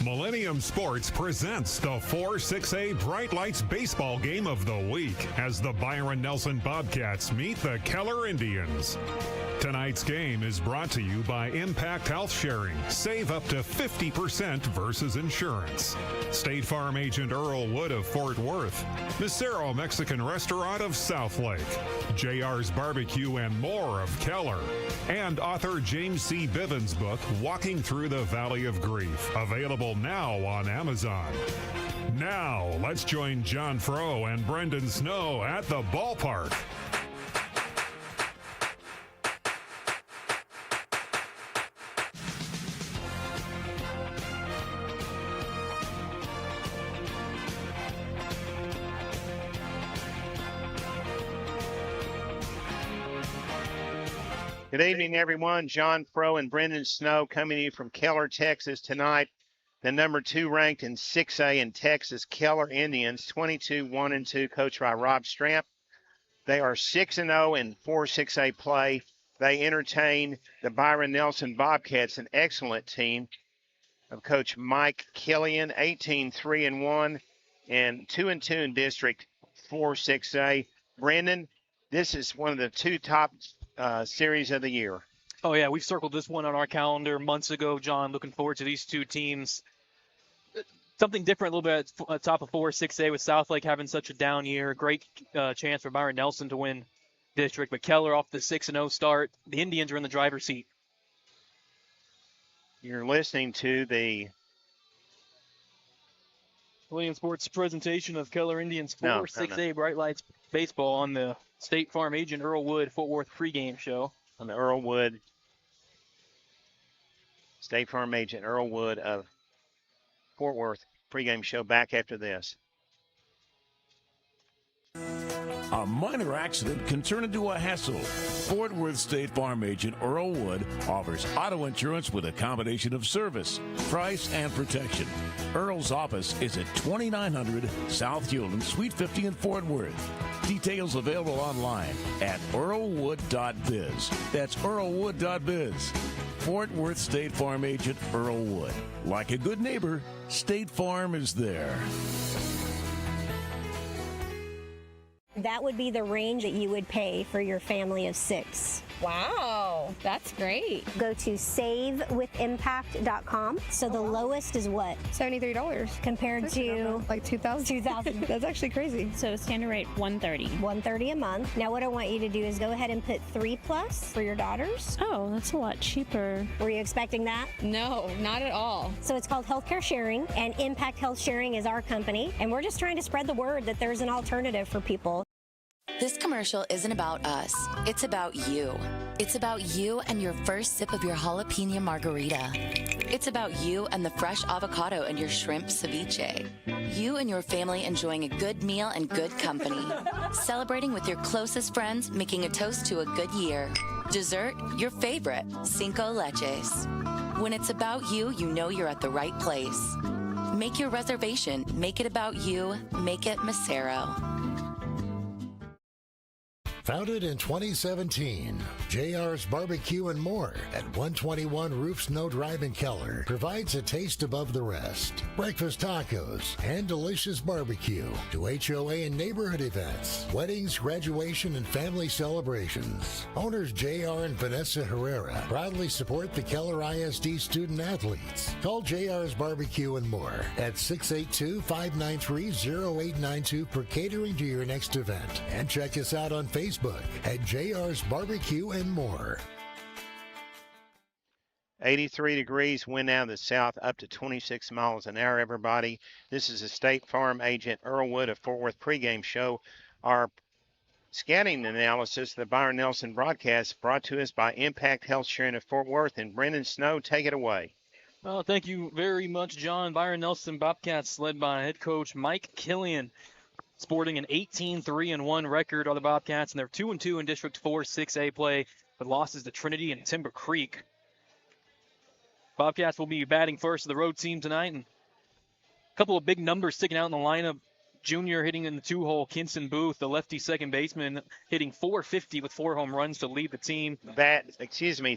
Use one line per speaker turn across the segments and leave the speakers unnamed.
Millennium Sports presents the 4-6A Bright Lights baseball game of the week as the Byron Nelson Bobcats meet the Keller Indians. Tonight's game is brought to you by Impact Health Sharing. Save up to 50% versus insurance. State Farm agent Earl Wood of Fort Worth. Misero Mexican Restaurant of Southlake. JR's Barbecue and More of Keller. And author James C. Bivens' book, Walking Through the Valley of Grief. Available now on Amazon. Now, let's join John Frow and Brenden Snow at the ballpark.
Good evening, everyone. John Frow and Brenden Snow coming to you from Keller, Texas tonight. The number 2 ranked in 6A in Texas, Keller Indians, 22-1-2, coached by Rob Stramp. They are 6-0 in 4-6A play. They entertain the Byron Nelson Bobcats, an excellent team of Coach Mike Killian, 18-3-1 and 2-2 in District 4-6A. Brenden, this is one of the 2 top series of the year.
Oh, yeah, we circled this one on our calendar months ago, John. Looking forward to these 2 teams. Something different a little bit at top of 4-6A with Southlake having such a down year. Great chance for Byron Nelson to win district, but Keller off the 6-0 start. The Indians are in the driver's seat.
You're listening to the
Millennium Sports presentation of Keller Indians 4-6A Bright Lights Baseball on the State Farm agent Earl Wood Fort Worth pregame show.
On the Earl Wood, State Farm agent Earl Wood of Fort Worth pregame show. Back after this.
A minor accident can turn into a hassle. Fort Worth State Farm agent Earl Wood offers auto insurance with a combination of service, price, and protection. Earl's office is at 2900 South Hewland, Suite 50 in Fort Worth. Details available online at earlwood.biz. That's earlwood.biz. Fort Worth State Farm agent Earl Wood. Like a good neighbor, State Farm is there.
That would be the range that you would pay for your family of 6.
Wow, that's great.
Go to savewithimpact.com. So the lowest is what?
$73.
Compared to
like 2,000.
2,000.
That's actually crazy.
So standard rate $130.
$130 a month. Now what I want you to do is go ahead and put 3+ for your daughters.
Oh, that's a lot cheaper.
Were you expecting that?
No, not at all.
So it's called Healthcare Sharing, and Impact Health Sharing is our company, and we're just trying to spread the word that there's an alternative for people.
This commercial isn't about us. It's about you. It's about you and your first sip of your jalapeno margarita. It's about you and the fresh avocado and your shrimp ceviche. You and your family enjoying a good meal and good company. Celebrating with your closest friends, making a toast to a good year. Dessert, your favorite, Cinco Leches. When it's about you, you know you're at the right place. Make your reservation. Make it about you. Make it Misero.
Founded in 2017, JR's Barbecue and More at 121 Roofs No Drive in Keller provides a taste above the rest. Breakfast tacos and delicious barbecue to HOA and neighborhood events, weddings, graduation, and family celebrations. Owners JR and Vanessa Herrera proudly support the Keller ISD student athletes. Call JR's Barbecue and More at 682-593-0892 for catering to your next event. And check us out on Facebook at JR's Barbecue and More.
83 degrees, wind out of the south up to 26 miles an hour, everybody. This is a State Farm agent Earl Wood of Fort Worth pregame show. Our scouting analysis, the Byron Nelson broadcast, brought to us by Impact Health Sharing of Fort Worth. And Brenden Snow, take it away.
Well, thank you very much, John. Byron Nelson Bobcats led by head coach Mike Killian, sporting an 18-3-1 record on the Bobcats, and they're 2-2 in District 4-6A play, with losses to Trinity and Timber Creek. Bobcats will be batting first of the road team tonight, and a couple of big numbers sticking out in the lineup. Junior hitting in the 2-hole, Kinson Booth, the lefty second baseman, hitting .450 with 4 home runs to lead the team.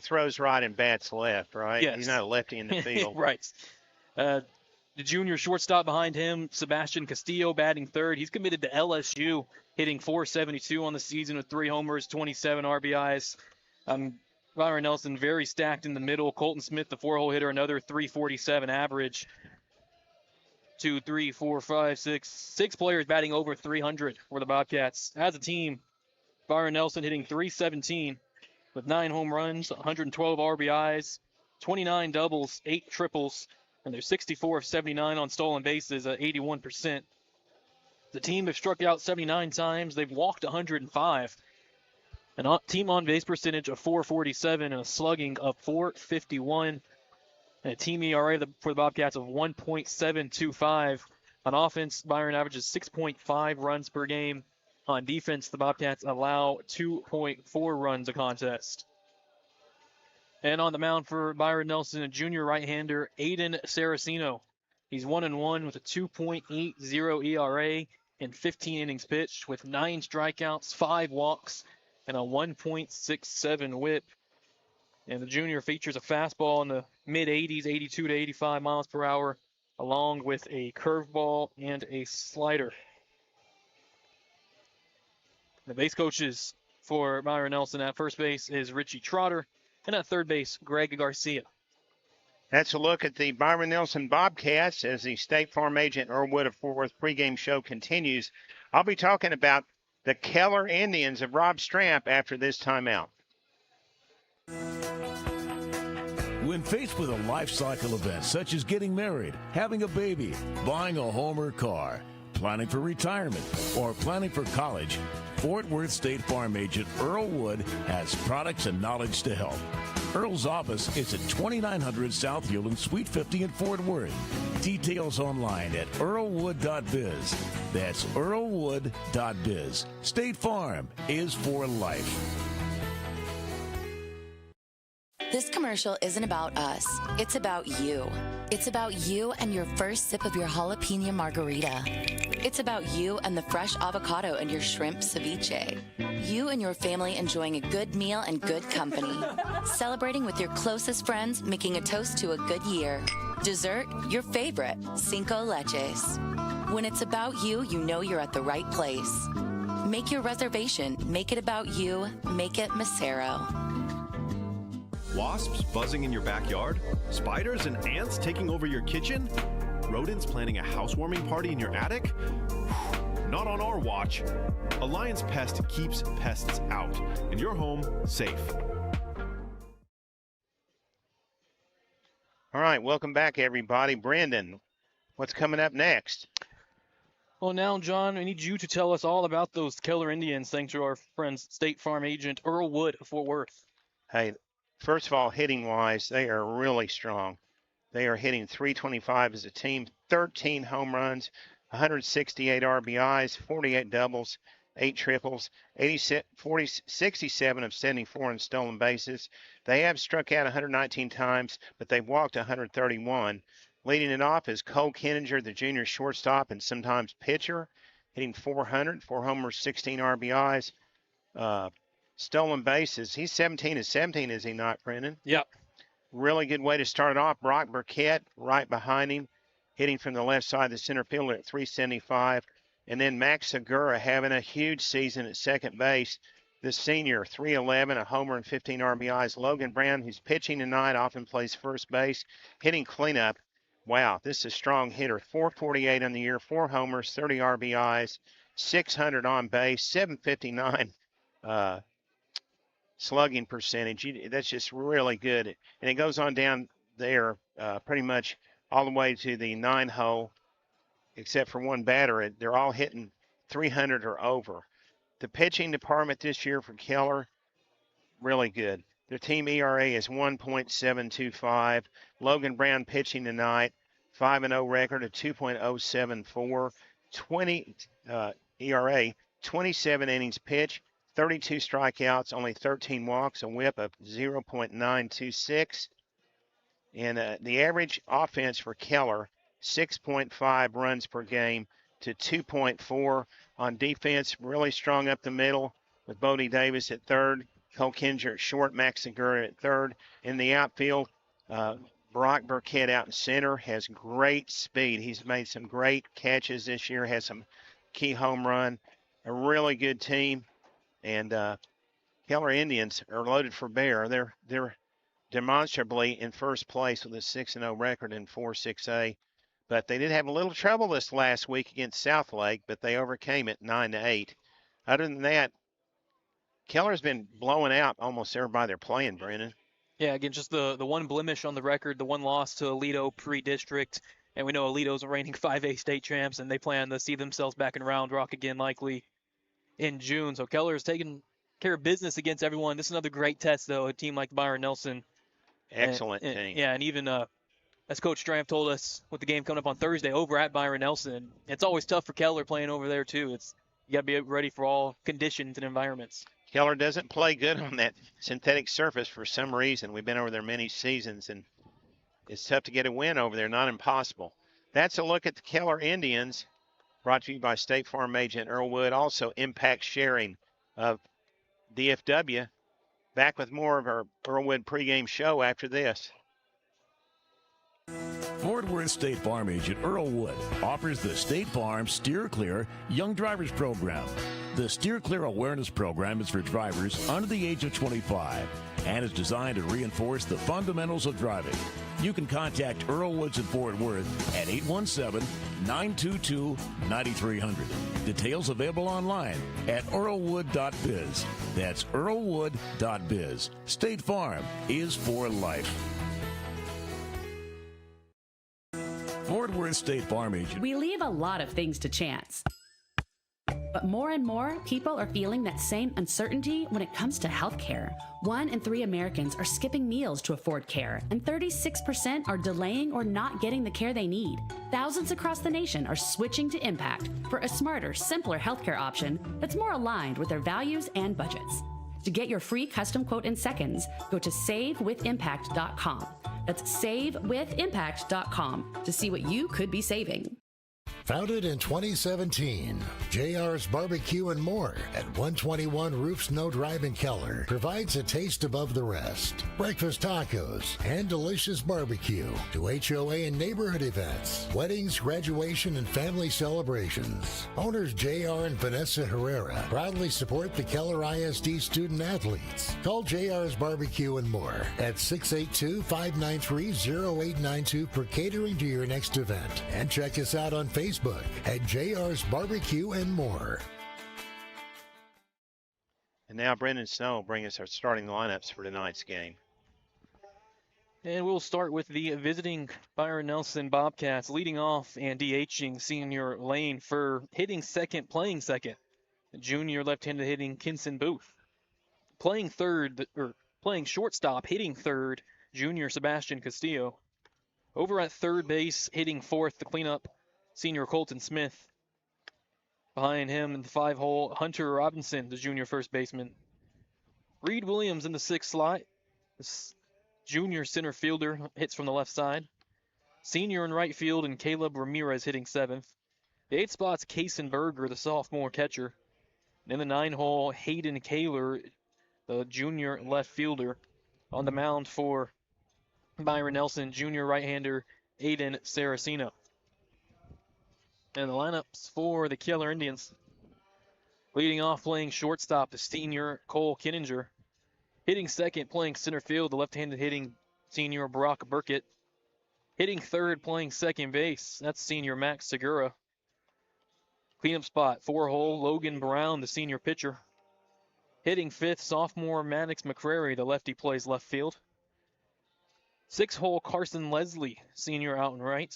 Throws right and bats left, right?
Yes.
He's not a lefty in the field.
Right. The junior shortstop behind him, Sebastian Castillo, batting third. He's committed to LSU, hitting .472 on the season with 3 homers, 27 RBIs. Byron Nelson very stacked in the middle. Colton Smith, the 4-hole hitter, another .347 average. 2, 3, 4, 5, 6. 6 players batting over 300 for the Bobcats. As a team, Byron Nelson hitting .317 with 9 home runs, 112 RBIs, 29 doubles, 8 triples, and they're 64 of 79 on stolen bases at 81%. The team have struck out 79 times. They've walked 105. An team on-base percentage of .447 and a slugging of .451. And a team ERA for the Bobcats of 1.725. On offense, Byron averages 6.5 runs per game. On defense, the Bobcats allow 2.4 runs a contest. And on the mound for Byron Nelson, a junior right-hander, Aiden Saraceno. He's 1-1 with a 2.80 ERA in 15 innings pitched with 9 strikeouts, 5 walks, and a 1.67 whip. And the junior features a fastball in the mid-80s, 82 to 85 miles per hour, along with a curveball and a slider. The base coaches for Byron Nelson at first base is Richie Trotter, and at third base, Greg Garcia.
That's a look at the Byron Nelson Bobcats as the State Farm agent Earl Wood of Fort Worth pregame show continues. I'll be talking about the Keller Indians of Rob Stramp after this timeout.
When faced with a life cycle event such as getting married, having a baby, buying a home or car, planning for retirement, or planning for college, Fort Worth State Farm agent Earl Wood has products and knowledge to help. Earl's office is at 2900 South Hewland, Suite 50 in Fort Worth. Details online at earlwood.biz. That's earlwood.biz. State Farm is for life.
This commercial isn't about us. It's about you. It's about you and your first sip of your jalapeno margarita. It's about you and the fresh avocado and your shrimp ceviche. You and your family enjoying a good meal and good company. Celebrating with your closest friends, making a toast to a good year. Dessert, your favorite, Cinco Leches. When it's about you, you know you're at the right place. Make your reservation. Make it about you. Make it Macero.
Wasps buzzing in your backyard? Spiders and ants taking over your kitchen? Rodents planning a housewarming party in your attic? Not on our watch. Alliance Pest keeps pests out and your home safe.
All right, welcome back, everybody. Brenden, what's coming up next?
Well, now, John, I need you to tell us all about those Keller Indians, thanks to our friend State Farm agent Earl Wood of Fort Worth.
Hey, first of all, hitting-wise, they are really strong. They are hitting .325 as a team, 13 home runs, 168 RBIs, 48 doubles, 8 triples, 67 of 74 in stolen bases. They have struck out 119 times, but they've walked 131. Leading it off is Cole Kenninger, the junior shortstop and sometimes pitcher, hitting .400, 4 homers, 16 RBIs. Stolen bases, he's 17 of 17, is he not, Brenden?
Yep.
Really good way to start off. Brock Burkett right behind him, hitting from the left side of the center fielder at .375. And then Max Segura having a huge season at second base. The senior, .311, a homer and 15 RBIs. Logan Brown, who's pitching tonight, often plays first base, hitting cleanup. Wow, this is a strong hitter. .448 on the year, 4 homers, 30 RBIs, 600 on base, .759 slugging percentage. That's just really good. And it goes on down there pretty much all the way to the 9-hole, except for one batter. They're all hitting 300 or over. The pitching department this year for Keller, really good. Their team ERA is 1.725. Logan Brown pitching tonight, 5-0 record, a 2.074. 20 ERA, 27 innings pitched, 32 strikeouts, only 13 walks, a whip of 0.926. And the average offense for Keller, 6.5 runs per game to 2.4. On defense, really strong up the middle with Bodie Davis at third, Cole Kenninger at short, Max Segura at third. In the outfield, Brock Burkett out in center has great speed. He's made some great catches this year, has some key home run, a really good team. And Keller Indians are loaded for bear. They're demonstrably in first place with a 6-0 record in 4-6A. But they did have a little trouble this last week against Southlake, but they overcame it 9-8. Other than that, Keller's been blowing out almost everybody they're playing, Brenden.
Yeah, again, just the one blemish on the record, the one loss to Aledo pre-district. And we know Aledo's a reigning 5A state champs, and they plan to see themselves back in Round Rock again likely in June. So Keller's taking care of business against everyone. This is another great test, though, a team like Byron Nelson.
Excellent team.
Yeah, and even as Coach Stramp told us with the game coming up on Thursday over at Byron Nelson, it's always tough for Keller playing over there, too. You got to be ready for all conditions and environments.
Keller doesn't play good on that synthetic surface for some reason. We've been over there many seasons, and it's tough to get a win over there, not impossible. That's a look at the Keller Indians, brought to you by State Farm agent Earl Wood. Also, Impact Sharing of DFW. Back with more of our Earl Wood pregame show after this.
Fort Worth State Farm agent Earl Wood offers the State Farm Steer Clear Young Drivers Program. The Steer Clear Awareness Program is for drivers under the age of 25 and is designed to reinforce the fundamentals of driving. You can contact Earl Woods in Fort Worth at 817-922-9300. Details available online at earlwood.biz. That's earlwood.biz. State Farm is for life. Fort Worth State Farm agent.
We leave a lot of things to chance. But more and more people are feeling that same uncertainty when it comes to health care. 1 in 3 Americans are skipping meals to afford care, and 36% are delaying or not getting the care they need. Thousands across the nation are switching to Impact for a smarter, simpler healthcare option that's more aligned with their values and budgets. To get your free custom quote in seconds, go to savewithimpact.com. That's savewithimpact.com to see what you could be saving.
Founded in 2017, JR's Barbecue and More at 121 Roof Snow Drive in Keller provides a taste above the rest. Breakfast tacos and delicious barbecue to HOA and neighborhood events, weddings, graduation, and family celebrations. Owners JR and Vanessa Herrera proudly support the Keller ISD student athletes. Call JR's Barbecue and More at 682-593-0892 for catering to your next event. And check us out on Facebook at JR's Barbecue and More.
And now Brenden Snow will bring us our starting lineups for tonight's game.
And we'll start with the visiting Byron Nelson Bobcats, leading off and DHing senior Lane Fur, hitting second, playing second. Junior left-handed hitting Kinson Booth. Playing shortstop, hitting third, junior Sebastian Castillo. Over at third base, hitting fourth, the cleanup, senior Colton Smith. Behind him in the 5-hole, Hunter Robinson, the junior first baseman. Reed Williams in the 6th slot. This junior center fielder hits from the left side. Senior in right field and Caleb Ramirez hitting 7th. The 8th spot's Kason Berger, the sophomore catcher. And in the 9-hole, Hayden Kaler, the junior left fielder. On the mound for Byron Nelson, junior right-hander Aiden Saraceno. And the lineups for the Keller Indians. Leading off playing shortstop, the senior Cole Kinninger. Hitting second, playing center field, the left-handed hitting senior Brock Burkett. Hitting third, playing second base, that's senior Max Segura. Cleanup spot, 4-hole, Logan Brown, the senior pitcher. Hitting fifth, sophomore Maddox McCrary, the lefty plays left field. 6-hole, Carson Leslie, senior out and right.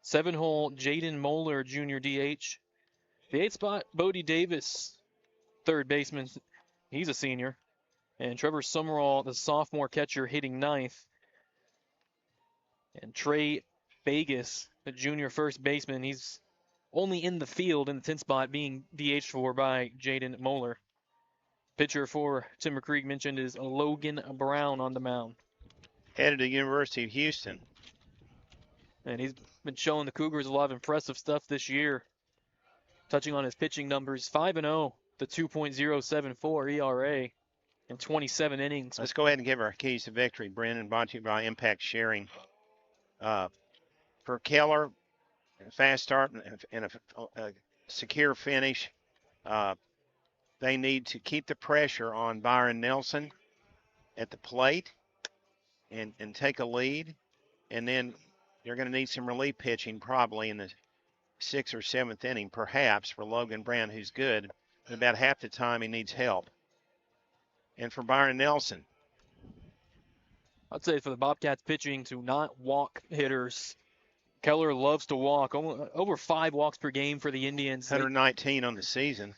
7-hole, Jaden Moeller, junior DH. The 8th spot, Bodie Davis, third baseman. He's a senior. And Trevor Summerall, the sophomore catcher, hitting 9th. And Trey Vegas, the junior first baseman. He's only in the field in the 10th spot, being DH'd for by Jaden Moeller. Pitcher for Timber Creek mentioned is Logan Brown on the mound.
Headed to the University of Houston.
And he's been showing the Cougars a lot of impressive stuff this year. Touching on his pitching numbers, 5-0, the 2.074 ERA. in 27 innings.
Let's go ahead and give our keys to victory, Brenden, brought to you by Impact Sharing. For Keller, fast start and a secure finish. They need to keep the pressure on Byron Nelson at the plate and take a lead. And then you're going to need some relief pitching probably in the 6th or 7th inning, perhaps, for Logan Brown, who's good. But about half the time he needs help. And for Byron Nelson,
I'd say for the Bobcats pitching to not walk hitters. Keller loves to walk. Over 5 walks per game for the Indians.
119 on the season.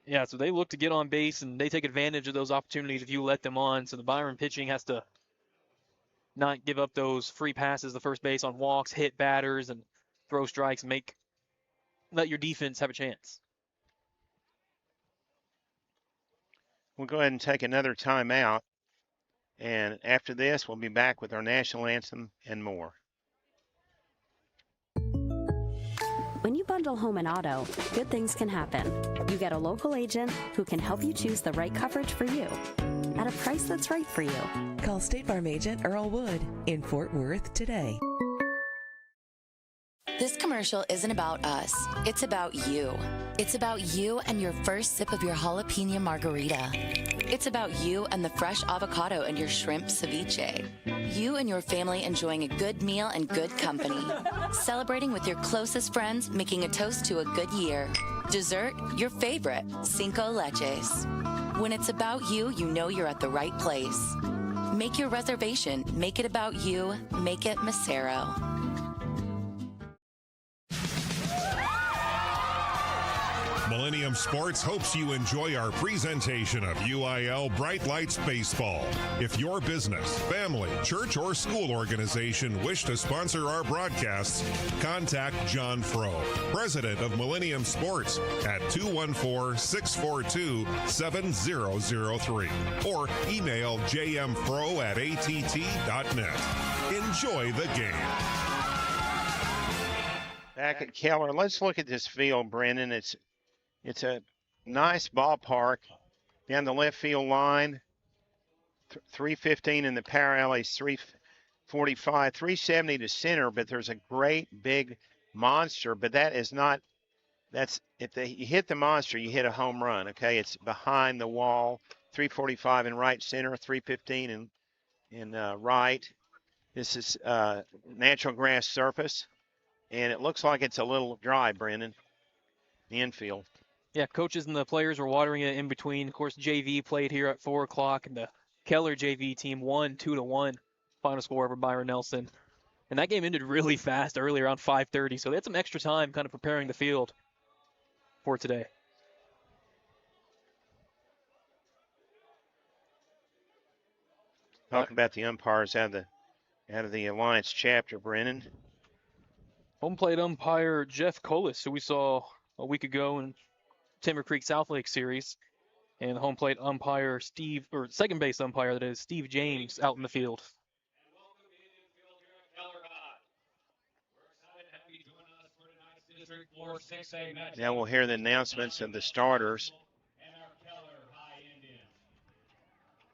Yeah, so they look to get on base, and they take advantage of those opportunities if you let them on. So the Byron pitching has to not give up those free passes to first base on walks, hit batters, and throw strikes, let your defense have a chance.
We'll go ahead and take another timeout. And after this, we'll be back with our national anthem and more.
When you bundle home and auto, good things can happen. You get a local agent who can help you choose the right coverage for you at a price that's right for you.
Call State Farm agent Earl Wood in Fort Worth today.
This commercial isn't about us. It's about you. It's about you and your first sip of your jalapeno margarita. It's about you and the fresh avocado and your shrimp ceviche. You and your family enjoying a good meal and good company. Celebrating with your closest friends, making a toast to a good year. Dessert, your favorite, Cinco Leches. When it's about you, you know you're at the right place. Make your reservation. Make it about you. Make it Macero.
Millennium Sports hopes you enjoy our presentation of UIL Bright Lights Baseball. If your business, family, church, or school organization wish to sponsor our broadcasts, contact John Frow, president of Millennium Sports, at 214-642-7003 or email jmfro@att.net. Enjoy the game.
Back at Keller, let's look at this field, Brenden. It's a nice ballpark down the left field line. 315 in the power alleys, 345, 370 to center, but there's a great big monster, but that's if you hit the monster, you hit a home run, okay? It's behind the wall, 345 in right center, 315 in right. This is natural grass surface, and it looks like it's a little dry, Brenden, the infield.
Yeah, coaches and the players were watering it in between. Of course, JV played here at 4 o'clock, and the Keller JV team won 2-1. Final score over Byron Nelson. And that game ended really fast early, around 5:30, so they had some extra time kind of preparing the field for today.
Talking about the umpires out of the Alliance chapter, Brenden.
Home plate umpire Jeff Colas, who we saw a week ago in Timber Creek South Lake series, and home plate umpire second base umpire, that is Steve James, out in the field.
Now we'll hear the announcements of the starters.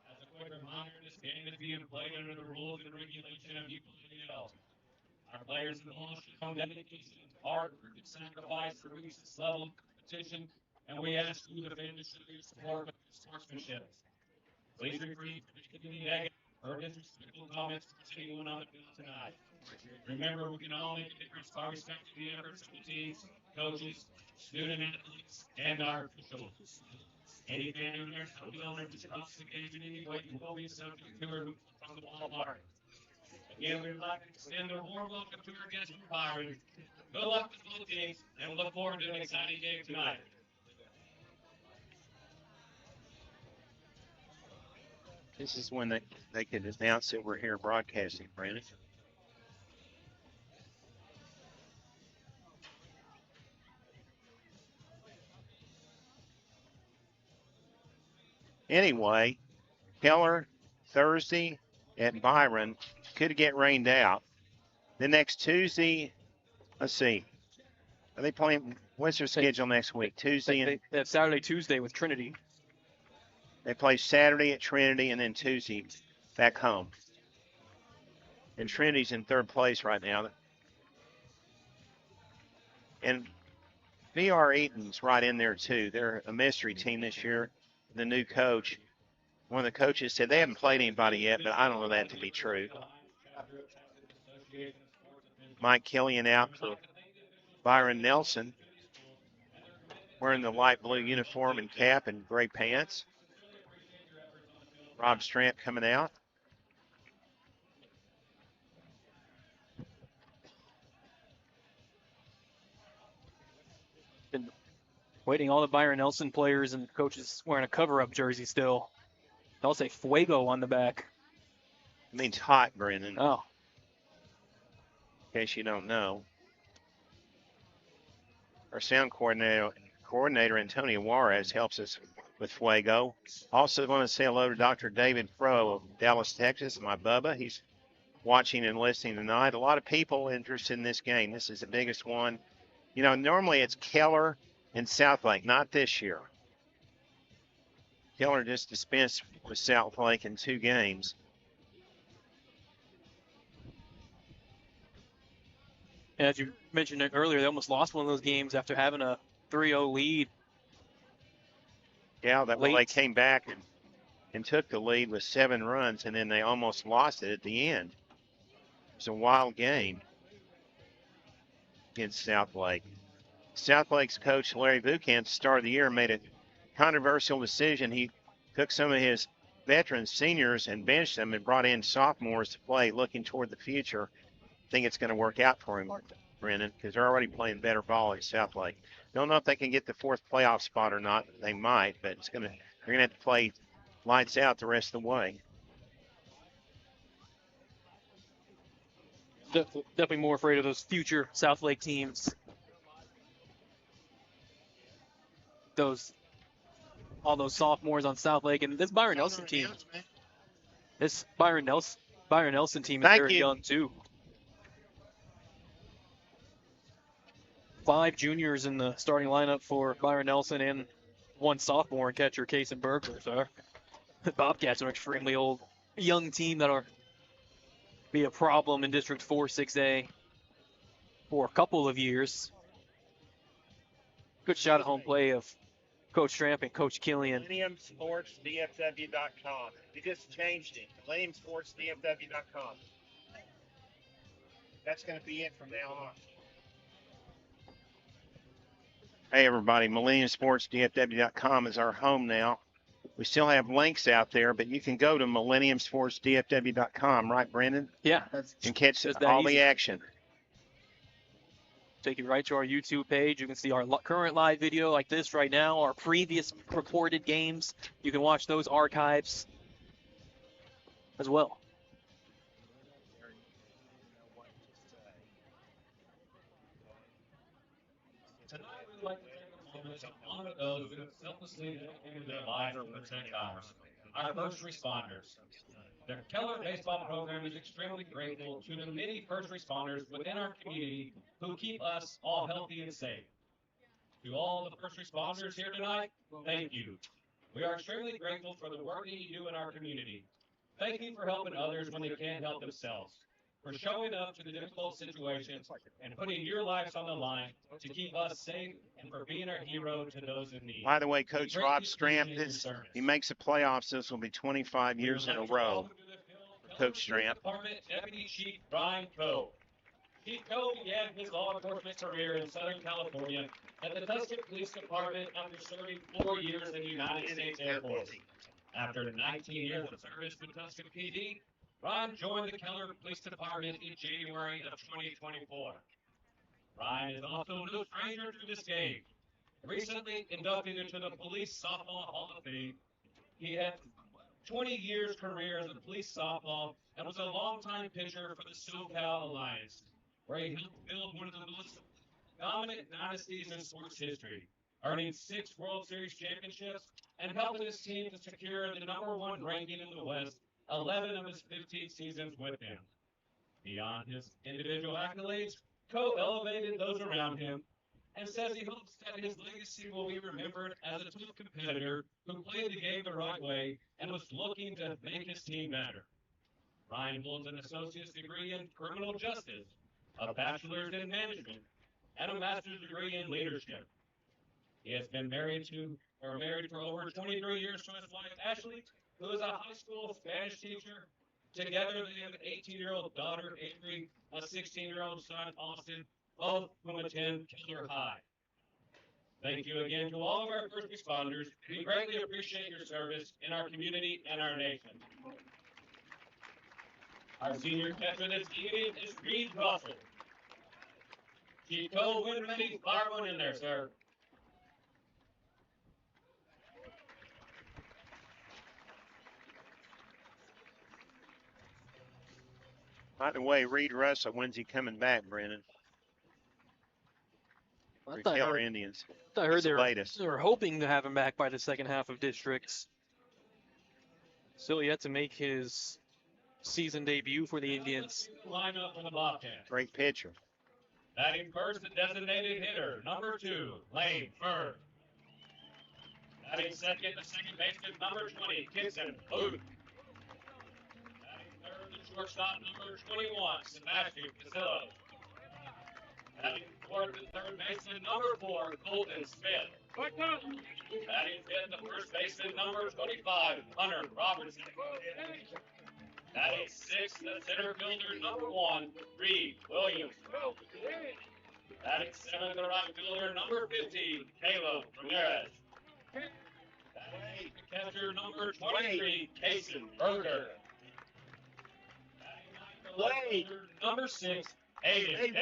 As a quick reminder, this game is being played under the rules and regulation of UIL. Our players in the hall show dedication, hard work, and sacrifice to reach this level of competition, and we ask you to finish with your support and sportsmanship. Please refrain from any negative or disrespectful comments towards anyone on the field tonight. Remember, we can all make a difference by respecting the efforts of the teams, coaches, student athletes, and our officials. Any fan who wears the field or disrupts the game in any way will be subject to removal from the ballpark. Again, we would like to extend a warm welcome to our guests from Byron. Good luck with both teams, and we look forward to an exciting game tonight.
This is when they could announce that we're here broadcasting, Brenden. Anyway, Keller, Thursday at Byron, could get rained out. The next Tuesday, let's see. Are they playing? What's their schedule next week? Tuesday and
they have Saturday, Tuesday with Trinity.
They play Saturday at Trinity and then Tuesday back home. And Trinity's in third place right now. And VR Eaton's right in there too. They're a mystery team this year. The new coach. One of the coaches said they haven't played anybody yet, but I don't know that to be true. Mike Killian out for Byron Nelson, wearing the light blue uniform and cap and gray pants. Rob Stramp coming out.
Been waiting all the Byron Nelson players and coaches wearing a cover-up jersey still. They'll say Fuego on the back.
It means hot, Brenden.
Oh.
In case you don't know. Our sound coordinator Antonio Juarez helps us with Fuego. Also want to say hello to Dr. David Frow of Dallas, Texas, my Bubba. He's watching and listening tonight. A lot of people interested in this game. This is the biggest one. You know, normally it's Keller and Southlake, not this year. Keller just dispensed with Southlake in 2 games.
And as you mentioned it earlier, they almost lost one of those games after having a 3-0 lead.
Yeah, that they came back and took the lead with 7 runs, and then they almost lost it at the end. It was a wild game against Southlake. Southlake's coach, Larry Buchan, at the start of the year, made a controversial decision. He took some of his veterans, seniors, and benched them and brought in sophomores to play, looking toward the future. I think it's going to work out for him, Brenden, because they're already playing better ball at Southlake. Don't know if they can get the 4th playoff spot or not. They might, but they're going to have to play lights out the rest of the way.
Definitely more afraid of those future Southlake teams. All those sophomores on Southlake, and this Byron Nelson team. This Byron Nelson team is very young too. 5 juniors in the starting lineup for Byron Nelson and 1 sophomore and catcher, Kason Berger. So the Bobcats are an extremely old, young team that'll be a problem in District 4 6A for a couple of years. Good shot at home play of Coach Stramp and Coach Killian.
MillenniumSportsDFW.com. You just changed it. MillenniumSportsDFW.com. That's going to be it from now on. Hey, everybody. MillenniumSportsDFW.com is our home now. We still have links out there, but you can go to MillenniumSportsDFW.com, right, Brenden?
Yeah.
And catch all the action.
Take you right to our YouTube page. You can see our current live video like this right now, our previous recorded games. You can watch those archives as well.
Tonight we'd like to take a moment to honor those who have selflessly dedicated their lives to protect ours, our first responders. The Keller baseball program is extremely grateful to the many first responders within our community who keep us all healthy and safe. To all the first responders here tonight, thank you. We are extremely grateful for the work that you do in our community. Thank you for helping others when they can't help themselves, for showing up to the difficult situations and putting your lives on the line to keep us safe, and for being our hero to those in need.
By the way, Coach Rob Stramp, he makes the playoffs. This will be 25 years in a row. Coach Stramp.
Department Deputy Chief Brian Coe. Chief Coe began his law enforcement career in Southern California at the Tuscan Police Department after serving 4 years in the United States Air Force. After 19 years of service with Tuscan PD, Brian joined the Keller Police Department in January of 2024. Brian is also no stranger to this game. Recently inducted into the Police Softball Hall of Fame, he had 20 years career as a police softball and was a longtime pitcher for the SoCal Alliance, where he helped build one of the most dominant dynasties in sports history, earning 6 World Series championships and helping his team to secure the #1 ranking in the West 11 of his 15 seasons with him. Beyond his individual accolades, Coe elevated those around him, and says he hopes that his legacy will be remembered as a tough competitor who played the game the right way and was looking to make his team better. Ryan holds an associate's degree in criminal justice, a bachelor's in management, and a master's degree in leadership. He has been married for over 23 years to his wife, Ashley, who is a high school Spanish teacher. Together, they have an 18-year-old daughter, Avery, a 16-year-old son, Austin, both whom attend Keller High. Thank you again to all of our first responders. We greatly appreciate your service in our community and our nation. Our senior catcher this evening is Reed Russell. Chico, win ready, fire one in there, sir.
By the way, Reed Russell, when's he coming back, Brenden?
I
For
thought
Keller Indians.
I heard
That's the latest.
they were hoping to have him back by the second half of districts. Still yet to make his season debut for the Indians.
Lineup for the Bobcats.
Great pitcher.
Batting first, the designated hitter, number 2, Lane Ferd. Batting second, the second baseman, number 20, Kitson Booth. Batting third, the shortstop, number 21, Sebastian Casillo. Batting fourth, the third baseman, number 4, Colton Smith. Batting fifth, the first baseman, number 25, Hunter Robertson. Batting sixth, the center fielder, number 1, Reed Williams. Batting seventh, the right fielder, number 15, Caleb Ramirez. Batting eighth, the catcher, number 23, Kason Berger. Batting ninth, the left fielder, number 6, Hayden.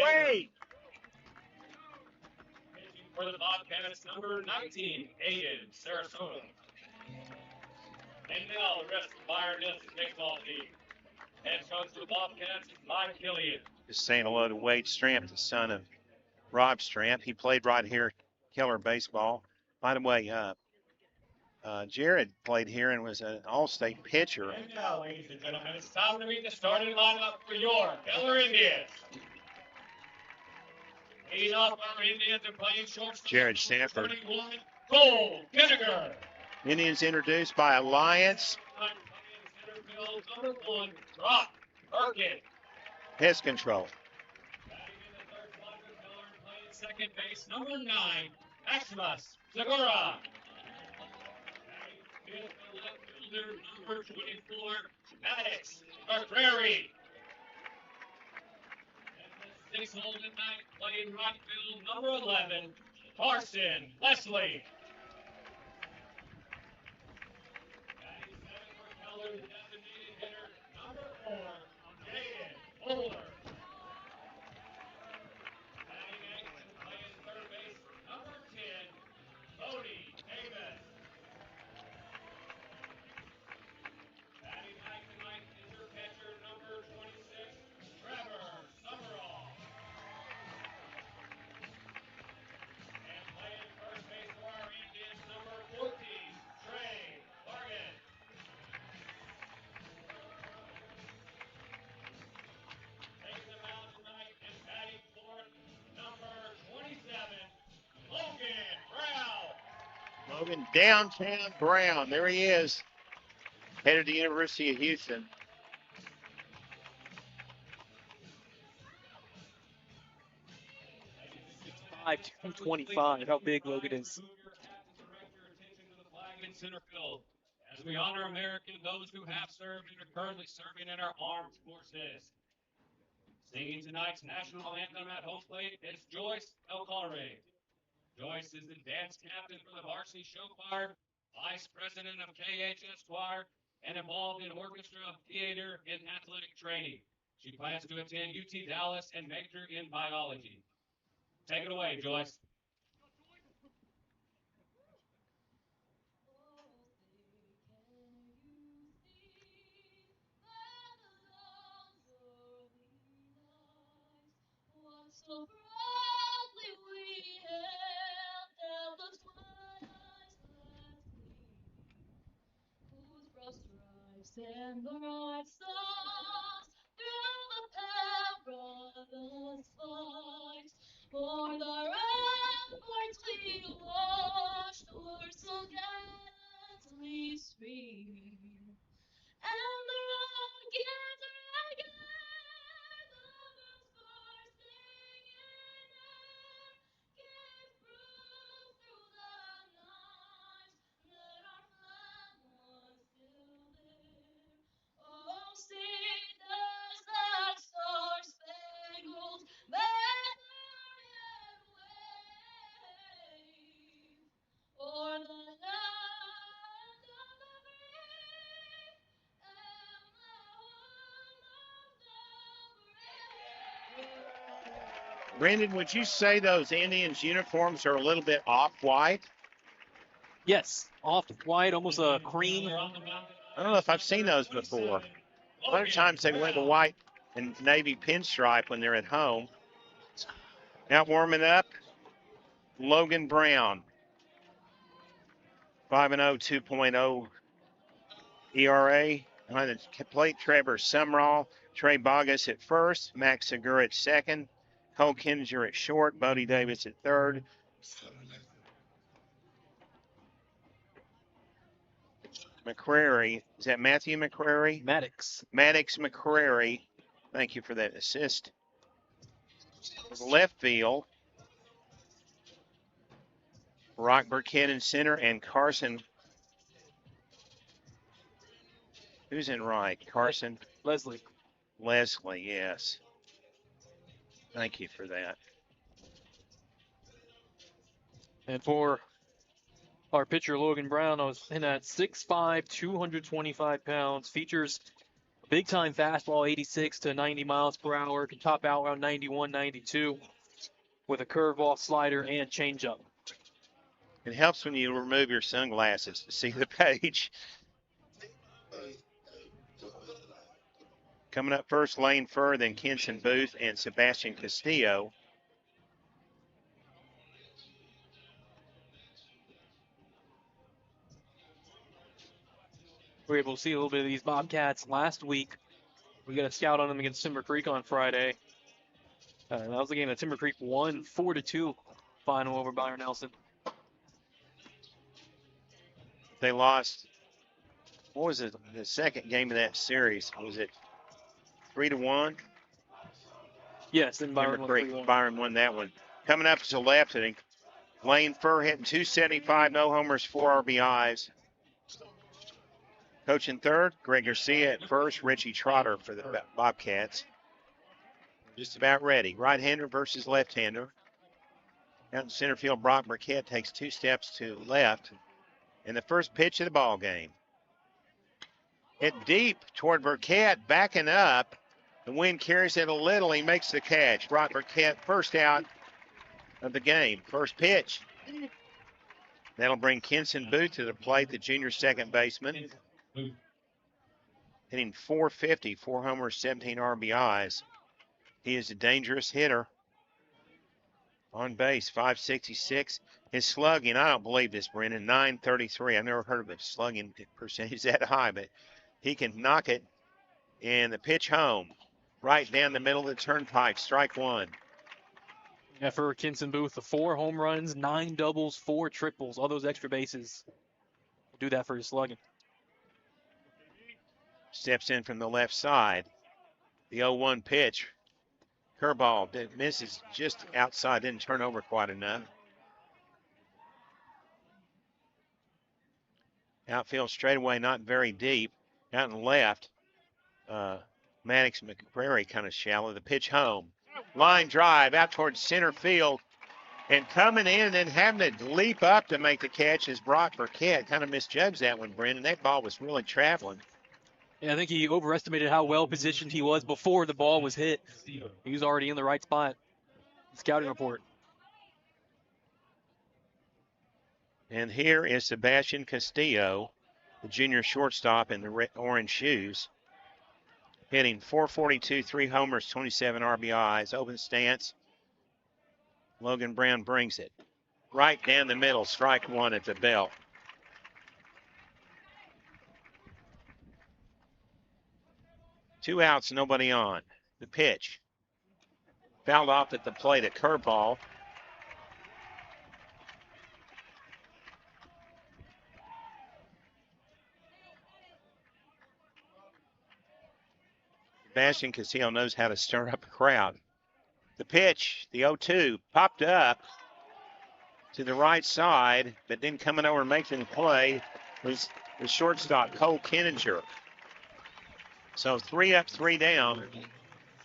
Pitching for the Bobcats, number 19, Hayden Sarasota. And now the rest of the Byron baseball team. Head coach of the Bobcats is Mike Killian.
Just saying hello to Wade Stramp, the son of Rob Stramp. He played right here at Keller baseball. By the way, Jared played here and was an all-state pitcher.
And now, ladies and gentlemen, it's time to meet the starting lineup for your Keller Indians. Leading off our Indians and playing shortstop.
Jared Stanford.
31, Cole Kinnegar.
Indians introduced by Alliance.
Number 1, Brock Perkins.
Pest control.
Batting in the third slot for Keller and playing second base, number 9, Maximus Segura. Batting fifth, the left fielder, number 24, Maddox Bartreri. And the sixth hole tonight, playing right field, number 11, Carson Leslie. Batting seventh for Keller, the designated hitter, number 4, Jaden Bowler. Batting eighth and playing third base, number 10, Cody Davis. Batting ninth tonight is your catcher, number 26, Trevor Summerall. And playing first base for our Indians, number 14, Trey Bargan. Taking the mound tonight and batting fourth, number 27, Logan Brown.
Logan Downtown Brown. There he is. Headed to the University of Houston.
Five 225. How big Logan is.
In center field, as we honor American, those who have served and are currently serving in our armed forces. Singing tonight's national anthem at home plate, it's Joyce El Connery. Joyce is the dance captain for the varsity show choir, vice president of KHS choir, and involved in orchestra, theater, and athletic training. She plans to attend UT Dallas and major in biology. Take it away, Joyce.
So proudly we hailed down those wide eyes left gleaming, whose broad stripes and bright stars through the perilous fight, for the
Brenden, would you say those Indians uniforms are a little bit off-white?
Yes, off-white, almost a cream.
I don't know if I've seen those before. A lot of times they wear the white and navy pinstripe when they're at home. Now warming up, Logan Brown. 5-0, 2.0 ERA. Behind the plate, Trevor Sumrall, Trey Bogus at first, Max Segura at second, Cole Kinger at short, Bodie Davis at third. McCrary, is that Matthew McCrary?
Maddox
McCrary. Thank you for that assist. Left field, Brock Burkett in center, and Carson. Who's in right? Carson?
Leslie,
yes. Thank you for that.
And for our pitcher, Logan Brown, I was in at 6'5", 225 pounds. Features big-time fastball, 86 to 90 miles per hour. Can top out around 91, 92 with a curveball, slider, and changeup.
It helps when you remove your sunglasses to see the page. Coming up first, Lane Furr, then Kenson Booth and Sebastian Castillo.
We were able to see a little bit of these Bobcats last week. We got a scout on them against Timber Creek on Friday. That was the game that Timber Creek won 4-2 final over Byron Nelson.
They lost, what was it, the second game of that series? Was it 3-1?
Yes, then Byron won 3-1.
Byron won that one. Coming up to the left, I think, Lane Furr hitting 275, no homers, 4 RBIs. Coaching third, Greg Garcia at first, Richie Trotter for the Bobcats. Just about ready. Right-hander versus left-hander. Out in center field, Brock Burkett takes 2 steps to left. And the first pitch of the ball game. Hit deep toward Burkett, backing up. The wind carries it a little. He makes the catch. Brock Burkett, first out of the game. First pitch. That'll bring Kenson Booth to the plate, the junior second baseman. Hitting .450, 4 homers, 17 RBIs. He is a dangerous hitter. On base, .566. His slugging, I don't believe this, Brenden, .933. I've never heard of a slugging percentage that high, but he can knock it. And the pitch home, right down the middle of the turnpike, strike one.
Yeah, for Kenson Booth, the 4 home runs, 9 doubles, 4 triples, all those extra bases. Will do that for his slugging.
Steps in from the left side. The 0-1 pitch. Curveball misses just outside, didn't turn over quite enough. Outfield straightaway, not very deep. Out and left, Maddox McCrary kind of shallow. The pitch home. Line drive out towards center field. And coming in and having to leap up to make the catch is Brock Burkett. Kind of misjudged that one, Brenden. That ball was really traveling.
Yeah, I think he overestimated how well positioned he was before the ball was hit. He was already in the right spot. Scouting report.
And here is Sebastian Castillo, the junior shortstop in the orange shoes. Hitting .442, 3 homers, 27 RBIs. Open stance. Logan Brown brings it. Right down the middle, strike one at the belt. Two outs, nobody on. The pitch. Fouled off at the plate, a curveball. Sebastian Castillo knows how to stir up a crowd. The pitch, the 0-2, popped up to the right side, but then coming over and making the play was the shortstop, Cole Kininger. So 3 up, 3 down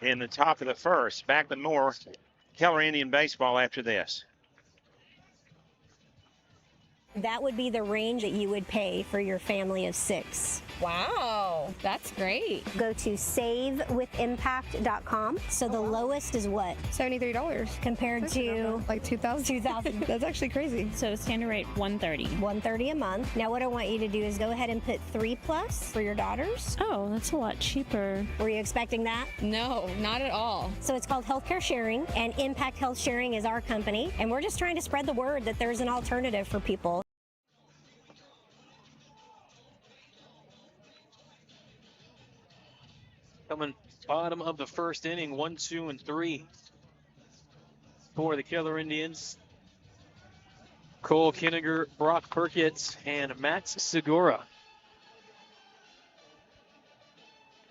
in the top of the first. Back with more Keller Indian baseball after this.
That would be the range that you would pay for your family of 6.
Wow, that's great.
Go to savewithimpact.com. So the lowest is what?
$73
Compared to
like 2,000.
2,000.
That's actually crazy.
So standard rate $130.
$130 a month. Now what I want you to do is go ahead and put 3+ for your daughters.
Oh, that's a lot cheaper.
Were you expecting that?
No, not at all.
So it's called Healthcare Sharing, and Impact Health Sharing is our company, and we're just trying to spread the word that there's an alternative for people.
Coming bottom of the first inning, 1, 2, and 3 for the Keller Indians. Cole Kinniger, Brock Perkett, and Max Segura.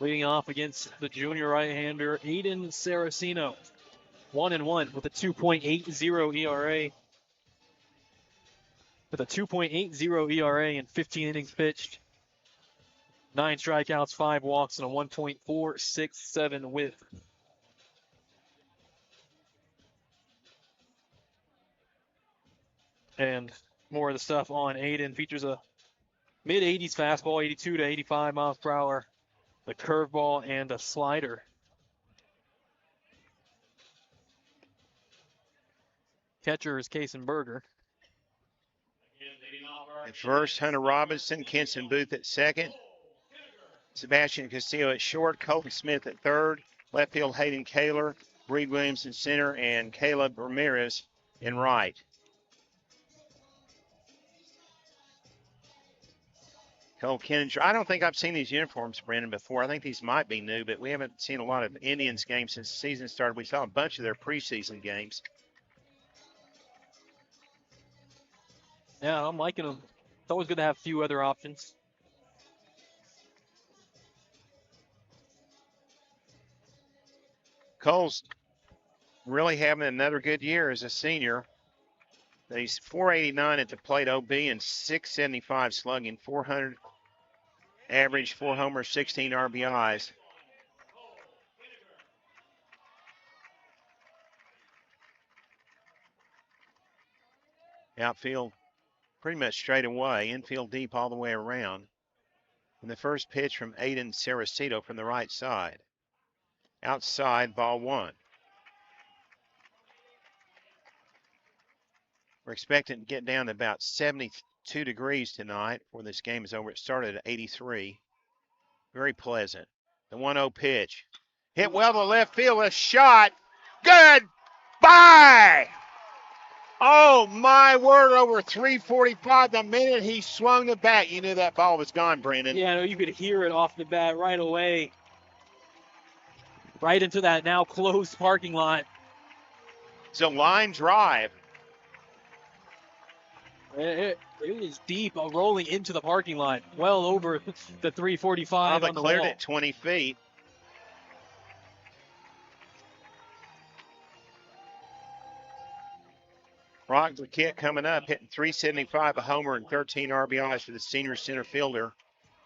Leading off against the junior right-hander, Aiden Saraceno. 1-1 with a 2.80 ERA. With a 2.80 ERA and 15 innings pitched. 9 strikeouts, 5 walks, and a 1.467 whip. And more of the stuff on Aiden features a mid-80s fastball, 82 to 85 miles per hour, the curveball, and a slider. Catcher is Kaysen-Berger.
At first, Hunter Robinson, Kenson Booth at second. Sebastian Castillo at short, Colton Smith at third. Left field, Hayden Kaler, Breed Williams in center, and Caleb Ramirez in right. Cole Kenninger. I don't think I've seen these uniforms, Brenden, before. I think these might be new, but we haven't seen a lot of Indians games since the season started. We saw a bunch of their preseason games.
Yeah, I'm liking them. It's always good to have a few other options.
Cole's really having another good year as a senior. He's 489 at the plate OB and 675 slugging, 400 average, 4 homers, 16 RBIs. Outfield pretty much straight away, infield deep all the way around. And the first pitch from Aiden Saraceno from the right side. Outside, ball 1. We're expecting to get down to about 72 degrees tonight before this game is over. It started at 83. Very pleasant. The 1-0 pitch. Hit well to left field. A shot. Goodbye. Oh, my word. Over 3:45 the minute he swung the bat. You knew that ball was gone, Brenden.
Yeah, no, you could hear it off the bat right away. Right into that now closed parking lot.
It's a line drive.
It is deep, rolling into the parking lot, well over the 345 on the
cleared
wall.
it 20 feet. Brock Burkett coming up, hitting 375, a homer, and 13 RBIs for the senior center fielder,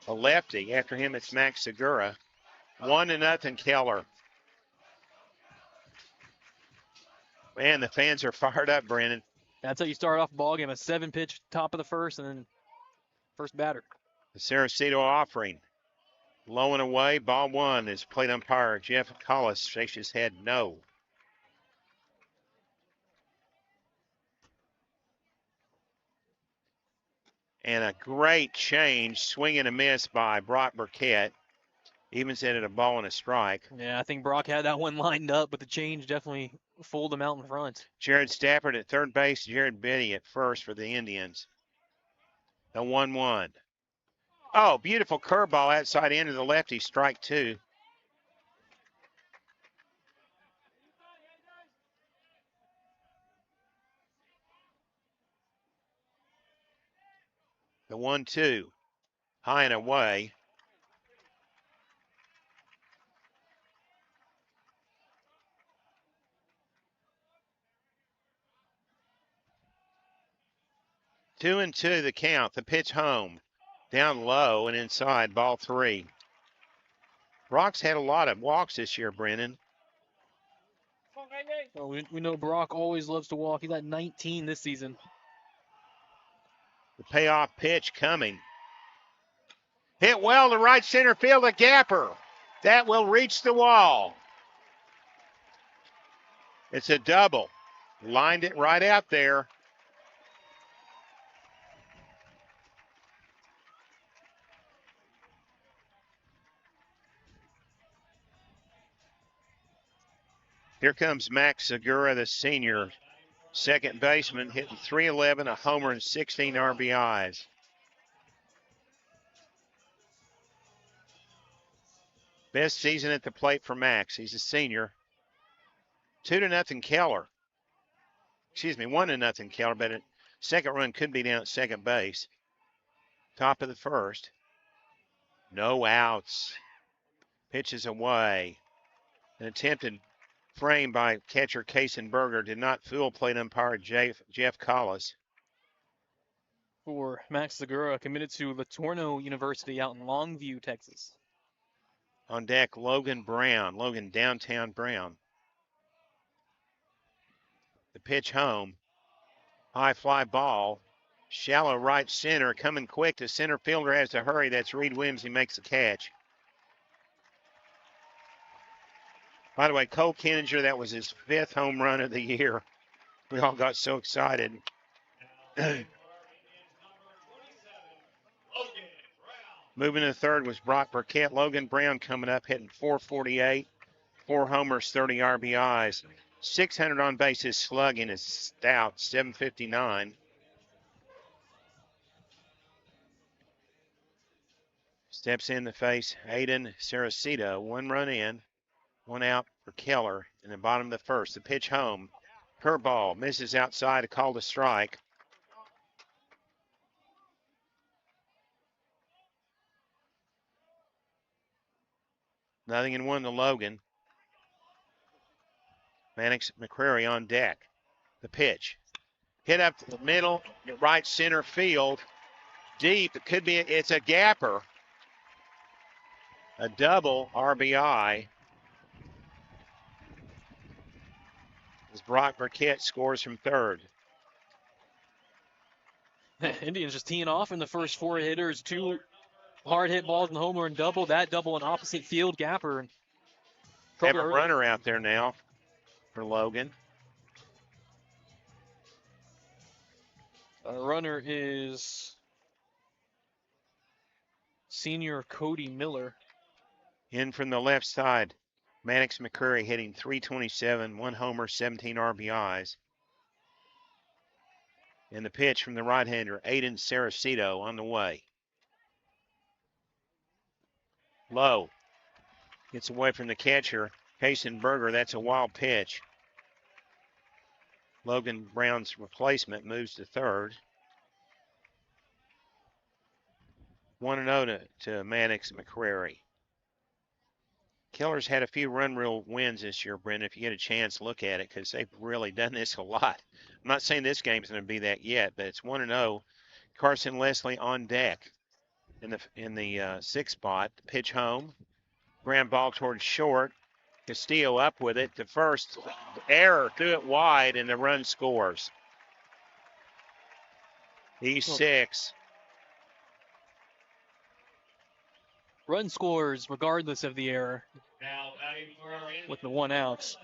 a lefty. After him, it's Max Segura. 1-0 Keller. Man, the fans are fired up, Brenden.
That's how you start off a ball game. A 7-pitch top of the first, and then first batter.
The Saraceno offering. Low and away, ball 1 is plate umpire Jeff Collis shakes his head no. And a great change, swing and a miss by Brock Burkett. Evens it at a ball and a strike.
Yeah, I think Brock had that one lined up, but the change definitely fooled him out in front.
Jared Stafford at third base, Jared Biddy at first for the Indians. The 1-1. Oh, beautiful curveball outside into the lefty, strike 2. The 1-2, high and away. Two and two, the count. The pitch home. Down low and inside, ball 3. Brock's had a lot of walks this year, Brenden.
Well, we know Brock always loves to walk. He's at 19 this season.
The payoff pitch coming. Hit well to right center field, a gapper. That will reach the wall. It's a double. Lined it right out there. Here comes Max Segura, the senior second baseman, hitting .311, a homer, and 16 RBIs. Best season at the plate for Max. He's a senior. 2-0 Keller. Excuse me, 1-0 Keller, but a second run could be down at second base. Top of the first. No outs. Pitches away. An attempted frame by catcher Kaysenberger did not fool plate umpire Jeff Collis.
For Max Segura, committed to Latorno University out in Longview, Texas.
On deck, Logan Downtown Brown. The pitch home. High fly ball. Shallow right center. Coming quick. The center fielder has to hurry. That's Reed Williams. He makes the catch. By the way, Cole Kenninger, that was his 5th home run of the year. We all got so excited. Moving to third was Brock Burkett. Logan Brown coming up, hitting .448. 4 homers, 30 RBIs. 600 on bases, slugging is stout, .759. Steps in to face Aiden Saracito. 1 run in, 1 out for Keller in the bottom of the first. The pitch home. Curveball misses outside, a call to strike. Nothing in 1 to Logan. Mannix McCrary on deck. The pitch. Hit up the middle, right center field. Deep. It could be, it's a gapper. A double RBI. As Brock Burkett scores from third.
Indians just teeing off in the first 4 hitters. 2 hard hit balls and homer and double. That double in opposite field, gapper.
Have a runner out there now for Logan.
Runner is senior Cody Miller.
In from the left side, Mannix McCurry hitting .327, 1 homer, 17 RBIs. And the pitch from the right-hander, Aiden Saracito, on the way. Low. Gets away from the catcher, Kaysenberger. That's a wild pitch. Logan Brown's replacement moves to third. 1-0 to Mannix McCrary. Keller's had a few run rule wins this year, Brenden. If you get a chance, look at it because they've really done this a lot. I'm not saying this game's going to be that yet, but it's 1-0. Carson Leslie on deck in the 6th spot. Pitch home. Ground ball towards short. Castillo up with it. The first error, threw it wide, and the run scores. He's 6.
Run scores regardless of the error.
Now batting for our
with the 1 out.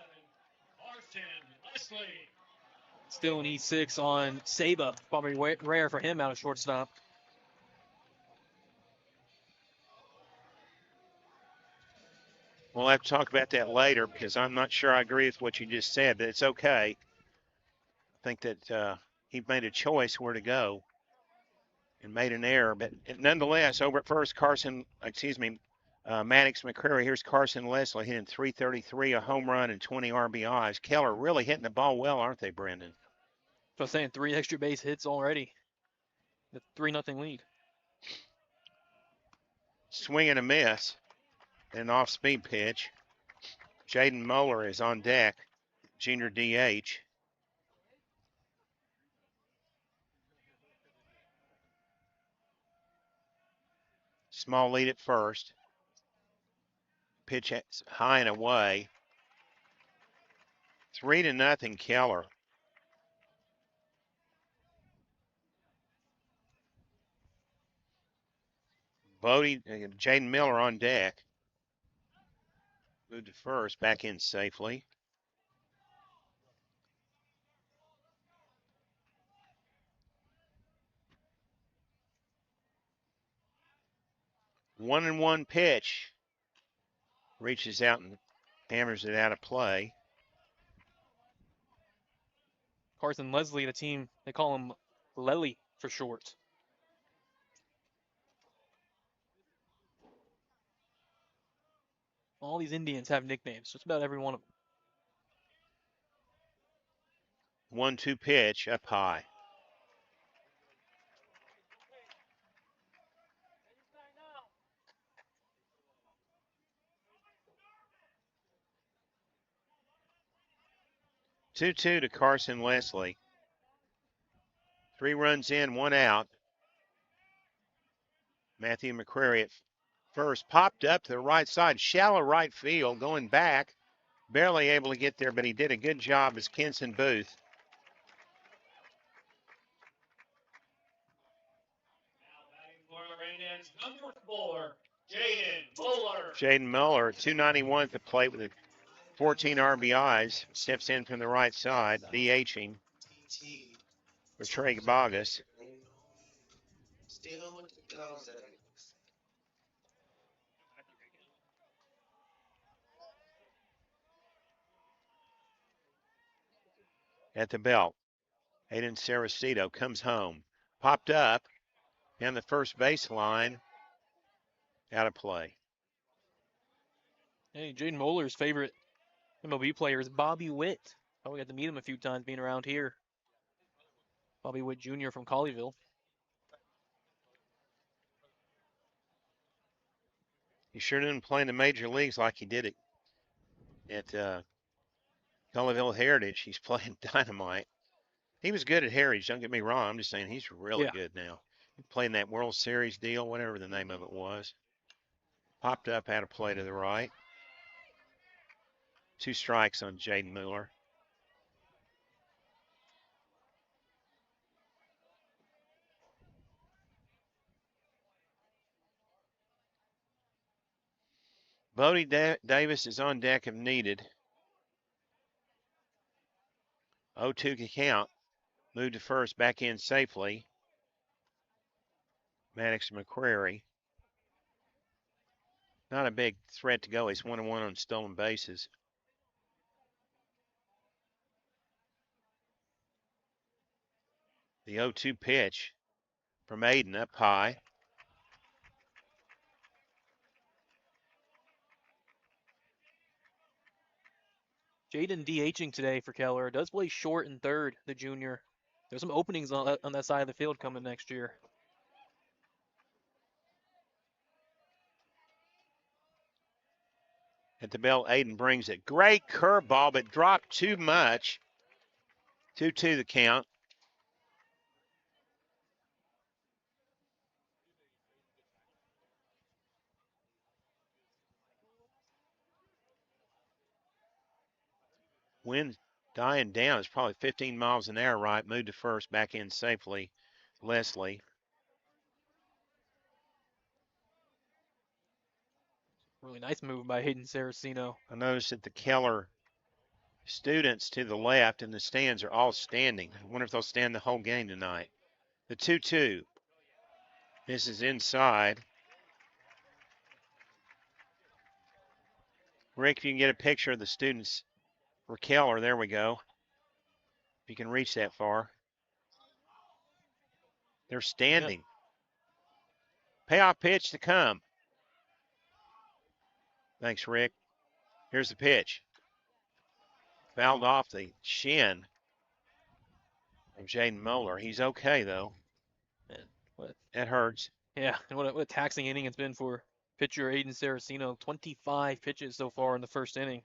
Still an E6 on Saba. Probably rare for him out of shortstop.
We'll have to talk about that later because I'm not sure I agree with what you just said, but it's okay. I think that he made a choice where to go and made an error. But nonetheless, over at first, Mannix McCrary. Here's Carson Leslie hitting .333, a home run, and 20 RBIs. Keller really hitting the ball well, aren't they, Brenden?
So I'm saying 3 extra base hits already. The 3-0 lead.
Swing and a miss. An off-speed pitch. Jaden Moeller is on deck, junior DH. Small lead at first. Pitch high and away. 3-0 Keller. Jaden Miller on deck. Moved to first, back in safely. One and one pitch. Reaches out and hammers it out of play.
Carson Leslie, the team, they call him Lely for short. All these Indians have nicknames, just about every one of them.
1-2 pitch up high. Two-two to Carson Leslie. 3 runs in, 1 out. Matthew McCrary at first, popped up to the right side, shallow right field, going back. Barely able to get there, but he did a good job as Kenson Booth.
Number 4, Jaden Muller.
Jaden Muller, 291 at the plate with 14 RBIs. Steps in from the right side, DHing for Trey Bogus. At the belt, Aiden Saracito comes home. Popped up down the first baseline. Out of play.
Hey, Jaden Muller's favorite MLB player is Bobby Witt. We got to meet him a few times being around here. Bobby Witt Jr. from Colleyville.
He sure didn't play in the major leagues like he did at Colleyville Heritage. He's playing dynamite. He was good at Heritage, don't get me wrong. I'm just saying he's really good now. Playing that World Series deal, whatever the name of it was. Popped up out of play to the right. 2 strikes on Jaden Muller. Bodie Davis is on deck if needed. 0-2 count. Moved to first, back in safely. Maddox McCrary. Not a big threat to go. He's 1-1 on stolen bases. The 0-2 pitch from Aiden up high.
Jaden DHing today for Keller. Does play short and third, the junior. There's some openings on that side of the field coming next year.
At the belt, Aiden brings it. Great curveball, but dropped too much. 2-2 the count. Wind dying down. It's probably 15 miles an hour, right? Moved to first, back in safely. Leslie.
Really nice move by Hayden Saracino.
I noticed that the Keller students to the left in the stands are all standing. I wonder if they'll stand the whole game tonight. The 2-2. This is inside. Rick, if you can get a picture of the students for Keller, there we go. If you can reach that far. They're standing. Yep. Payoff pitch to come. Thanks, Rick. Here's the pitch. Fouled off the shin of Jaden Muller. He's okay, though. That hurts.
Yeah, and what a taxing inning it's been for pitcher Aiden Saracino. 25 pitches so far in the first inning.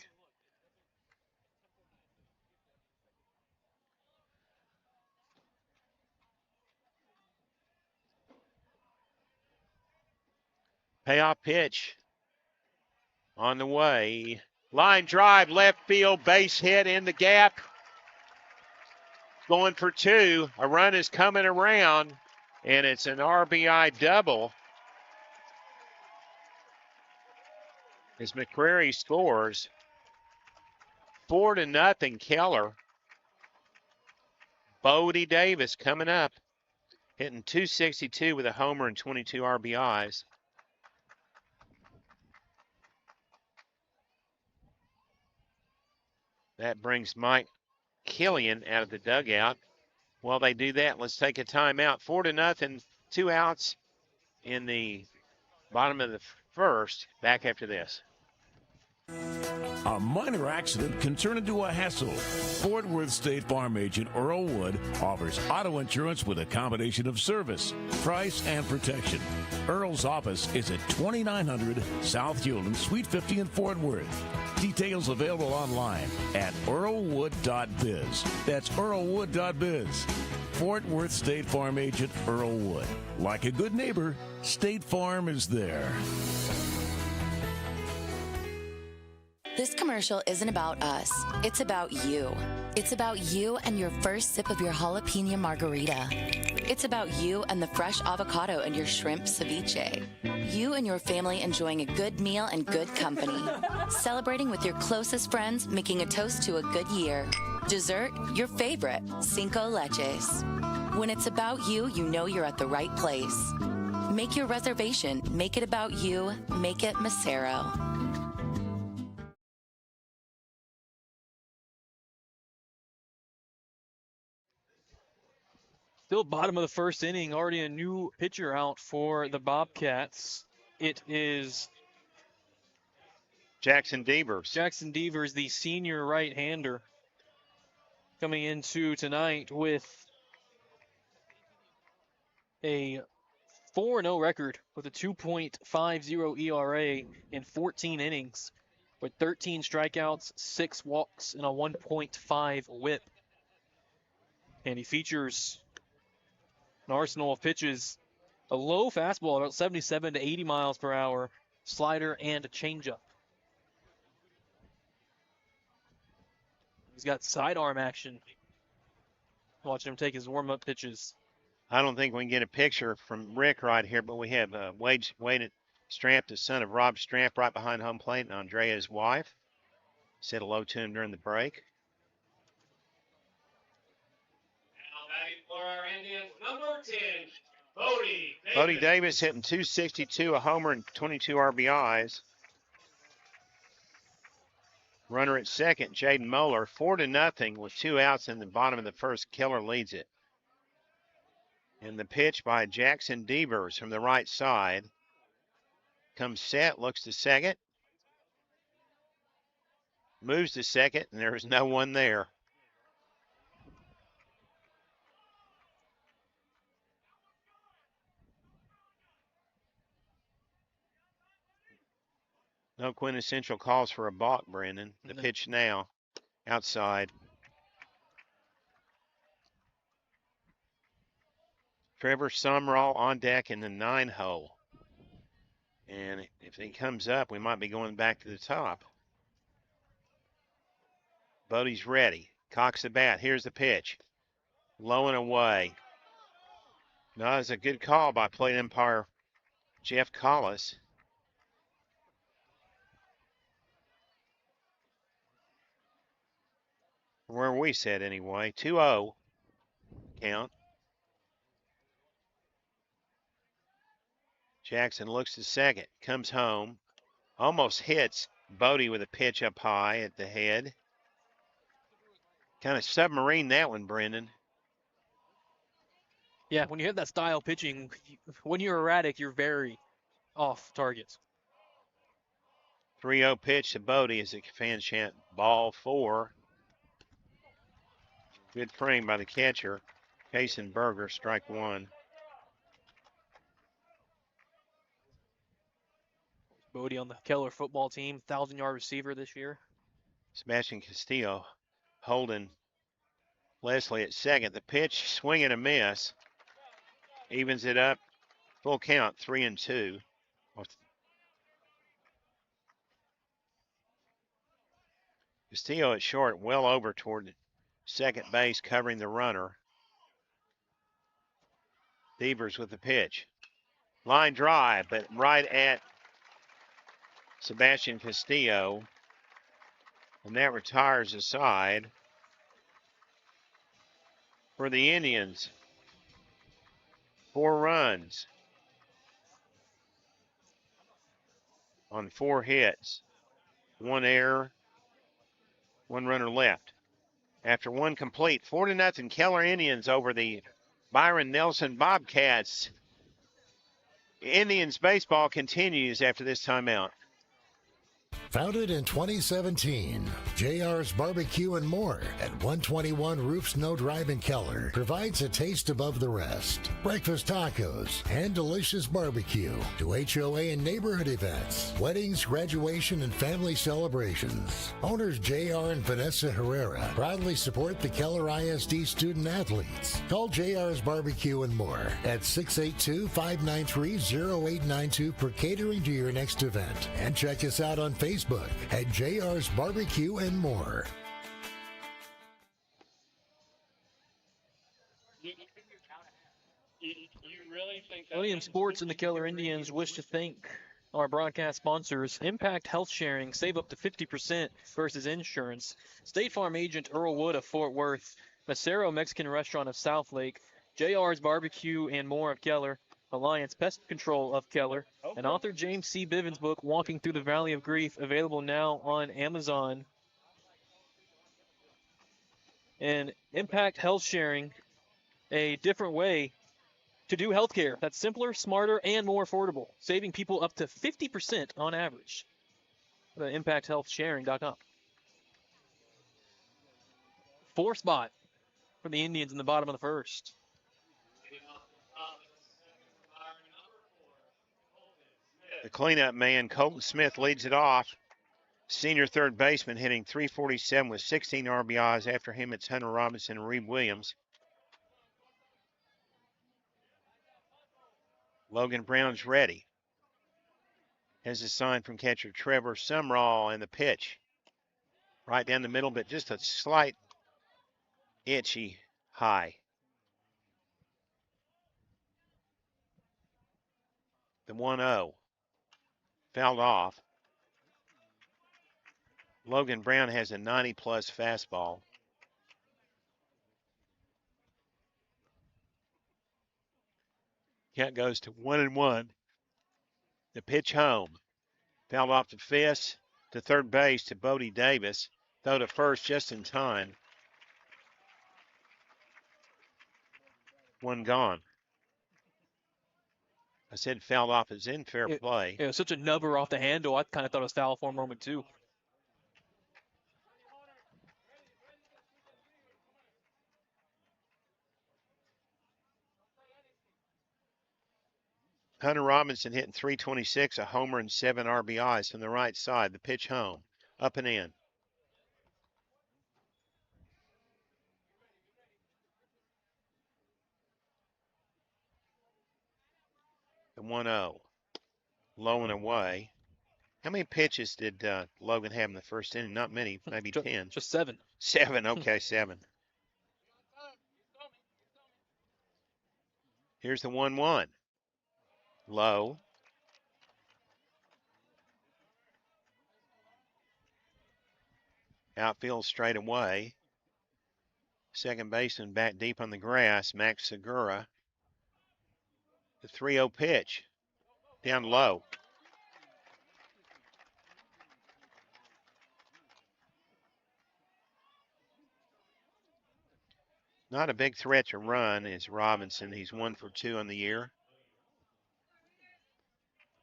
Payoff pitch on the way. Line drive, left field, base hit in the gap. Going for 2. A run is coming around, and it's an RBI double as McCreary scores 4-0 Keller. Bodie Davis coming up, hitting .262 with a homer and 22 RBIs. That brings Mike Killian out of the dugout. While they do that, let's take a timeout. 4-0, 2 outs in the bottom of the first. Back after this.
A minor accident can turn into a hassle. Fort Worth State Farm agent Earl Wood offers auto insurance with a combination of service, price, and protection. Earl's office is at 2900 South Hewland, Suite 50 in Fort Worth. Details available online at earlwood.biz. That's earlwood.biz. Fort Worth State Farm agent Earl Wood. Like a good neighbor, State Farm is there.
This commercial isn't about us. It's about you. It's about you and your first sip of your jalapeno margarita. It's about you and the fresh avocado and your shrimp ceviche. You and your family enjoying a good meal and good company. Celebrating with your closest friends, making a toast to a good year. Dessert, your favorite, Cinco Leches. When it's about you, you know you're at the right place. Make your reservation. Make it about you. Make it Macero.
Still bottom of the first inning, already a new pitcher out for the Bobcats. It is
Jackson Devers.
Jackson Devers, the senior right-hander, coming into tonight with a 4-0 record with a 2.50 ERA in 14 innings with 13 strikeouts, 6 walks, and a 1.5 whip. And he features an arsenal of pitches, a low fastball, about 77 to 80 miles per hour, slider, and a changeup. He's got sidearm action. Watching him take his warm-up pitches.
I don't think we can get a picture from Rick right here, but we have Wade Stramp, the son of Rob Stramp, right behind home plate, and Andrea, his wife. Said hello to him during the break.
For our Indians, number 10, Bodie Davis.
Bodie Davis hitting .262, a homer and 22 RBIs. Runner at second, Jaden Moeller, 4-0 with 2 outs in the bottom of the first. Keller leads it. And the pitch by Jackson Devers from the right side. Comes set, looks to second. Moves to second, and there's no one there. No quintessential calls for a balk, Brenden. The pitch now, outside. Trevor Sumrall on deck in the 9-hole. And if he comes up, we might be going back to the top. Bodie's ready. Cocks the bat. Here's the pitch. Low and away. No, that's a good call by plate umpire Jeff Collis. Where we said anyway. 2-0 count. Jackson looks to second, comes home, almost hits Bodie with a pitch up high at the head. Kind of submarine that one, Brenden.
Yeah, when you have that style pitching, when you're erratic, you're very off target.
3-0 pitch to Bodie as the fans chant ball 4. Good frame by the catcher. Kason Berger, strike 1.
Bodie on the Keller football team, 1,000-yard receiver this year.
Sebastian Castillo holding Leslie at second. The pitch, swing and a miss. Evens it up. Full count, 3-2. Castillo at short, well over toward second base, covering the runner. Devers with the pitch. Line drive, but right at Sebastian Castillo. And that retires the side for the Indians. 4 runs on 4 hits. 1 error, 1 runner left. After 1 complete, 4-0 Keller Indians over the Byron Nelson Bobcats. Indians baseball continues after this timeout.
Founded in 2017, JR's Barbecue and More at 121 Roof Snow Drive in Keller provides a taste above the rest. Breakfast tacos and delicious barbecue to HOA and neighborhood events, weddings, graduation, and family celebrations. Owners JR and Vanessa Herrera proudly support the Keller ISD student athletes. Call JR's Barbecue and More at 682-593-0892 for catering to your next event. And check us out on Facebook at JR's Barbecue and More.
Millennium Sports and the Keller Indians wish to thank our broadcast sponsors: Impact Health Sharing, save up to 50% versus insurance; State Farm agent Earl Wood of Fort Worth; Macero Mexican Restaurant of South Lake; JR's Barbecue and More of Keller; Alliance Pest Control of Keller; and author James C. Bivens' book, Walking Through the Valley of Grief, available now on Amazon. And Impact Health Sharing, a different way to do healthcare that's simpler, smarter, and more affordable, saving people up to 50% on average. ImpactHealthSharing.com. 4 spot for the Indians in the bottom of the first.
The cleanup man, Colton Smith, leads it off. Senior third baseman hitting .347 with 16 RBIs. After him, it's Hunter Robinson and Reed Williams. Logan Brown's ready. Has a sign from catcher Trevor Sumrall, and the pitch right down the middle, but just a slight itchy high. The 1-0 fouled off. Logan Brown has a 90-plus fastball. Count goes to 1-1. The pitch home. Fouled off to fifth, to third base to Bodie Davis. Throw to first just in time. 1 gone. I said fouled off is in fair play.
It was such a nubber off the handle. I kind of thought it was foul for a moment, too.
Hunter Robinson hitting .326, a homer and 7 RBIs from the right side. The pitch home, up and in. The 1-0, low and away. How many pitches did Logan have in the first inning? Not many, maybe 10.
Just 7.
7, okay, 7. Here's the 1-1. Low. Outfield straight away. Second baseman back deep on the grass, Max Segura. The 3-0 pitch. Down low. Not a big threat to run is Robinson. He's 1 for 2 on the year.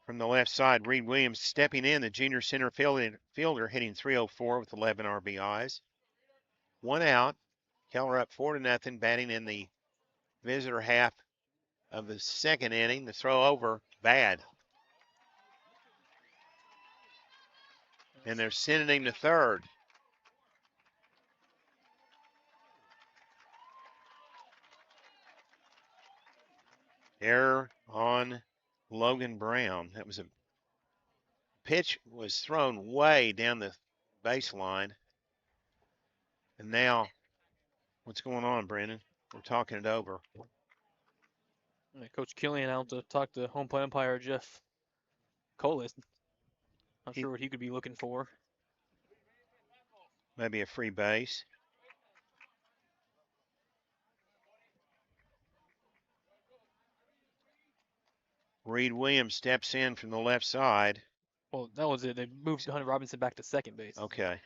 From the left side, Reed Williams stepping in, the junior center fielder hitting .304 with 11 RBIs. 1 out. Keller up 4-0, batting in the visitor half of the second inning. The throw over, bad. And they're sending him to third. Error on Logan Brown. That was a pitch was thrown way down the baseline. And now, what's going on, Brenden? We're talking it over.
Coach Killian out to talk to home plate umpire Jeff Colas. Not sure what he could be looking for.
Maybe a free base. Reed Williams steps in from the left side.
Well, that was it. They moved Hunter Robinson back to second base.
Okay.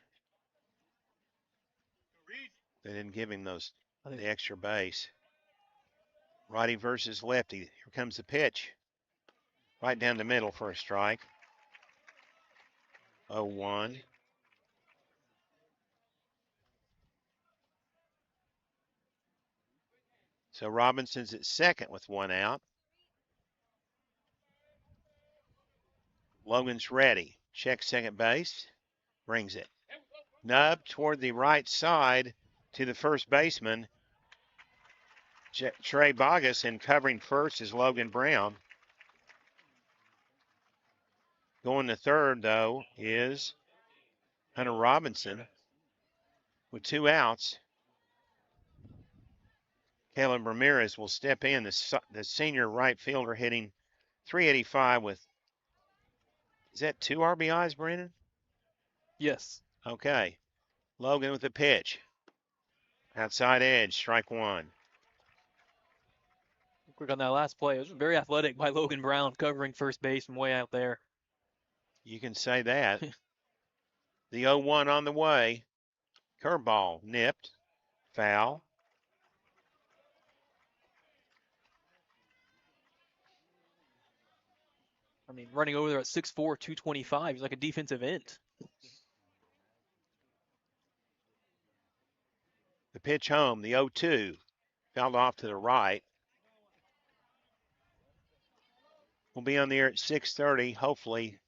They didn't give him the extra base. Righty versus lefty. Here comes the pitch. Right down the middle for a strike. 0-1. So Robinson's at second with one out. Logan's ready. Checks second base. Brings it. Nub toward the right side to the first baseman. Trey Bogus, and covering first is Logan Brown. Going to third, though, is Hunter Robinson with two outs. Caleb Ramirez will step in, the senior right fielder, hitting .385 with, is that 2 RBIs, Brenden?
Yes.
Okay. Logan with the pitch. Outside edge, strike one.
Quick on that last play. It was very athletic by Logan Brown, covering first base from way out there.
You can say that. The 0-1 on the way. Curveball nipped. Foul.
I mean, running over there at 6'4", 225. He's like a defensive end.
The pitch home, the 0-2. Fouled off to the right. We'll be on the air at 6:30, hopefully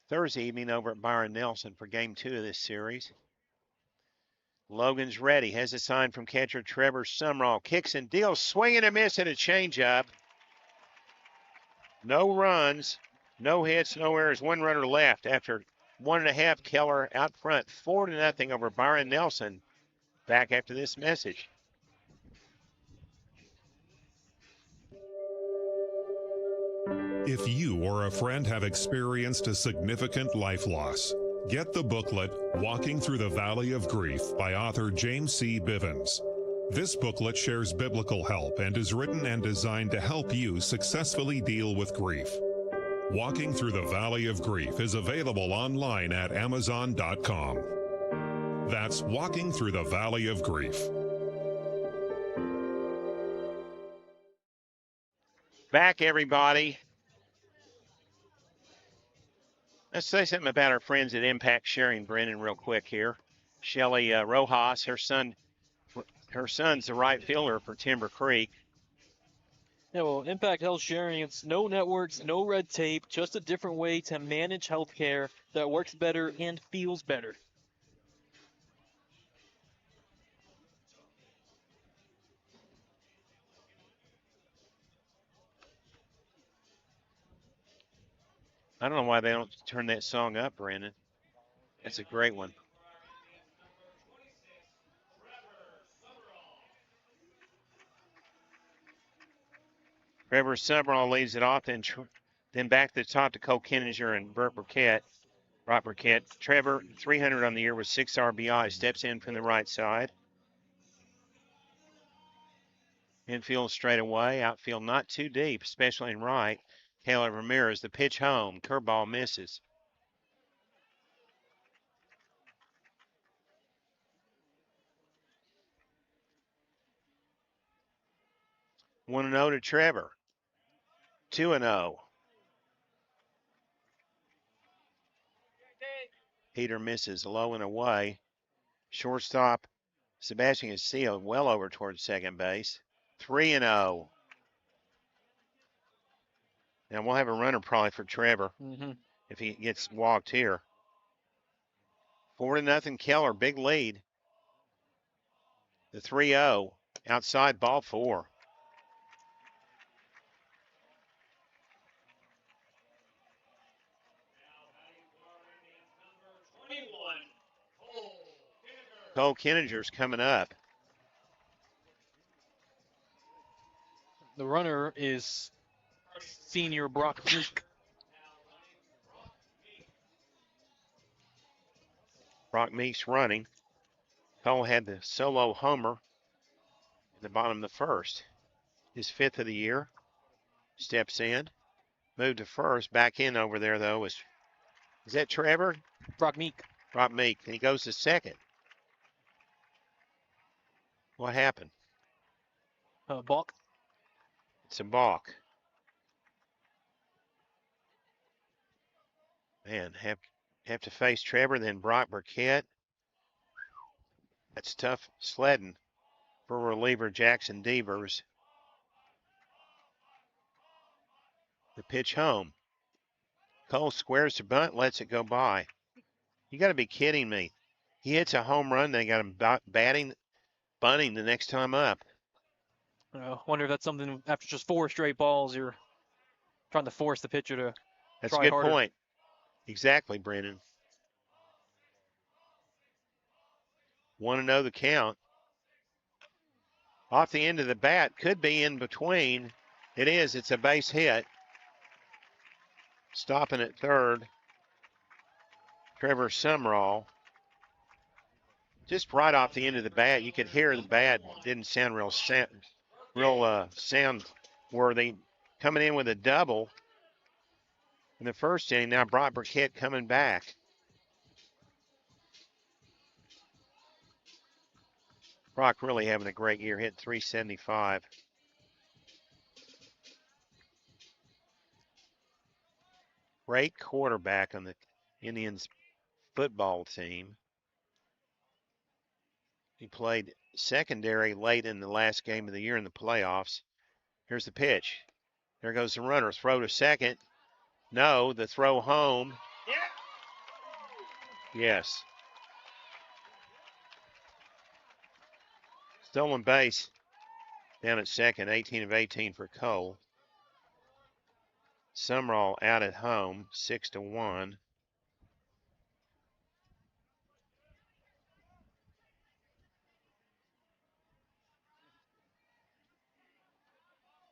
Thursday evening over at Byron Nelson for game 2 of this series. Logan's ready. Has a sign from catcher Trevor Sumrall. Kicks and deals. Swing and a miss at a changeup. No runs, no hits, no errors. One runner left after 1.5. Keller out front, 4-0 over Byron Nelson. Back after this message.
If you or a friend have experienced a significant life loss, get the booklet Walking Through the Valley of Grief by author James C. Bivens. This booklet shares biblical help and is written and designed to help you successfully deal with grief. Walking Through the Valley of Grief is available online at Amazon.com. That's Walking Through the Valley of Grief.
Back, everybody. Let's say something about our friends at Impact Sharing, Brenden, real quick here. Shelly Rojas, her son's the right fielder for Timber Creek.
Yeah, well, Impact Health Sharing, it's no networks, no red tape, just a different way to manage healthcare that works better and feels better.
I don't know why they don't turn that song up, Brenden. That's a great one. Trevor Summerall leads it off, then back to the top to Cole Kenninger and Brock Burkett. Trevor, 300 on the year with 6 RBI, steps in from the right side. Infield straight away, outfield not too deep, especially in right. Taylor Ramirez, the pitch home, curveball misses. One 1-0 to Trevor. 2-0. Peter misses low and away. Shortstop Sebastian Castillo well over towards second base. 3-0. Now we'll have a runner probably for Trevor if he gets walked here. 4-0 Keller, big lead. The 3-0 outside, ball 4. Cole Kenninger's coming up.
The runner is senior Brock Burkett.
Brock Meeks running. Cole had the solo homer in the bottom of the first. His 5th of the year. Steps in. Moved to first. Back in over there, though, is that Trevor?
Brock Meek.
Brock Meek. And he goes to second. What happened?
Balk.
It's a balk. Man, have to face Trevor, then Brock Burkett. That's tough sledding for reliever Jackson Devers. The pitch home. Cole squares to bunt, lets it go by. You got to be kidding me. He hits a home run, they got him bunting the next time up.
Wonder if that's something after just 4 straight balls, you're trying to force the pitcher to
That's a
try
good
harder.
point. Exactly, Brenden. 1-0 the count. Off the end of the bat, could be in between. It is, it's a base hit. Stopping at third. Trevor Sumrall. Just right off the end of the bat, you could hear the bat. Didn't sound real sound worthy. Coming in with a double in the first inning. Now Brock Burkett coming back. Brock really having a great year, hit .375. Great quarterback on the Indians football team. He played secondary late in the last game of the year in the playoffs. Here's the pitch. There goes the runner. Throw to second. No, the throw home. Yes. Stolen base down at second, 18 of 18 for Cole. Sumrall out at home, 6-1.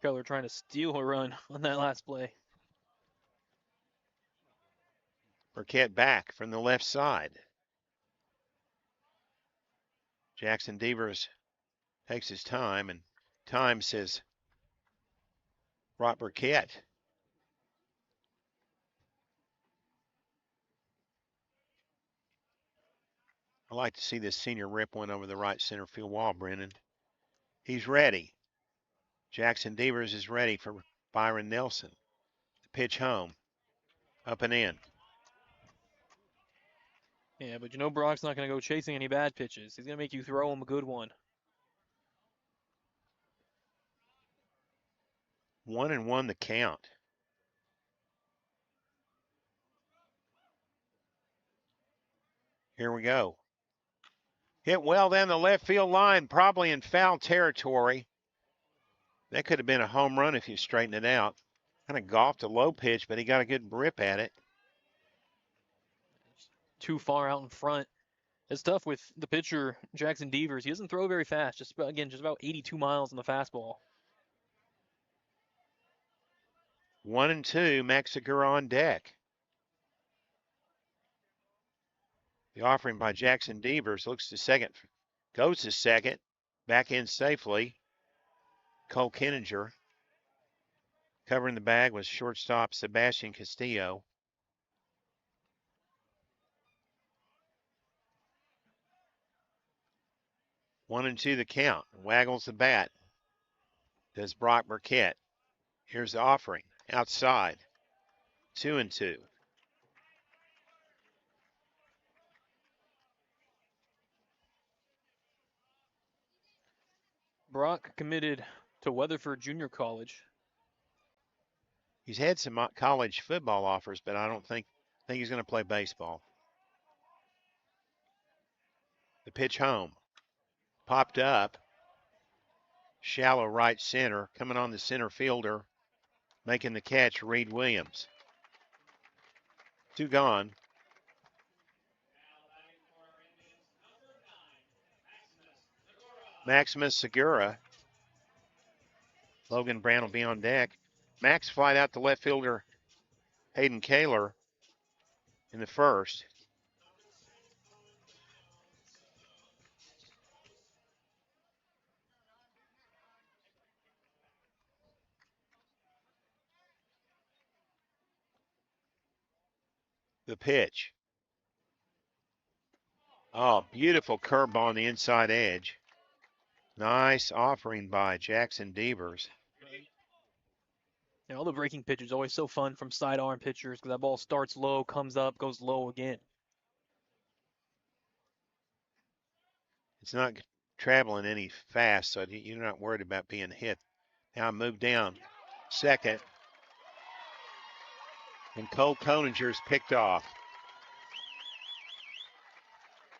Keller trying to steal a run on that last play.
Burkett back from the left side. Jackson Devers takes his time, and time says Brock Burkett. I like to see this senior rip one over the right center field wall, Brenden. He's ready. Jackson Devers is ready for Byron Nelson. The pitch home. Up and in.
Yeah, but you know Brock's not going to go chasing any bad pitches. He's going to make you throw him a good one.
1-1 the count. Here we go. Hit well down the left field line, probably in foul territory. That could have been a home run if you straighten it out. Kind of golfed a low pitch, but he got a good rip at it.
Too far out in front. It's tough with the pitcher, Jackson Devers. He doesn't throw very fast. Just about 82 miles on the fastball.
1-2, Max Segura on deck. The offering by Jackson Devers looks to second, goes to second, back in safely. Cole Kenninger. Covering the bag was shortstop Sebastian Castillo. One and two the count. Waggles the bat. Does Brock Burkett. Here's the offering. Outside. 2-2.
Brock committed to Weatherford Junior College.
He's had some college football offers, but I think he's going to play baseball. The pitch home. Popped up. Shallow right center. Coming on the center fielder. Making the catch, Reed Williams. 2 gone. Maximus Segura. Logan Brown will be on deck. Max flied out to left fielder Hayden Keller in the first. The pitch. Oh, beautiful curve on the inside edge. Nice offering by Jackson Devers.
All the breaking pitches always so fun from sidearm pitchers because that ball starts low, comes up, goes low again.
It's not traveling any fast, so you're not worried about being hit. Now move down. Second. And Cole Koninger's picked off.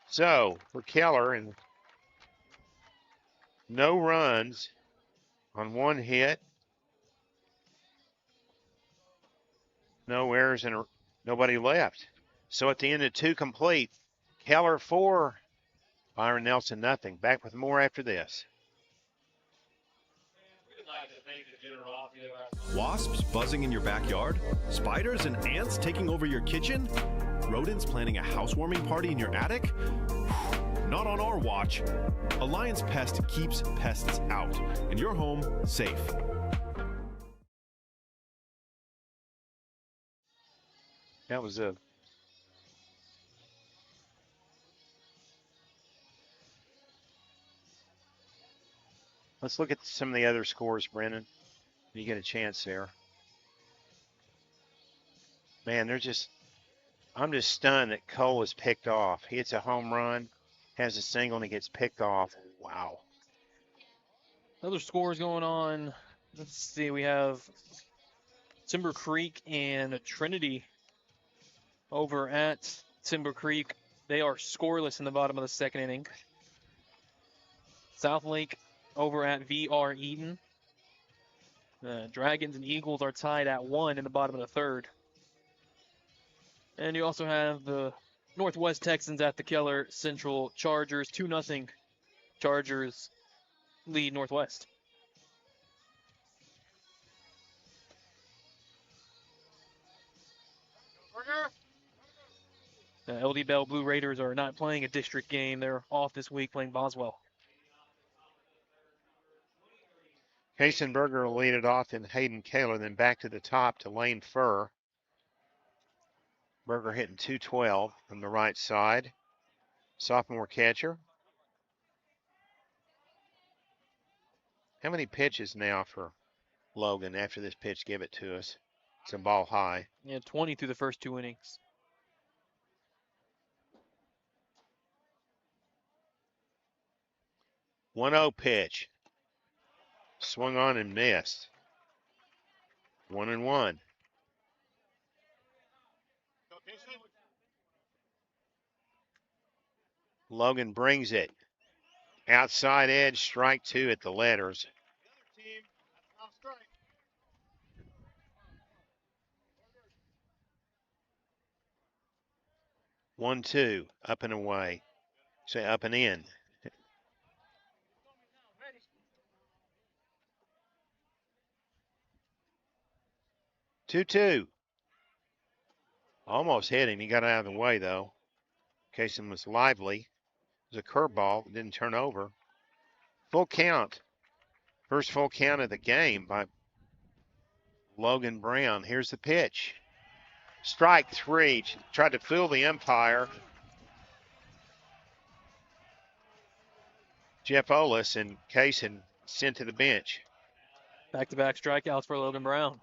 So for Keller, and no runs on one hit. No errors and nobody left. So at the end of 2 complete, Keller 4, Byron Nelson nothing. Back with more after this.
Wasps buzzing in your backyard? Spiders and ants taking over your kitchen? Rodents planning a housewarming party in your attic? Not on our watch. Alliance Pest keeps pests out and your home safe.
That was a Let's look at some of the other scores, Brenden. You get a chance there. Man, I'm just stunned that Cole was picked off. He hits a home run, has a single, and he gets picked off. Wow.
Other scores going on. Let's see. We have Timber Creek and Trinity over at Timber Creek. They are scoreless in the bottom of the second inning. South Lake over at VR Eden. The Dragons and Eagles are tied at 1 in the bottom of the third. And you also have the Northwest Texans at the Keller Central Chargers. 2-0 Chargers lead Northwest. The LD Bell Blue Raiders are not playing a district game. They're off this week playing Boswell.
Kaysenberger will lead it off, and Hayden Kaler, then back to the top to Lane Furr. Berger hitting .212 from the right side. Sophomore catcher. How many pitches now for Logan after this pitch? Give it to us. It's a ball high.
Yeah, 20 through the first 2 innings.
.10 pitch. Swung on and missed. 1-1. Logan brings it. Outside edge, strike 2 at the letters. One, two, up and away. Say up and in. 2-2. Almost hit him. He got out of the way, though. Kaysen was lively. It was a curveball. Didn't turn over. Full count. First full count of the game by Logan Brown. Here's the pitch. Strike 3. Tried to fool the umpire. Jeff Olis, and Kaysen sent to the bench.
Back-to-back strikeouts for Logan Brown.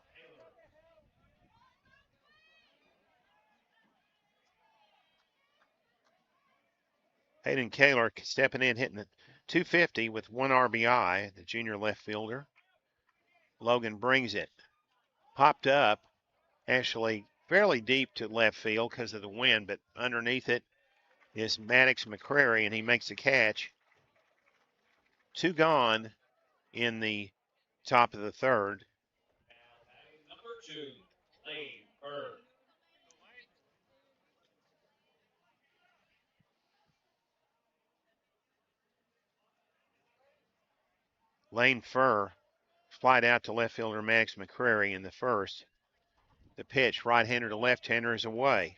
Hayden Kaler stepping in, hitting it .250 with 1 RBI, the junior left fielder. Logan brings it. Popped up, actually fairly deep to left field because of the wind, but underneath it is Maddox McCrary, and he makes the catch. 2 gone in the top of the third.
Number 2, Lane Furr.
Lane Furr flied out to left fielder Maddox McCrary in the first. The pitch, right-hander to left-hander, is away.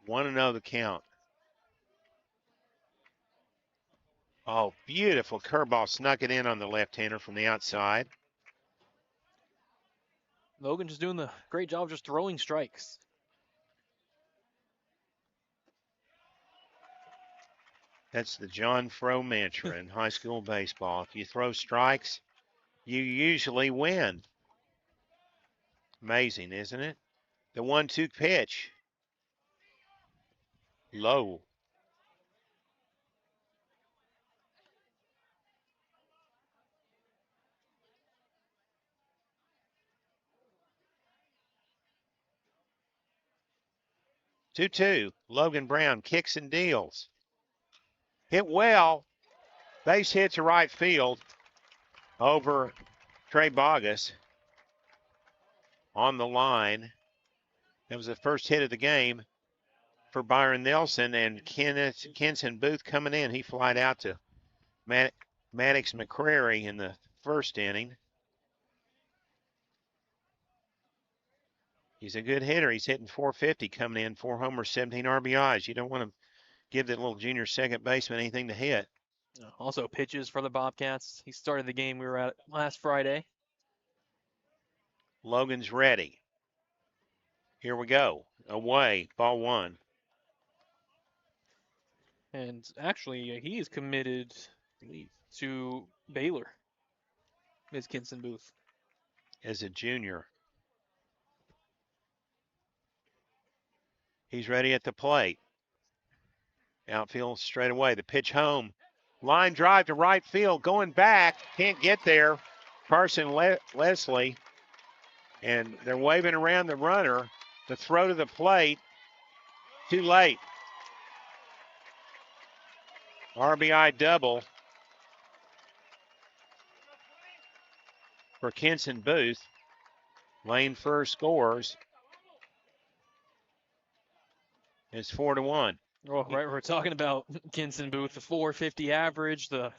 One and 0 the count. Oh, beautiful curveball. Snuck it in on the left-hander from the outside.
Logan just doing the great job of just throwing strikes.
That's the John Frow mantra in high school baseball. If you throw strikes, you usually win. Amazing, isn't it? The 1-2 pitch. Low. Two-two. Logan Brown kicks and deals. Hit well. Base hit to right field over Trey Bogus on the line. That was the first hit of the game for Byron Nelson, and Kenson Booth coming in. He flied out to Maddox McCrary in the first inning. He's a good hitter. He's hitting .450 coming in, 4 homers, 17 RBIs. You don't want to give that little junior second baseman anything to hit.
Also pitches for the Bobcats. He started the game we were at last Friday.
Logan's ready. Here we go. Away, ball 1.
And actually, he is committed to Baylor, Ms. Kenson Booth.
As a junior. He's ready at the plate. Outfield straight away. The pitch home. Line drive to right field. Going back. Can't get there. Carson Leslie. And they're waving around the runner. The throw to the plate. Too late. RBI double for Kenson Booth. Lane first scores. It's 4-1.
Oh, right. We're talking about Kenson Booth, the .450 average, the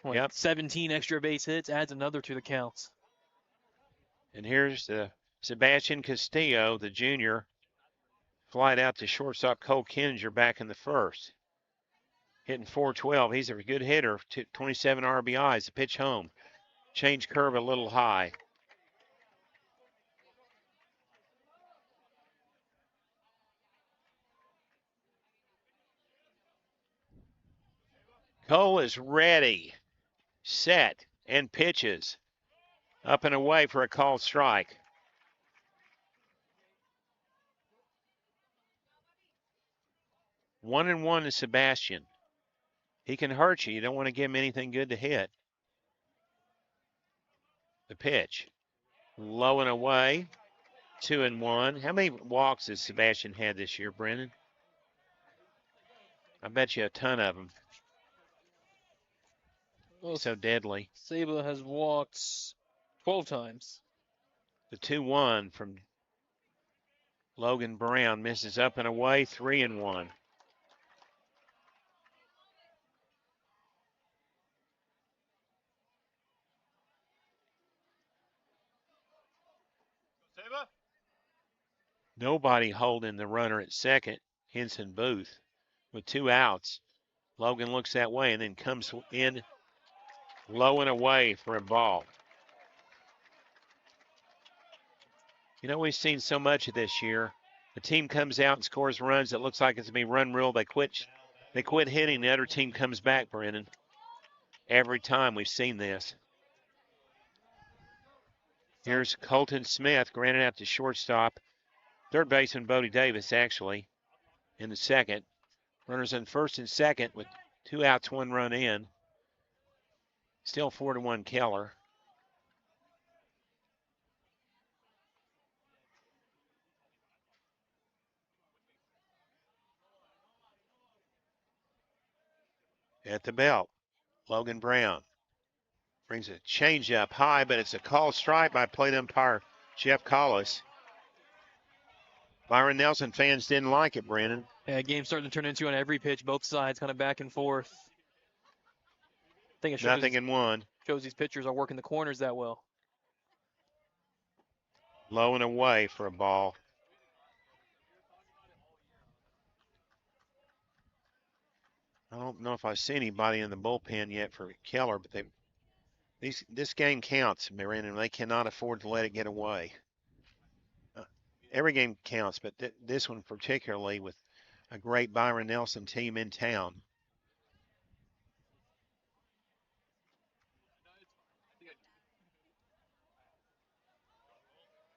17 extra base hits, adds another to the counts.
And here's the Sebastian Castillo, the junior, flied out to shortstop Cole Kinger back in the first. Hitting .412. He's a good hitter, 27 RBIs. The pitch home. Change curve a little high. Cole is ready, set, and pitches. Up and away for a called strike. One and one to Sebastian. He can hurt you. You don't want to give him anything good to hit. The pitch. Low and away. 2-1. How many walks has Sebastian had this year, Brenden? I bet you a ton of them.
Well,
so deadly.
Saba has walked 12 times.
The 2-1 from Logan Brown misses up and away, 3-1. Nobody holding the runner at second. Henson Booth with 2 outs. Logan looks that way and then comes in low and away for a ball. You know, we've seen so much of this year. The team comes out and scores runs. It looks like it's going to be run rule. They quit hitting. The other team comes back, Brenden. Every time we've seen this. Here's Colton Smith, granted out to shortstop. Third baseman Bodie Davis, actually, in the second. Runners on first and second with 2 outs, 1 run in. Still 4-1 Keller. At the belt, Logan Brown brings a changeup high, but it's a called strike by plate umpire Jeff Collis. Byron Nelson fans didn't like it, Brenden.
Yeah, game's starting to turn into on every pitch, both sides kind of back and forth. I think it shows
Nothing in one.
Shows these pitchers are working the corners that well.
Low and away for a ball. I don't know if I see anybody in the bullpen yet for Keller, but this game counts, Brenden. They cannot afford to let it get away. Every game counts, but this one particularly with a great Byron Nelson team in town.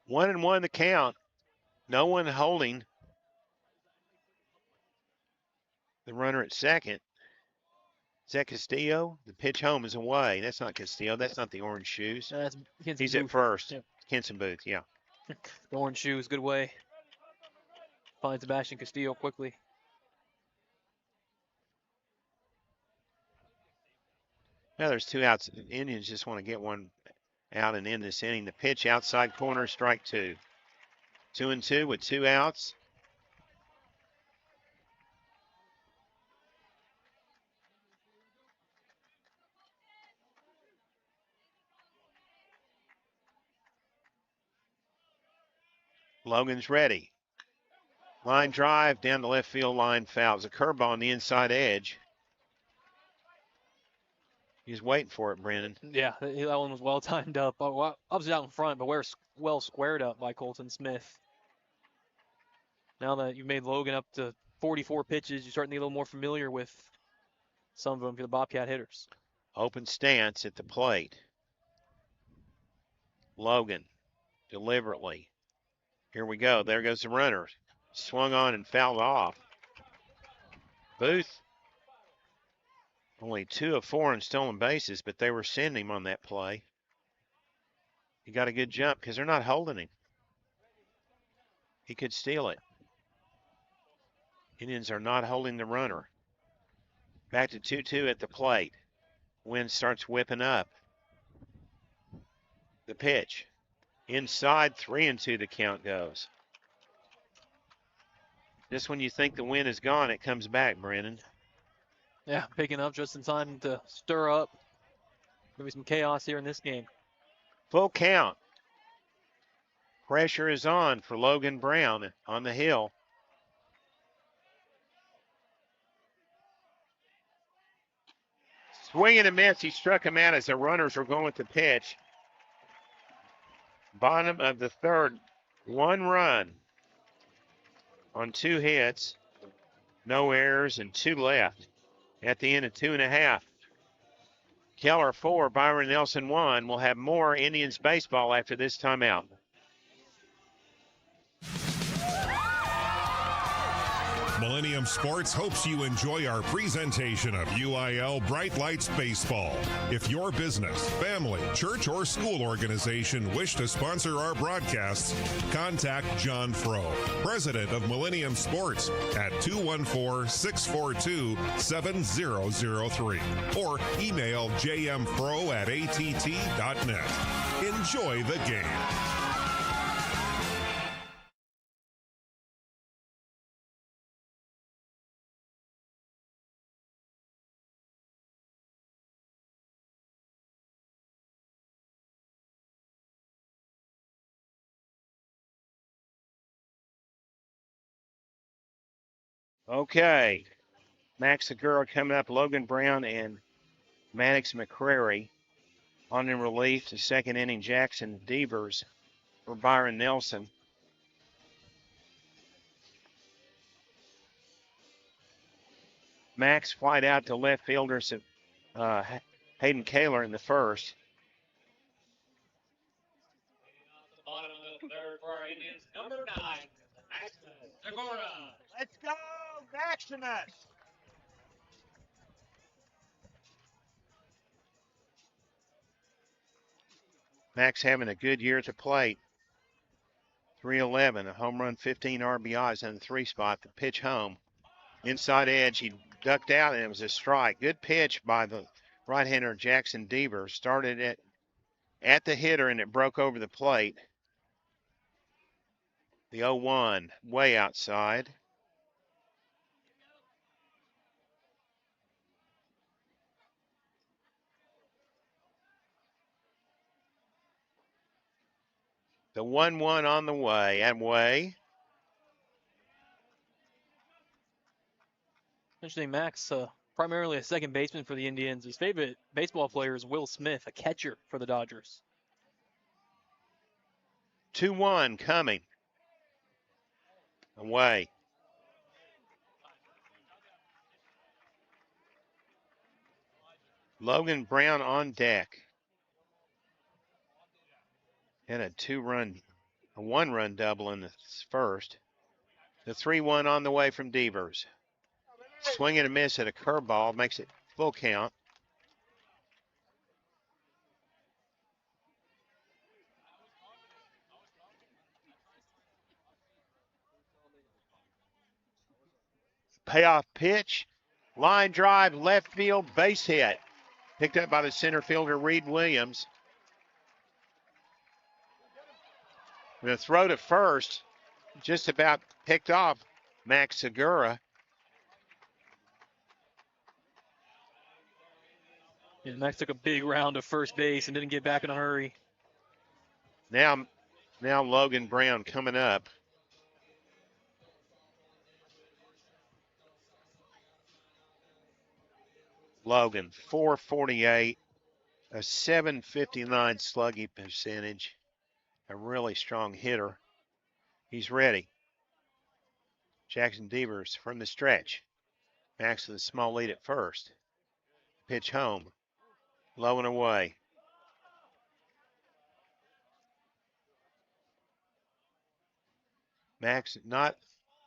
One and one the count. No one holding the runner at second. Is that Castillo? The pitch home is away. That's not Castillo. That's not the orange shoes.
That's
He's at first.
Yep.
Kenson Booth, yeah.
The orange shoes, good way. Finds Sebastian Castillo quickly.
Now there's 2 outs. The Indians just want to get one out and end this inning. The pitch outside corner, strike 2. 2-2 with 2 outs. Logan's ready. Line drive down the left field line, fouls. A curveball on the inside edge. He's waiting for it, Brenden.
Yeah, that one was well timed up. Obviously out in front, but well squared up by Colton Smith. Now that you've made Logan up to 44 pitches, you're starting to get a little more familiar with some of them for the Bobcat hitters.
Open stance at the plate. Logan, deliberately. Here we go. There goes the runner. Swung on and fouled off. Booth, only 2 of 4 in stolen bases, but they were sending him on that play. He got a good jump because they're not holding him. He could steal it. Indians are not holding the runner. Back to 2-2 at the plate. Wind starts whipping up. The pitch. Inside, 3-2 the count goes. Just when you think the wind is gone, it comes back, Brenden.
Yeah, picking up just in time to stir up maybe some chaos here in this game.
Full count. Pressure is on for Logan Brown on the hill. Swing and a miss. He struck him out as the runners were going with the pitch. Bottom of the third, 1 run on 2 hits, no errors, and 2 left at the end of 2.5. Keller 4, Byron Nelson 1. We'll have more Indians baseball after this timeout.
Millennium Sports hopes you enjoy our presentation of UIL Bright Lights Baseball. If your business, family, church, or school organization wish to sponsor our broadcasts, contact John Frow, president of Millennium Sports, at 214-642-7003 or email jmfro@att.net. Enjoy the game.
Okay. Max Segura coming up, Logan Brown and Maddox McCrary on in relief. The second inning, Jackson Devers for Byron Nelson. Max flied out to left fielder Hayden Keller in the first.
Bottom of the third for our Indians, number 9, Segura.
Let's go, Maximus! Max having a good year at the plate. 311, a home run, 15 RBIs in the 3 spot. The pitch home. Inside edge, he ducked out and it was a strike. Good pitch by the right-hander Jackson Devers. Started at the hitter and it broke over the plate. The 0-1 way outside. The 1-1 on the way. And way.
Interesting, Max primarily a second baseman for the Indians. His favorite baseball player is Will Smith, a catcher for the Dodgers.
2-1 coming. Away. Logan Brown on deck. And a one-run double in the first. The 3-1 on the way from Devers. Swing and a miss at a curveball, makes it full count. Payoff pitch, line drive, left field, base hit. Picked up by the center fielder, Reed Williams. The throw to first, just about picked off Max Segura.
Yeah, Max took a big round to first base and didn't get back in a hurry.
Now Logan Brown coming up. Logan, 448, a 759 slugging percentage, a really strong hitter. He's ready. Jackson Devers from the stretch. Max with a small lead at first. Pitch home. Low and away. Max, not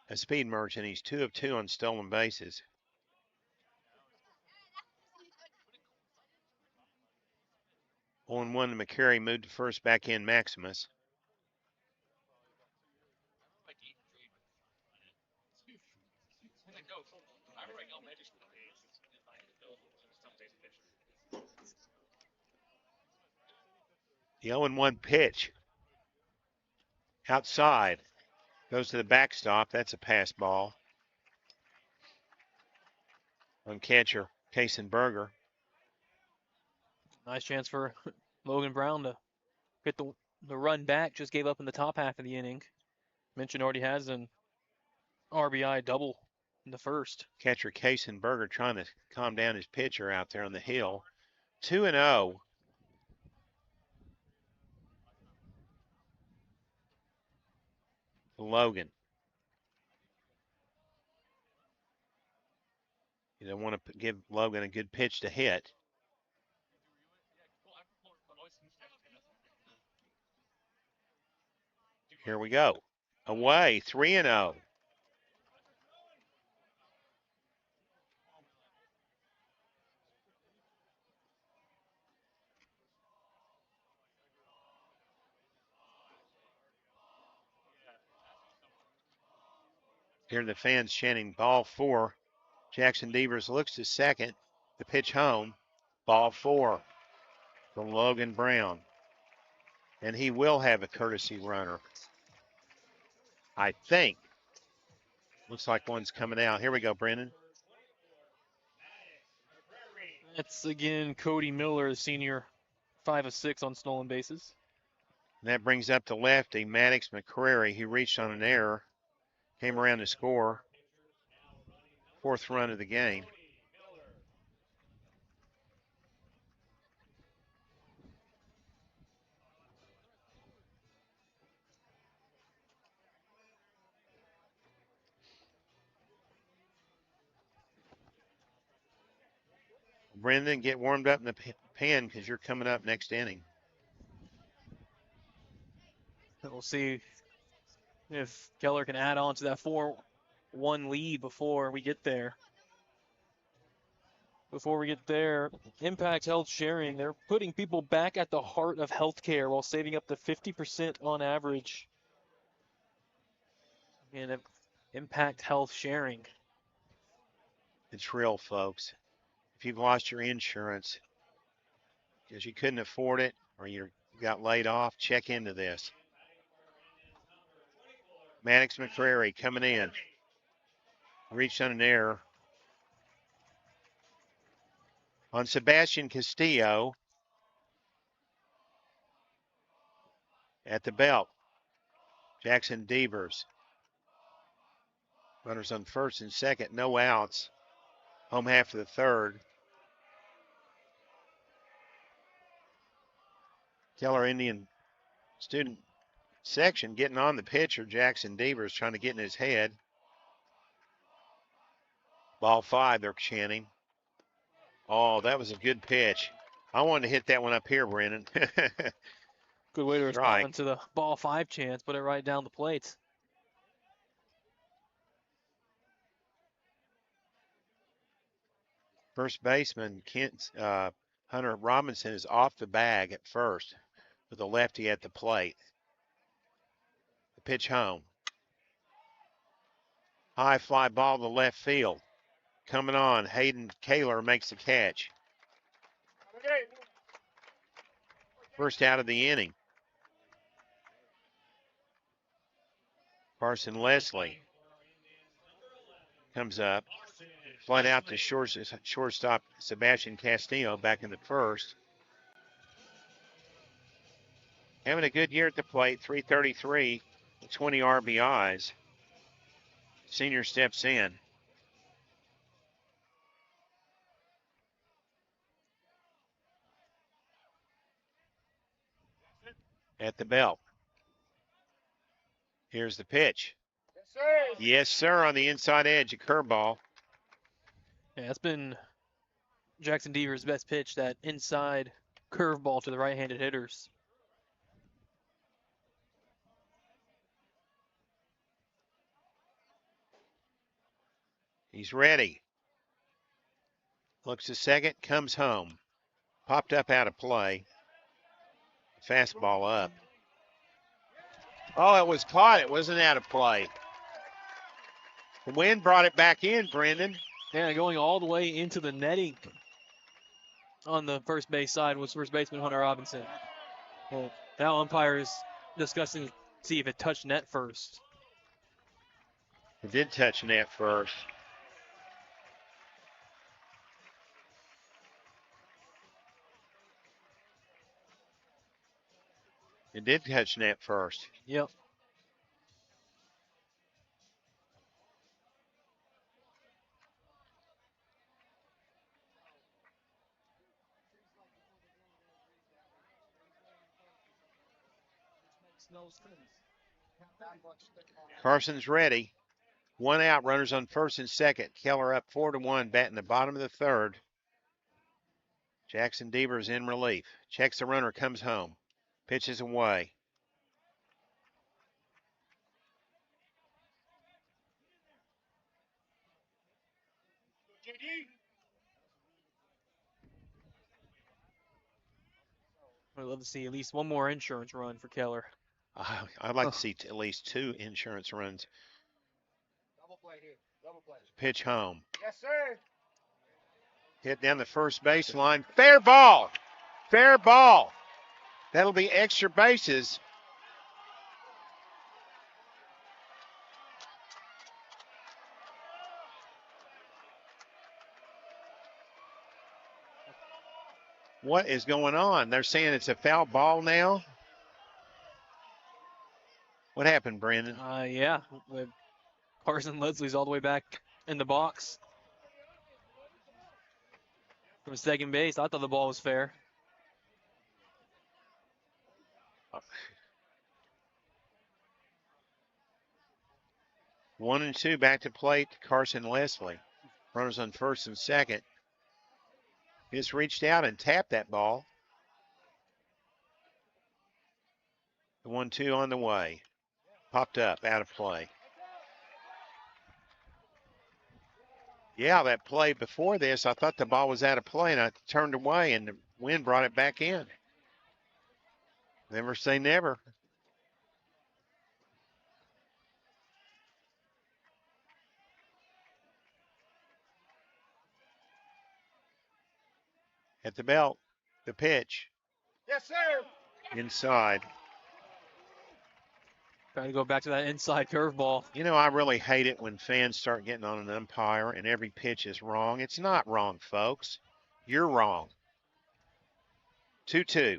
a speed merchant. He's 2 of 2 on stolen bases. On 1 to McCary, moved to first, back in Maximus. The 0-1 pitch. Outside. Goes to the backstop. That's a pass ball. On catcher, Kaysen-Berger.
Nice chance for Logan Brown to get the run back. Just gave up in the top half of the inning. Mentioned already has an RBI double in the first.
Catcher Kaysen-Berger trying to calm down his pitcher out there on the hill. 2-0. Logan. You don't want to give Logan a good pitch to hit. Here we go. Away, 3-0. Here the fans chanting ball 4. Jackson Devers looks to second. The pitch home. Ball 4 from Logan Brown. And he will have a courtesy runner, I think. Looks like one's coming out. Here we go, Brenden.
That's again Cody Miller, the senior, 5 of 6 on stolen bases.
And that brings up the lefty, Maddox McCrary. He reached on an error, came around to score. 4th run of the game. Brenden, get warmed up in the pen because you're coming up next inning.
We'll see if Keller can add on to that 4-1 lead before we get there. Impact Health Sharing, they're putting people back at the heart of healthcare while saving up to 50% on average. And Impact Health Sharing.
It's real, folks. If you've lost your insurance because you couldn't afford it or you got laid off, check into this. Maddox McCrary coming in. Reached on an error. On Sebastian Castillo. At the belt. Jackson Devers. Runners on first and second, no outs. home half of the third. Keller Indian student section getting on the pitcher. Jackson Devers trying to get in his head. Ball 5, they're chanting. Oh, that was a good pitch. I wanted to hit that one up here, Brenden.
Good way to
Strike.
respond to the ball 5 chance. Put it right down the plate.
First baseman Hunter Robinson is off the bag at first with a lefty at the plate. The pitch home. High fly ball to left field. Coming on, Hayden Keller makes the catch. First out of the inning. Carson Leslie comes up. Flight out to shortstop Sebastian Castillo back in the first. Having a good year at the plate, 333, 20 RBIs. Senior steps in. At the belt. Here's the pitch. Yes, sir. Yes, sir, on the inside edge, a curveball.
Yeah, that's been Jackson Devers' best pitch, that inside curveball to the right-handed hitters.
He's ready. Looks a second, comes home. Popped up out of play. Fastball up. Oh, it was caught. It wasn't out of play. The wind brought it back in, Brenden.
Yeah, going all the way into the netting on the first base side was first baseman Hunter Robinson. Well, now umpire is discussing to see if it touched net first.
It did touch net first. It did touch net first.
Yep.
Carson's ready. One out, runners on first and second. Keller up 4-1, batting the bottom of the third. Jackson Devers in relief. Checks the runner, comes home. Pitches away.
I'd love to see at least one more insurance run for Keller.
I'd like to see at least 2 insurance runs.
Double play here. Double play.
Pitch home.
Yes, sir.
Hit down the first baseline. Fair ball. Fair ball. That'll be extra bases. What is going on? They're saying it's a foul ball now. What happened, Brenden?
Yeah, with Carson Leslie's all the way back in the box from second base. I thought the ball was fair.
One and two back to plate. Carson Leslie. Runners on first and second. Just reached out and tapped that ball. The 1-2 on the way. Popped up, out of play. Yeah, that play before this, I thought the ball was out of play, and I turned away, and the wind brought it back in. Never say never. At the belt, the pitch.
Yes, sir.
Inside.
Trying to go back to that inside curveball.
You know, I really hate it when fans start getting on an umpire and every pitch is wrong. It's not wrong, folks. You're wrong. 2-2.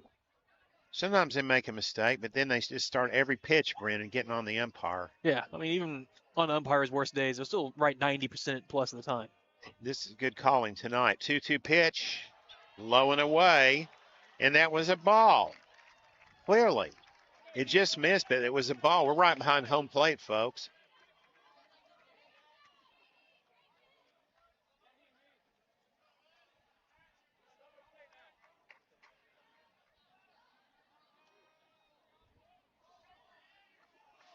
Sometimes they make a mistake, but then they just start every pitch, Brenden, getting on the umpire.
Yeah, I mean, even on the umpire's worst days, they're still right 90% plus of the time.
This is good calling tonight. 2-2 pitch, low and away, and that was a ball. Clearly. It just missed, but it was a ball. We're right behind home plate, folks.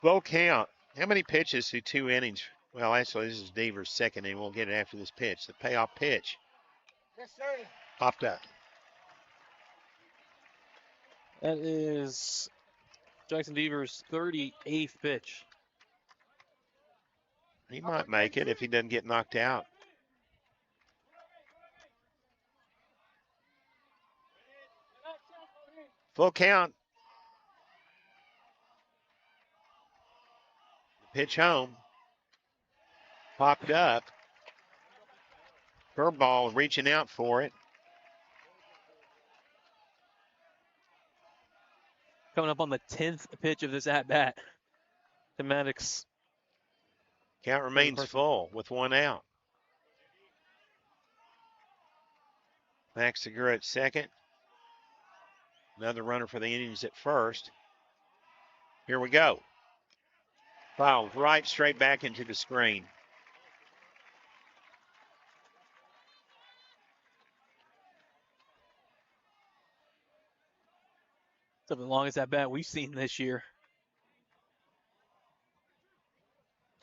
Full count. How many pitches through 2 innings? Well, actually, this is Deaver's second inning. We'll get it after this pitch. The payoff pitch.
Yes, sir.
Popped up.
That is Jackson Deaver's 38th pitch.
He might make it if he doesn't get knocked out. Full count. Pitch home. Popped up. Curveball reaching out for it.
Coming up on the 10th pitch of this at-bat. The Maddox.
Count remains full with 1 out. Max Segura at second. Another runner for the Indians at first. Here we go. Fouled right straight back into the screen.
It's the longest at bat we've seen this year.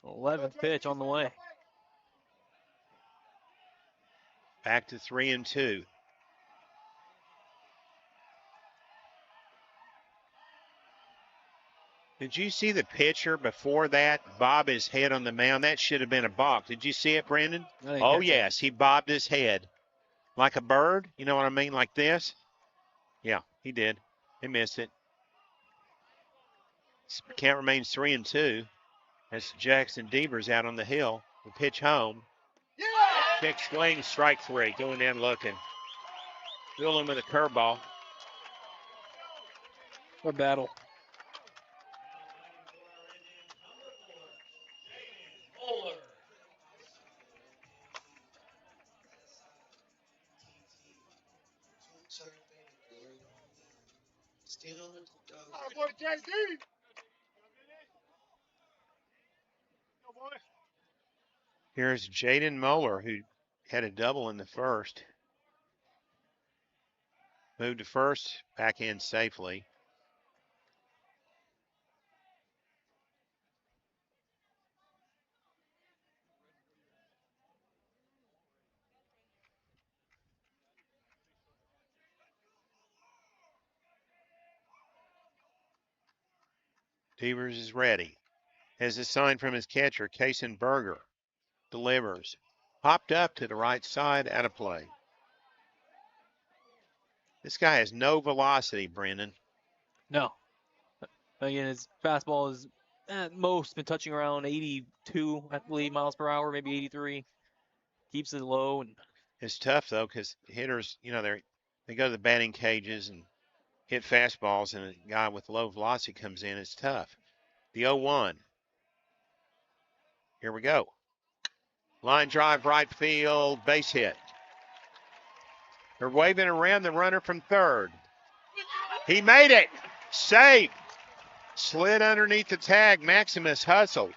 11th pitch on the way.
Back to 3-2. Did you see the pitcher before that bob his head on the mound? That should have been a balk. Did you see it, Brenden? Oh, yes. He bobbed his head like a bird. You know what I mean? Like this? Yeah, he did. He missed it. Count remains 3-2. As Jackson Deaver's out on the hill. The pitch home. Yeah! Big swing, strike 3. Going down looking. Fielding with a curveball.
Or battle.
Here's Jaden Moeller, who had a double in the first. Moved to first, back in safely. Devers is ready. Has a sign from his catcher, Kason Berger. Delivers. Popped up to the right side, out of play. This guy has no velocity, Brenden.
No. Again, his fastball is at most been touching around 82, I believe, miles per hour, maybe 83. Keeps it low. And
it's tough, though, because hitters, you know, they go to the batting cages and hit fastballs, and a guy with low velocity comes in. It's tough. The 0-1. Here we go. Line drive, right field, base hit. They're waving around the runner from third. He made it. Safe. Slid underneath the tag. Maximus hustled.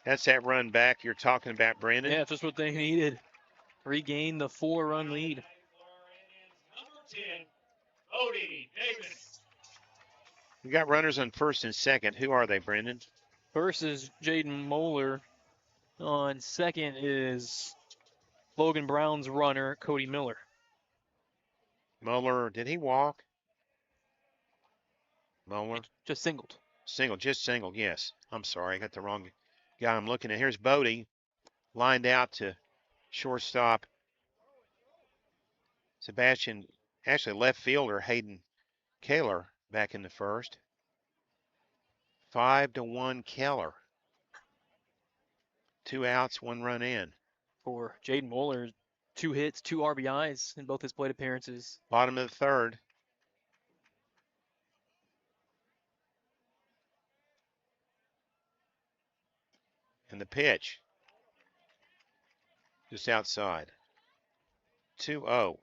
That's that run back you're talking about, Brenden.
yeah, just what they needed. Regain the 4-run lead.
Number 10, Cody Davis.
We got runners on first and second. Who are they, Brenden?
First is Jaden Moeller. On second is Logan Brown's runner, Cody Miller.
Moeller, did he walk? Moeller?
Just singled.
Just singled, yes. I'm sorry, I got the wrong guy I'm looking at. Here's Bodie, lined out to shortstop. Sebastian, actually left fielder Hayden Keller back in the first. 5-1 Keller. 2 outs, 1 run in.
For Jaden Moeller, 2 hits, 2 RBIs in both his plate appearances.
Bottom of the third. And the pitch. Just outside. 2-0.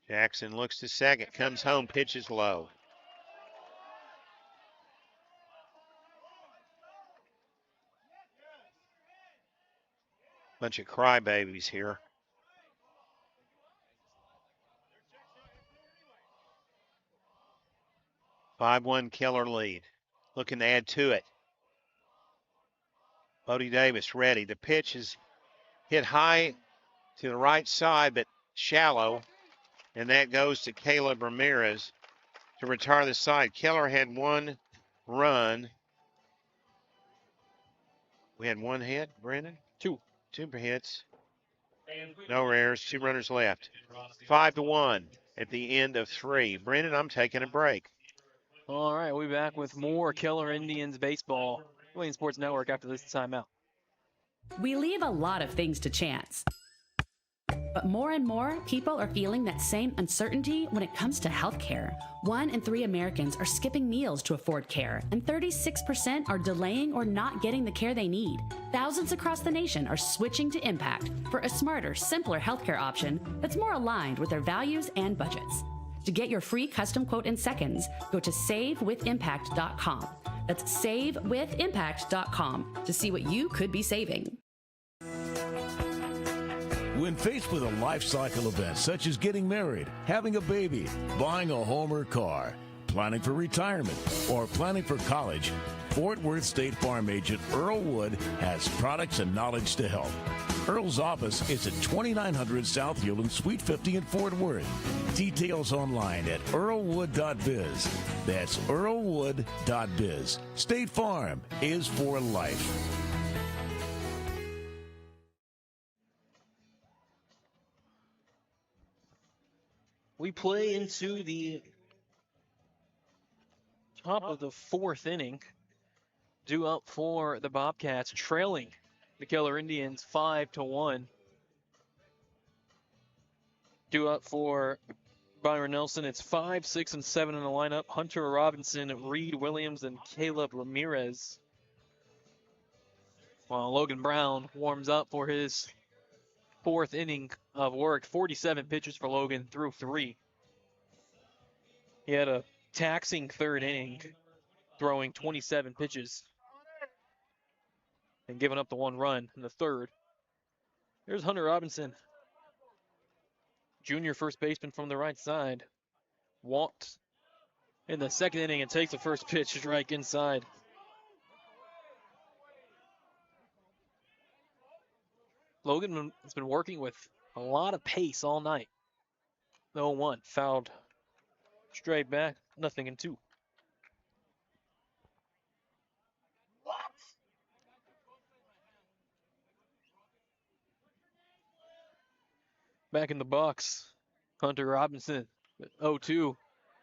Jackson looks to second, comes home, pitches low. Bunch of crybabies here. 5-1 Keller lead. Looking to add to it. Bodie Davis ready. The pitch is hit high to the right side, but shallow. And that goes to Caleb Ramirez to retire the side. Keller had one run. We had one hit, Brenden?
Two
hits. No errors, 2 runners left. 5-1 at the end of 3. Brenden, I'm taking a break.
All right, we'll be back with more Keller Indians baseball. Williams Sports Network after this timeout.
We leave a lot of things to chance. But more and more people are feeling that same uncertainty when it comes to healthcare. 1 in 3 Americans are skipping meals to afford care, and 36% are delaying or not getting the care they need. Thousands across the nation are switching to Impact for a smarter, simpler healthcare option that's more aligned with their values and budgets. To get your free custom quote in seconds, go to savewithimpact.com. That's savewithimpact.com to see what you could be saving.
When faced with a life cycle event such as getting married, having a baby, buying a home or car, planning for retirement, or planning for college, Fort Worth State Farm agent Earl Wood has products and knowledge to help. Earl's office is at 2900 South Hewland, Suite 50 in Fort Worth. Details online at earlwood.biz. That's earlwood.biz. State Farm is for life.
We play into the top of the 4th inning. Due up for the Bobcats, trailing the Keller Indians 5-1. Due up for Byron Nelson, it's 5, 6, and 7 in the lineup. Hunter Robinson, Reed Williams, and Caleb Ramirez. While Logan Brown warms up for his 4th inning of work. 47 pitches for Logan through 3. He had a taxing 3rd inning, throwing 27 pitches and giving up the 1 run in the 3rd. Here's Hunter Robinson, junior first baseman from the right side. Walked in the 2nd inning and takes the first pitch strike inside. Logan has been working with a lot of pace all night. 0-1, fouled straight back, 0-2. Back in the box, Hunter Robinson, 0-2.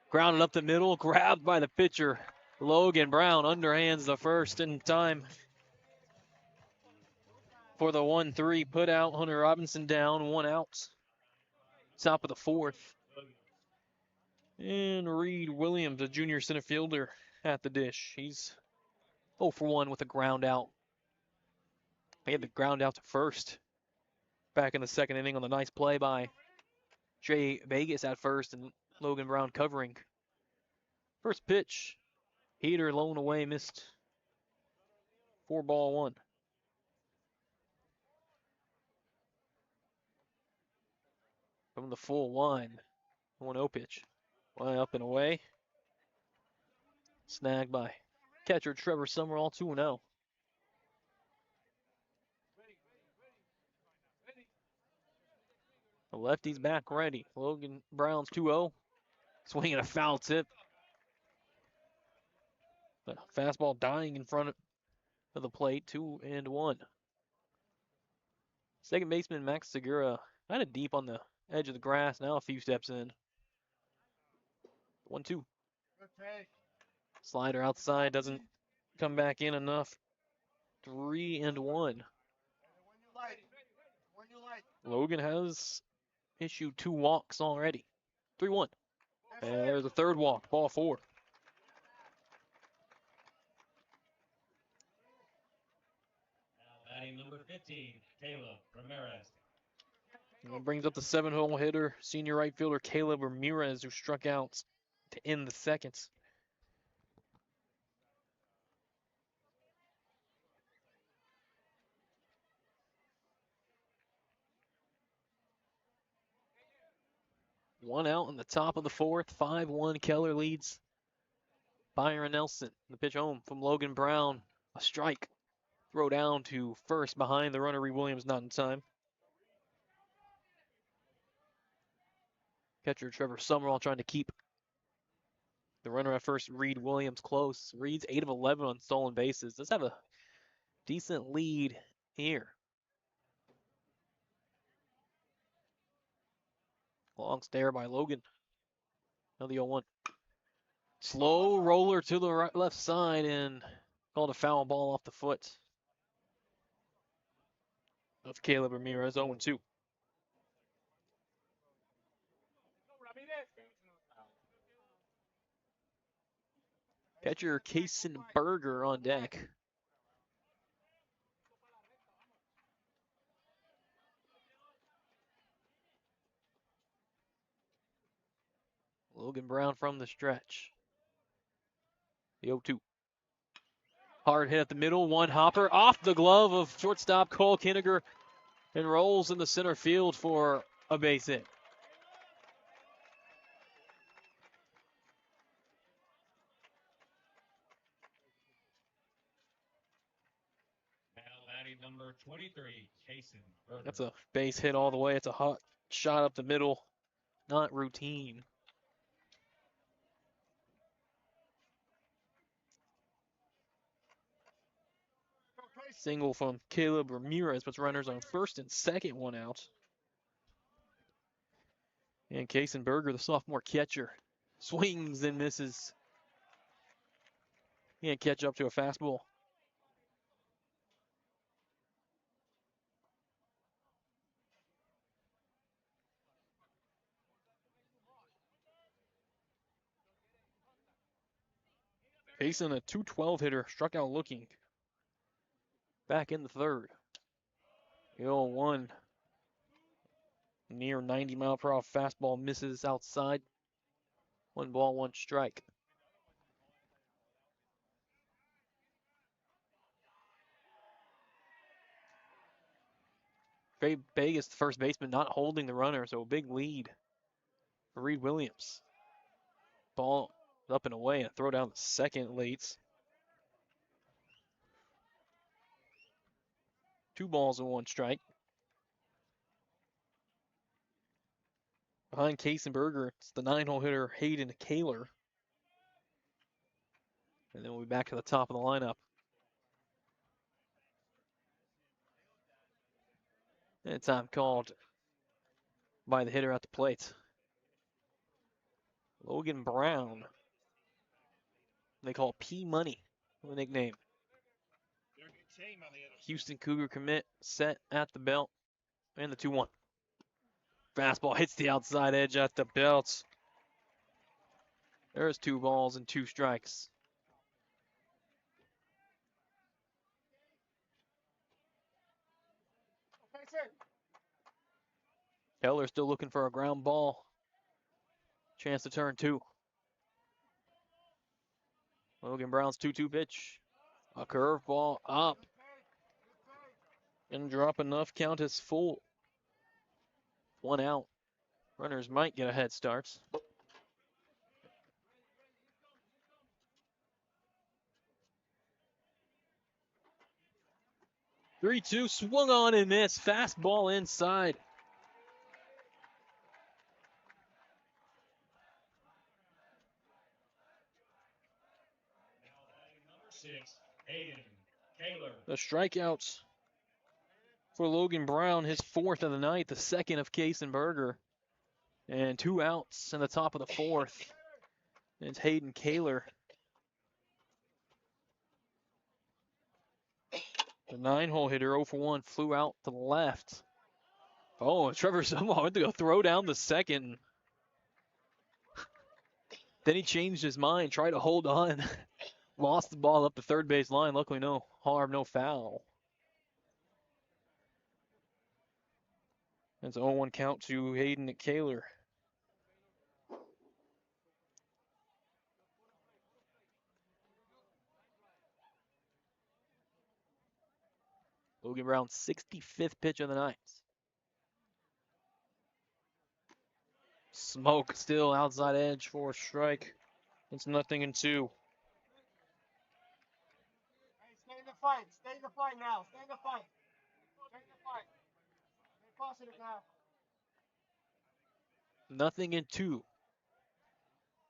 Grounded up the middle, grabbed by the pitcher. Logan Brown underhands the first in time for the 1-3. Put out, Hunter Robinson down, 1 out. Top of the 4th. And Reed Williams, a junior center fielder, at the dish. He's 0 for 1 with a ground out. He had the ground out to first back in the 2nd inning on the nice play by Jay Vegas at first and Logan Brown covering. First pitch, heater blown away, missed. 4-1. From the full line, 1-0 pitch. Way up and away. Snagged by catcher Trevor Summerall, 2-0. The lefty's back ready. Logan Brown's 2-0. Swinging a foul tip. The fastball dying in front of the plate, 2-1. Second baseman Max Segura kind of deep on the edge of the grass, now a few steps in. 3-1. Logan has issued 2 walks already. 3-1. And there's a third walk, ball 4.
Batting number 15, Caleb Ramirez.
And that brings up the 7-hole hitter, senior right fielder Caleb Ramirez, who struck out to end the second. One out in the top of the 4th. 5-1. Keller leads Byron Nelson. The pitch home from Logan Brown. A strike. Throw down to first behind the runner, Reed Williams, not in time. Catcher Trevor Summerall trying to keep the runner at first, Reed Williams, close. Reed's 8 of 11 on stolen bases. Does have a decent lead here. Long stare by Logan. Now the 0-1. Slow roller to the left side and called a foul ball off the foot of Caleb Ramirez. 0-2. Catcher Kason Berger on deck. Logan Brown from the stretch. The 0-2. Hard hit at the middle. One hopper off the glove of shortstop Cole Kinniger and rolls in the center field for a base hit.
Now batting number 23, Kason Berger.
That's a base hit all the way. It's a hot shot up the middle. Not routine. Single from Caleb Ramirez puts runners on first and second, 1 out. And Kason Berger, the sophomore catcher, swings and misses. Can't catch up to a fastball. Kason, a .212 hitter, struck out looking. Back in the 3rd. The 0-1. Near 90-mile-per-hour fastball misses outside. 1 ball, 1 strike. Vegas, the first baseman, not holding the runner, so a big lead for Reed Williams. Ball up and away, and throw down the second late. 2 balls and 1 strike. Behind Kason Berger, it's the 9-hole hitter Hayden Kaler. And then we'll be back to the top of the lineup. And time called by the hitter at the plate. Logan Brown. They call P-Money, the nickname. Houston Cougar commit, set at the belt, and the 2-1. Fastball hits the outside edge at the belt. There's 2 balls and 2 strikes. Keller still looking for a ground ball. Chance to turn 2. Logan Brown's 2-2 pitch. A curveball up. And drop enough. Count is full. 1 out. Runners might get a head start. Three-two, swung on and missed. Fastball inside.
Number 6, Hayden Kaler.
The strikeouts for Logan Brown, his 4th of the night, the 2nd of Kason Berger. And 2 outs in the top of the 4th. It's Hayden Kaler. A 9-hole hitter, 0 for 1, flew out to the left. Oh, Trevor Summerall went to go throw down the second. Then he changed his mind, tried to hold on. Lost the ball up the third base line. Luckily, no harm, no foul. It's an 0-1 count to Hayden at Keller. Logan Brown's 65th pitch of the night. Smoke still outside edge for a strike. It's 0-2.
Hey, stay in the fight. Stay in the fight now. Stay in the fight. Stay in the fight. Stay positive now.
0-2.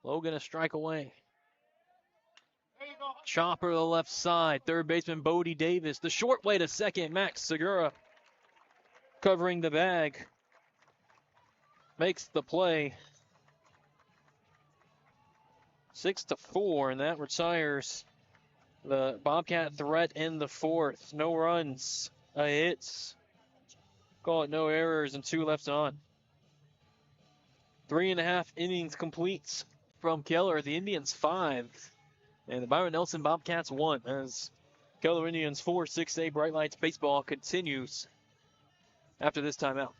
Logan a strike away.
There you go.
Chopper to the left side. Third baseman Bodie Davis. The short way to second. Max Segura covering the bag. Makes the play. 6-4, and that retires the Bobcat threat in the fourth. No runs, a hit. Call it no errors, and 2 left on. 3.5 innings complete from Keller. The Indians 5, and the Byron Nelson Bobcats 1. As Keller Indians 4, 6A Bright Lights baseball continues after this timeout.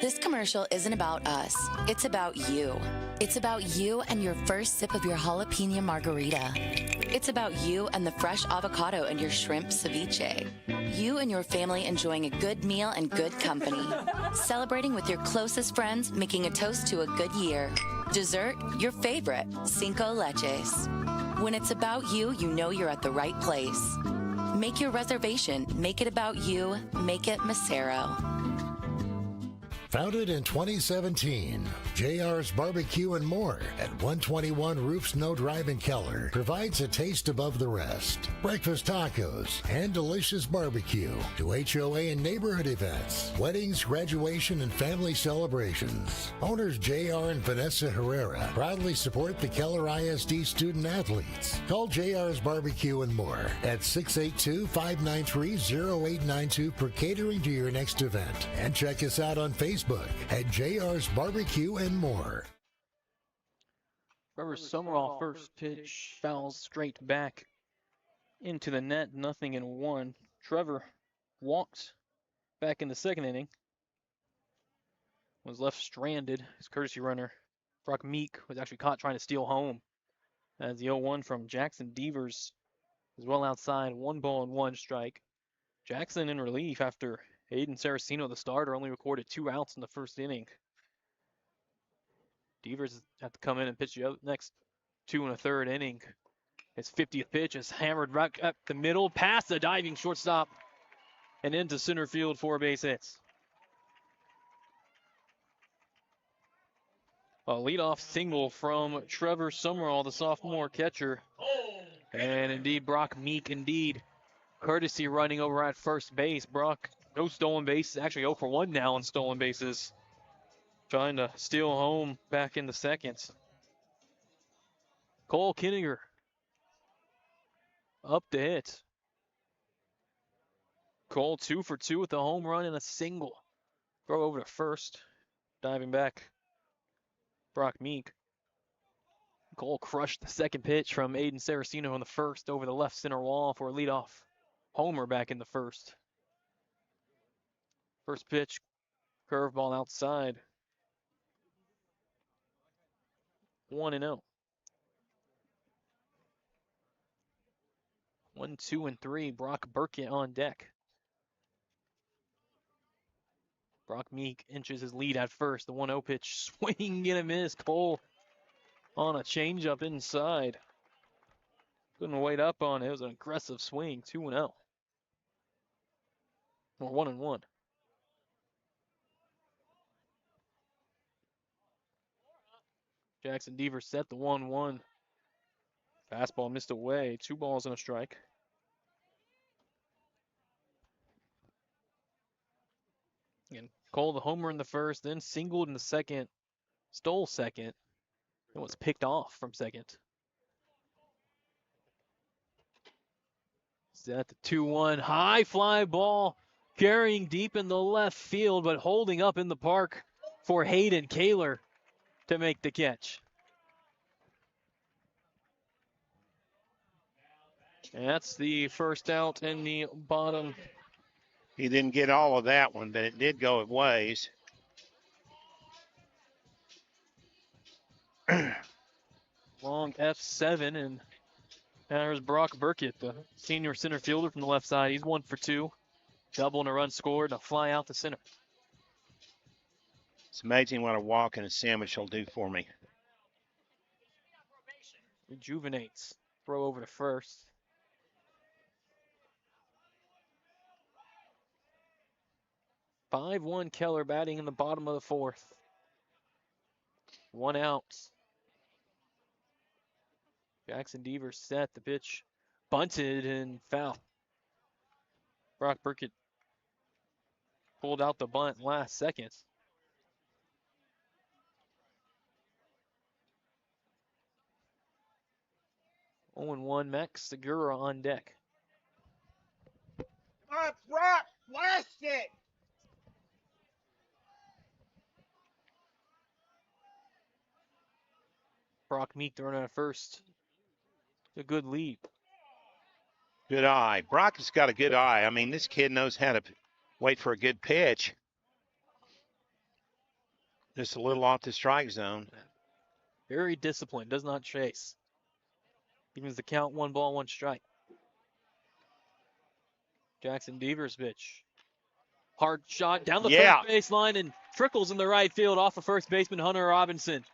This commercial isn't about us. It's about you. It's about you and your first sip of your jalapeno margarita. It's about you and the fresh avocado and your shrimp ceviche. You and your family enjoying a good meal and good company. Celebrating with your closest friends, making a toast to a good year. Dessert, your favorite, Cinco Leches. When it's about you, you know you're at the right place. Make your reservation. Make it about you. Make it Macero.
Founded in 2017, JR's Barbecue and More at 121 Roof Snow Drive in Keller provides a taste above the rest. Breakfast tacos and delicious barbecue to HOA and neighborhood events, weddings, graduation, and family celebrations. Owners JR and Vanessa Herrera proudly support the Keller ISD student athletes. Call JR's Barbecue and More at 682-593-0892 for catering to your next event. And check us out on Facebook at JR's Barbecue and More.
Trevor Summerall first pitch fouls straight back into the net, 0-1. Trevor walked back in the second inning. Was left stranded. His courtesy runner, Brock Meek, was actually caught trying to steal home. As the 0-1 from Jackson Devers is well outside, 1-1 strike. Jackson in relief after Aiden Saraceno, the starter, only recorded 2 outs in the first inning. Devers had to come in and pitch the next 2 1/3 inning. His 50th pitch is hammered right up the middle, past the diving shortstop, and into center field for base hits. A leadoff single from Trevor Summerall, the sophomore catcher. And indeed, Brock Meek, courtesy running over at first base. Brock, no stolen bases, actually 0 for 1 now on stolen bases. Trying to steal home back in the second. Cole Kinninger up to hit. Cole 2 for 2 with a home run and a single. Throw over to first. Diving back, Brock Meek. Cole crushed the second pitch from Aiden Saraceno in the first over the left center wall for a leadoff homer back in the first. First pitch, curveball outside. 1-0. 1, 2, and 3. Brock Burkett on deck. Brock Meek inches his lead at first. The 1-0 pitch, swing and a miss. Cole on a changeup inside. Couldn't wait up on it. It was an aggressive swing. 2-0. Or 1-1. Jackson Devers set the 1-1. Fastball missed away. 2 balls and a strike. And Cole the homer in the first, then singled in the second, stole second, and was picked off from second. Set the 2-1 high fly ball carrying deep in the left field, but holding up in the park for Hayden Keller to make the catch. And that's the first out in the bottom.
He didn't get all of that one, but it did go a ways.
Long F7, and there's Brock Burkett, the senior center fielder from the left side. He's 1 for 2. Double and a run scored, and a fly out to center.
It's amazing what a walk and a sandwich will do for me.
Rejuvenates. Throw over to first. (5-1) Keller batting in the bottom of the fourth. 1 out. Jackson Devers set the pitch. Bunted and foul. Brock Burkett pulled out the bunt last second. Oh, 0-1, Max Segura on deck.
Come on, Brock, blast it!
Brock Meek throwing out first. A good lead.
Good eye. Brock has got a good eye. I mean, this kid knows how to wait for a good pitch. Just a little off the strike zone.
Very disciplined, does not chase. Evens the count, 1 ball, 1 strike. Jackson Devers pitch. Hard shot down the first baseline and trickles in the right field off of first baseman Hunter Robinson.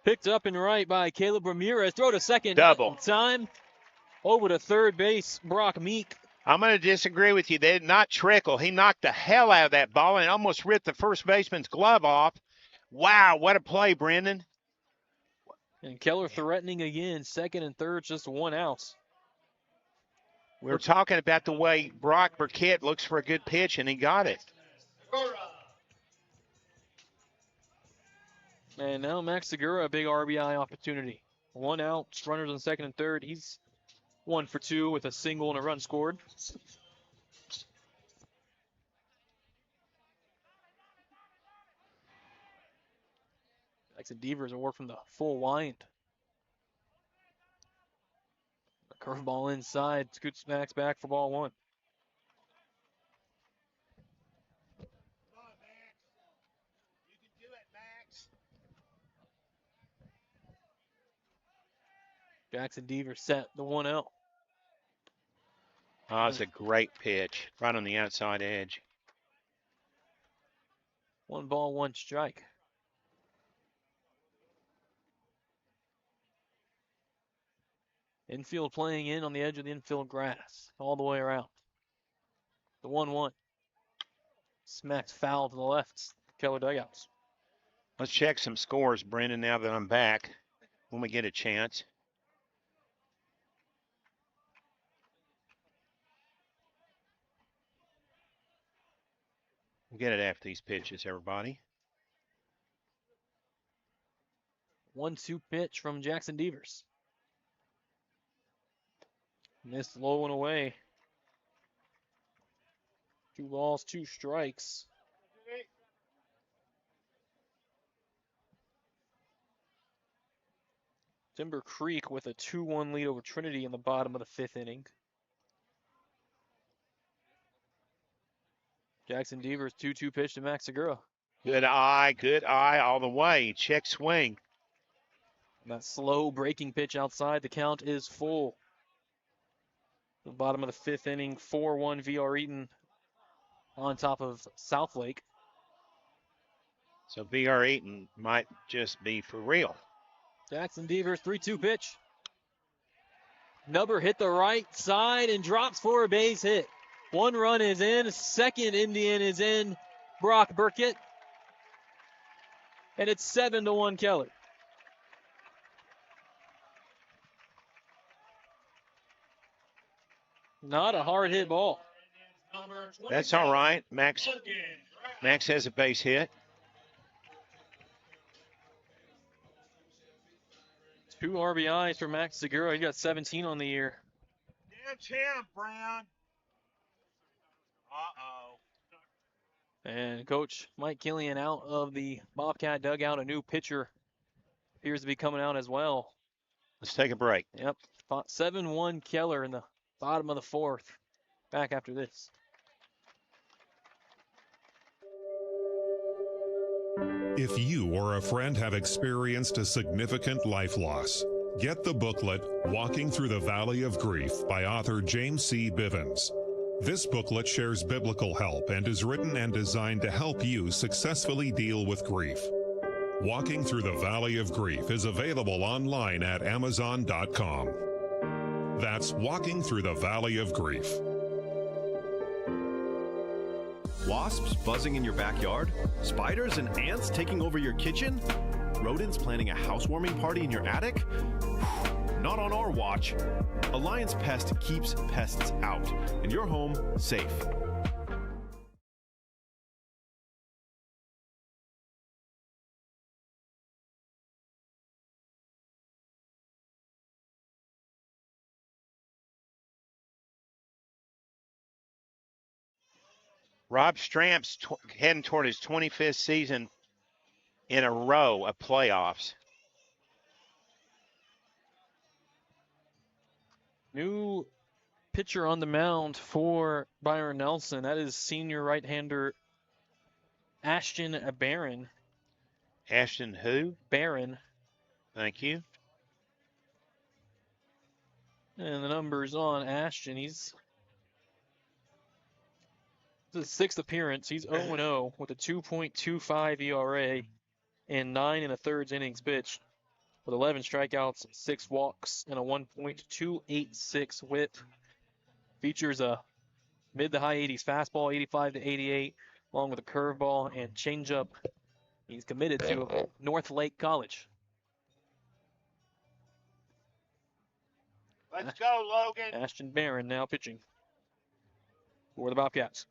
Picked up and right by Caleb Ramirez. Throw to second.
Double.
Time. Over to third base, Brock Meek.
I'm going to disagree with you. They did not trickle. He knocked the hell out of that ball and almost ripped the first baseman's glove off. Wow, what a play, Brenden.
And Keller threatening again. Second and third, just 1 out.
We're talking about the way Brock Burkett looks for a good pitch, and he got it.
And now Max Segura, a big RBI opportunity. 1 out, runners on second and third. He's 1 for 2 with a single and a run scored. Jackson Devers will work from the full wind. A curveball inside, scoots Max back for ball 1. Jackson Devers set the 1-0.
Oh, it's a great pitch. Right on the outside edge.
1 ball, 1 strike. Infield playing in on the edge of the infield grass. All the way around. The 1-1. Smacks foul to the left. Keller dugouts.
Let's check some scores, Brenden, now that I'm back, when we get a chance. We'll get it after these pitches, everybody.
1-2 pitch from Jackson Devers. Missed low and away. 2 balls, 2 strikes. Timber Creek with a 2-1 lead over Trinity in the bottom of the 5th inning. Jackson Devers, 2-2 pitch to Max Segura.
Good eye all the way. Check swing.
And that slow breaking pitch outside. The count is full. The bottom of the 5th inning, 4-1 VR Eaton on top of Southlake.
So VR Eaton might just be for real.
Jackson Devers, 3-2 pitch. Nubber hit the right side and drops for a base hit. 1 run is in. Second Indian is in. Brock Burkett. And it's 7-1 Keller. Not a hard hit ball.
That's all right. Max has a base hit.
2 RBIs for Max Segura. He got 17 on the year.
Bench him, Brown. Uh-oh.
And Coach Mike Killian out of the Bobcat dugout. A new pitcher appears to be coming out as well.
Let's take a break.
Yep. 7-1 Keller in the bottom of the fourth. Back after this.
If you or a friend have experienced a significant life loss, get the booklet Walking Through the Valley of Grief by author James C. Bivens. This booklet shares biblical help and is written and designed to help you successfully deal with grief. Walking Through the Valley of Grief is available online at Amazon.com. That's Walking Through the Valley of Grief.
Wasps buzzing in your backyard? Spiders and ants taking over your kitchen? Rodents planning a housewarming party in your attic? Not on our watch. Alliance Pest keeps pests out and your home safe.
Rob Stramp's heading toward his 25th season in a row of playoffs.
New pitcher on the mound for Byron Nelson. That is senior right-hander Ashton Byron.
Ashton who?
Byron.
Thank you.
And the numbers on Ashton. He's his sixth appearance. He's 0-0 with a 2.25 ERA and 9 1/3 innings pitched, with 11 strikeouts, 6 walks, and a 1.286 whip. Features a mid to high 80s fastball, 85 to 88, along with a curveball and changeup. He's committed to North Lake College.
Let's go, Logan.
Ashton Byron now pitching for the Bobcats.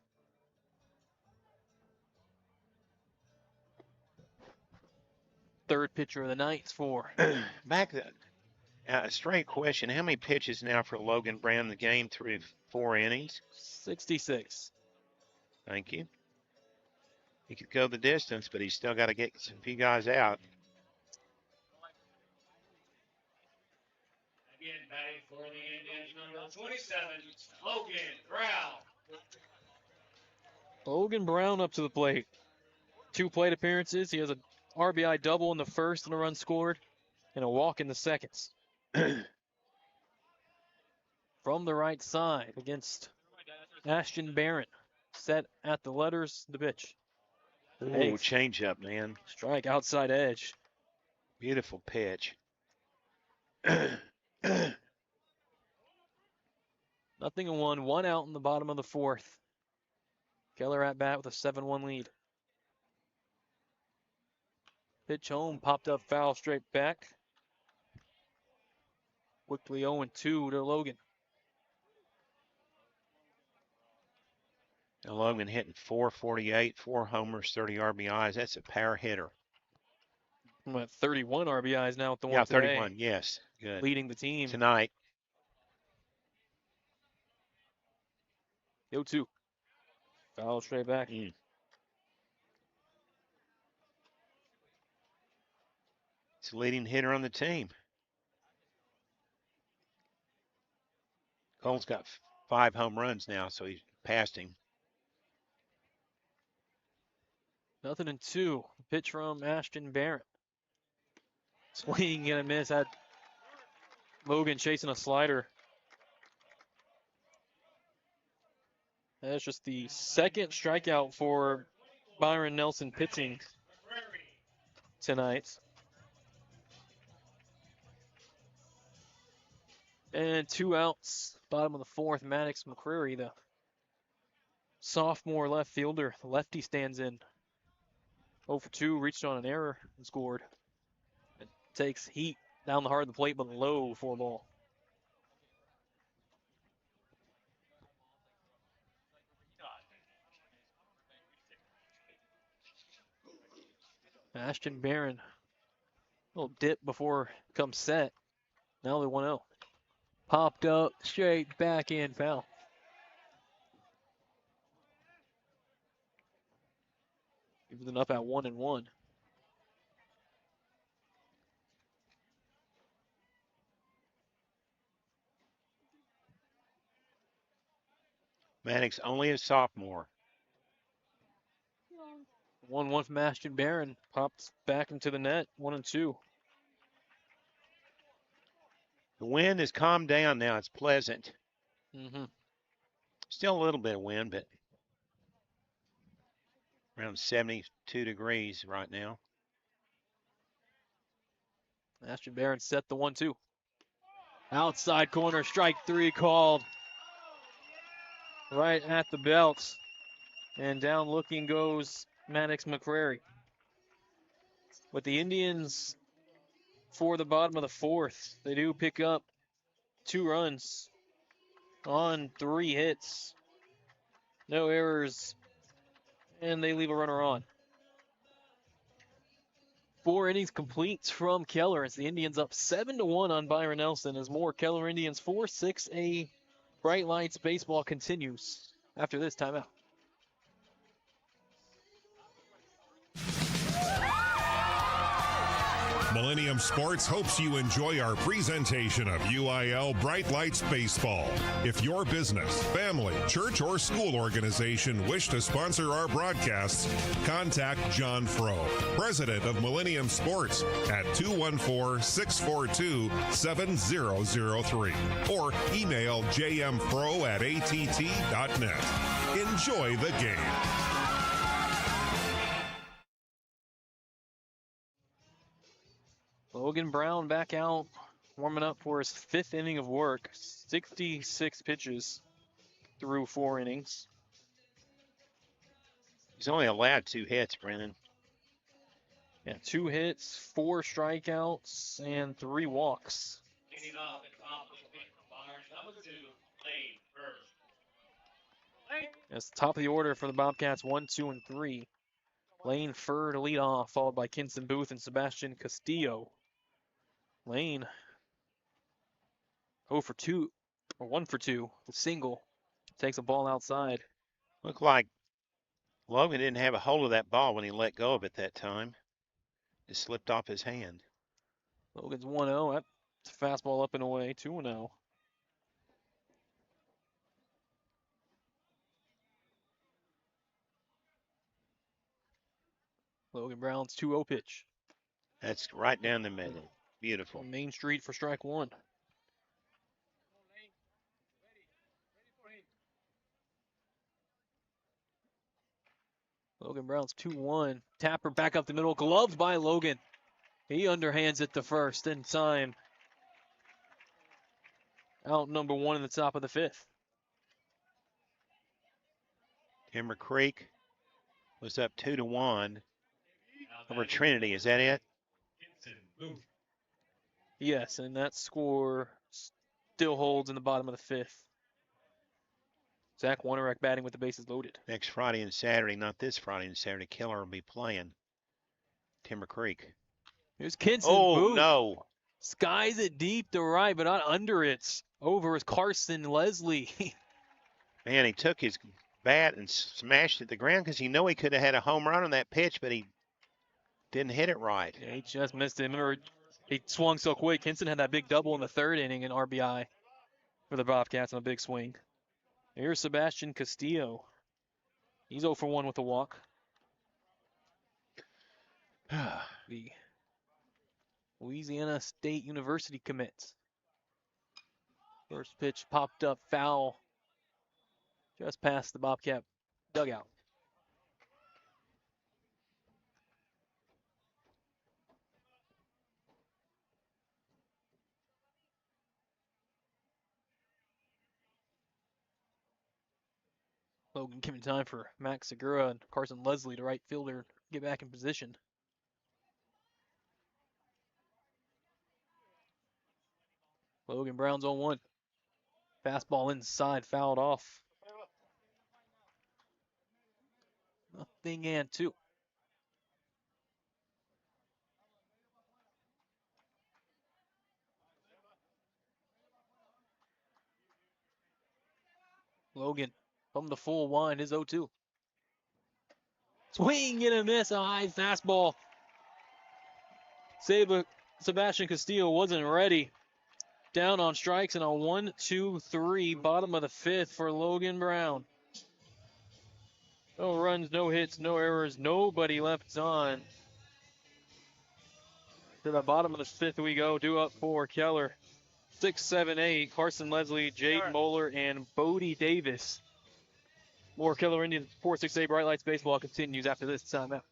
Third pitcher of the night for
back then. A straight question. How many pitches now for Logan Brown in the game through 4 innings?
66.
Thank you. He could go the distance, but he's still got to get some few guys out.
Again, batting for the Indians, number 27, Logan Brown.
Logan Brown up to the plate. 2 plate appearances. He has a RBI double in the first and a run scored, and a walk in the seconds. From the right side against Ashton Byron. Set at the letters, the pitch.
Ooh, change up, man.
Strike outside edge.
Beautiful pitch.
0-1, 1 out in the bottom of the fourth. Keller at bat with a 7-1 lead. Pitch home, popped up foul straight back. Quickly 0-2 to Logan.
Now Logan hitting 448, 4 homers, 30 RBIs. That's a power hitter.
I'm at 31 RBIs now with the one
Yeah,
today.
31, yes. Good.
Leading the team.
Tonight.
0-2. Foul straight back.
It's the leading hitter on the team. Cole's got 5 home runs now, so he's passed him.
0-2. Pitch from Ashton Byron. Swing and a miss. Had Logan chasing a slider. That's just the second strikeout for Byron Nelson pitching tonight. And 2 outs, bottom of the fourth. Maddox McCreary, the sophomore left fielder, the lefty, stands in. 0-2, reached on an error and scored. It takes heat down the heart of the plate, but low for a ball. Ashton Byron, little dip before comes set. Now they're 1-0. Popped up, straight back in, foul. Even up at 1-1.
Maddox only a sophomore.
1-1 from Ashton Barron. Pops back into the net. 1-2.
The wind has calmed down now. It's pleasant.
Mm-hmm.
Still a little bit of wind, but around 72 degrees right now.
Ashton Barron set the 1-2. Outside corner, strike 3 called. Right at the belt. And down looking goes Maddox McCrary. With the Indians for the bottom of the fourth, they do pick up 2 runs on 3 hits. No errors, and they leave a runner on. 4 innings complete from Keller as the Indians up 7-1 on Byron Nelson as more Keller Indians 4-6A Bright Lights baseball continues after this timeout.
Millennium Sports hopes you enjoy our presentation of UIL Bright Lights Baseball. If your business, family, church, or school organization wish to sponsor our broadcasts, contact John Frow, president of Millennium Sports, at 214-642-7003 or email jmfro@att.net. Enjoy the game.
Logan Brown back out, warming up for his 5th inning of work. 66 pitches through 4 innings.
He's only allowed 2 hits, Brenden.
Yeah, 2 hits, 4 strikeouts, and 3 walks.
Leading off and accomplishment from Byron, number 2, Lane Fur.
That's the top of the order for the Bobcats, 1, 2, and 3. Lane Fur to lead off, followed by Kinson Booth and Sebastian Castillo. Lane 0 for 2, or 1 for 2, the single. Takes a ball outside.
Looked like Logan didn't have a hold of that ball when he let go of it that time. It slipped off his hand.
Logan's 1-0. That's a fastball up and away, 2-0. Logan Brown's 2-0 pitch.
That's right down the middle. Beautiful.
Main Street for strike 1. Logan Brown's 2-1. Tapper back up the middle. Gloved by Logan. He underhands it to first in time. Out number 1 in the top of the 5th.
Timber Creek was up 2-1 over Trinity. Is that it?
Yes, and that score still holds in the bottom of the 5th. Zach Wonderek batting with the bases loaded.
Next Friday and Saturday, not this Friday and Saturday, Keller will be playing Timber Creek.
Here's Kinson.
Oh,
Booth.
no.
Skies it deep to right, but not under it. Over is Carson Leslie.
Man, he took his bat and smashed it to the ground because he knew he could have had a home run on that pitch, but he didn't hit it right.
Yeah, he just missed it. Remember, he swung so quick. Kinson had that big double in the 3rd inning in RBI for the Bobcats on a big swing. Here's Sebastian Castillo. He's 0 for 1 with a walk. The Louisiana State University commit. First pitch popped up foul just past the Bobcat dugout. Logan giving time for Max Segura and Carson Leslie, the right fielder, get back in position. Logan Brown's 0-1. Fastball inside, fouled off. 0-2. Logan from the full one, his 0-2. Swing and a miss, a high fastball. Sebastian Castillo wasn't ready. Down on strikes and a 1-2-3, bottom of the fifth for Logan Brown. No runs, no hits, no errors, nobody left on. To the bottom of the fifth we go, due up for Keller. 6, 7, 8, Carson Leslie, Jade Moeller, and Bodie Davis. More Keller Indians 4-6-8 Bright Lights Baseball continues after this timeout.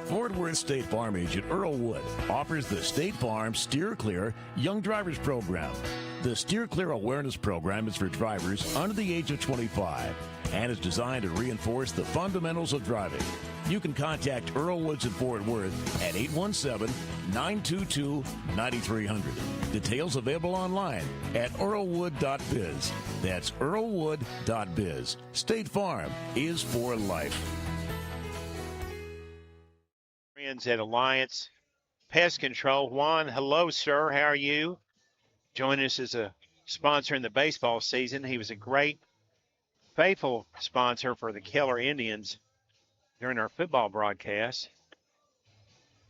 Fort Worth State Farm agent Earl Wood offers the State Farm Steer Clear Young Drivers Program. The Steer Clear Awareness Program is for drivers under the age of 25 and is designed to reinforce the fundamentals of driving. You can contact Earl Woods in Fort Worth at 817-922-9300. Details available online at earlwood.biz. That's earlwood.biz. State Farm is for life.
Friends at Alliance Pest Control. Juan, hello, sir. How are you? Joining us as a sponsor in the baseball season. He was a great, faithful sponsor for the Keller Indians during our football broadcast.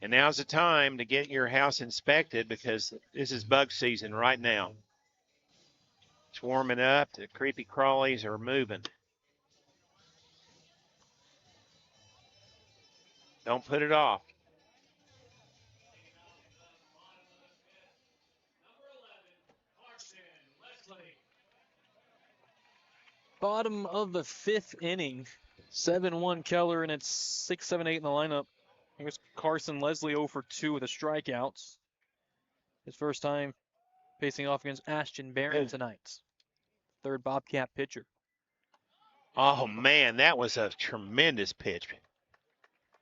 And now's the time to get your house inspected because this is bug season right now. It's warming up. The creepy crawlies are moving. Don't put it off.
Bottom of the fifth inning. 7-1 Keller, and it's 6, 7, 8 in the lineup. Here's Carson Leslie 0 for 2 with a strikeout. His first time facing off against Ashton Barron tonight. Third Bobcat pitcher.
Oh, man, that was a tremendous pitch.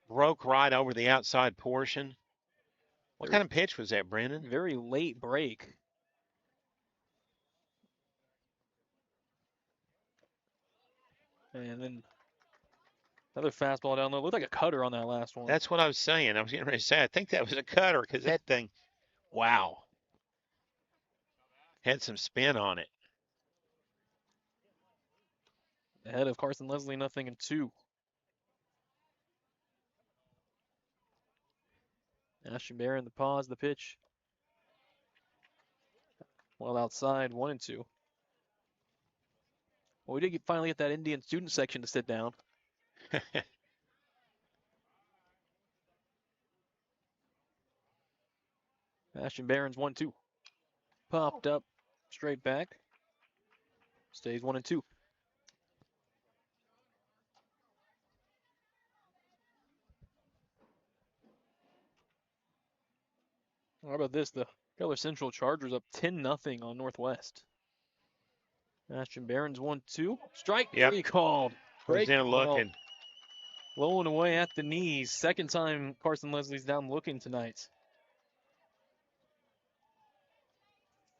Broke right over the outside portion. What kind of pitch was that, Brenden?
Very late break. And then another fastball down low. Looked like a cutter on that last one.
That's what I was saying. I was getting ready to say, I think that was a cutter because that thing, wow. Had some spin on it.
Ahead of Carson Leslie, 0-2. Ashton Barron, the pause, the pitch. Well outside, 1-2. Well, we did finally get that Indian student section to sit down. Ashton Barron's 1-2. Popped up, straight back. Stays 1-2. How about this? The Keller Central Chargers up 10-0 on Northwest. Ashton Barron's 1-2. Strike three called.
Break down looking.
Blowing away at the knees. Second time Carson Leslie's down looking tonight.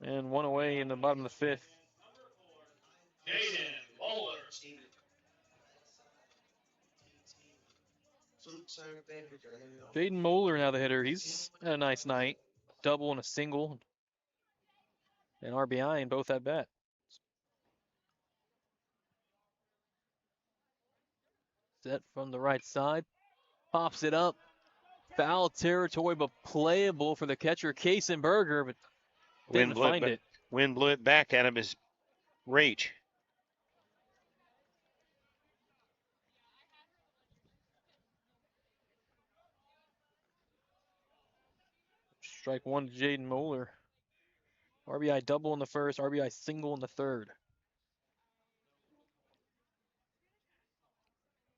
And one away in the bottom of the fifth. Jaden Moeller now the hitter. He's had a nice night. Double and a single. And RBI in both at bat. Set from the right side. Pops it up. Foul territory, but playable for the catcher, Kaysenberger, but didn't find it.
Wind blew it back out of his reach.
Strike one to Jaden Moeller. RBI double in the first, RBI single in the third.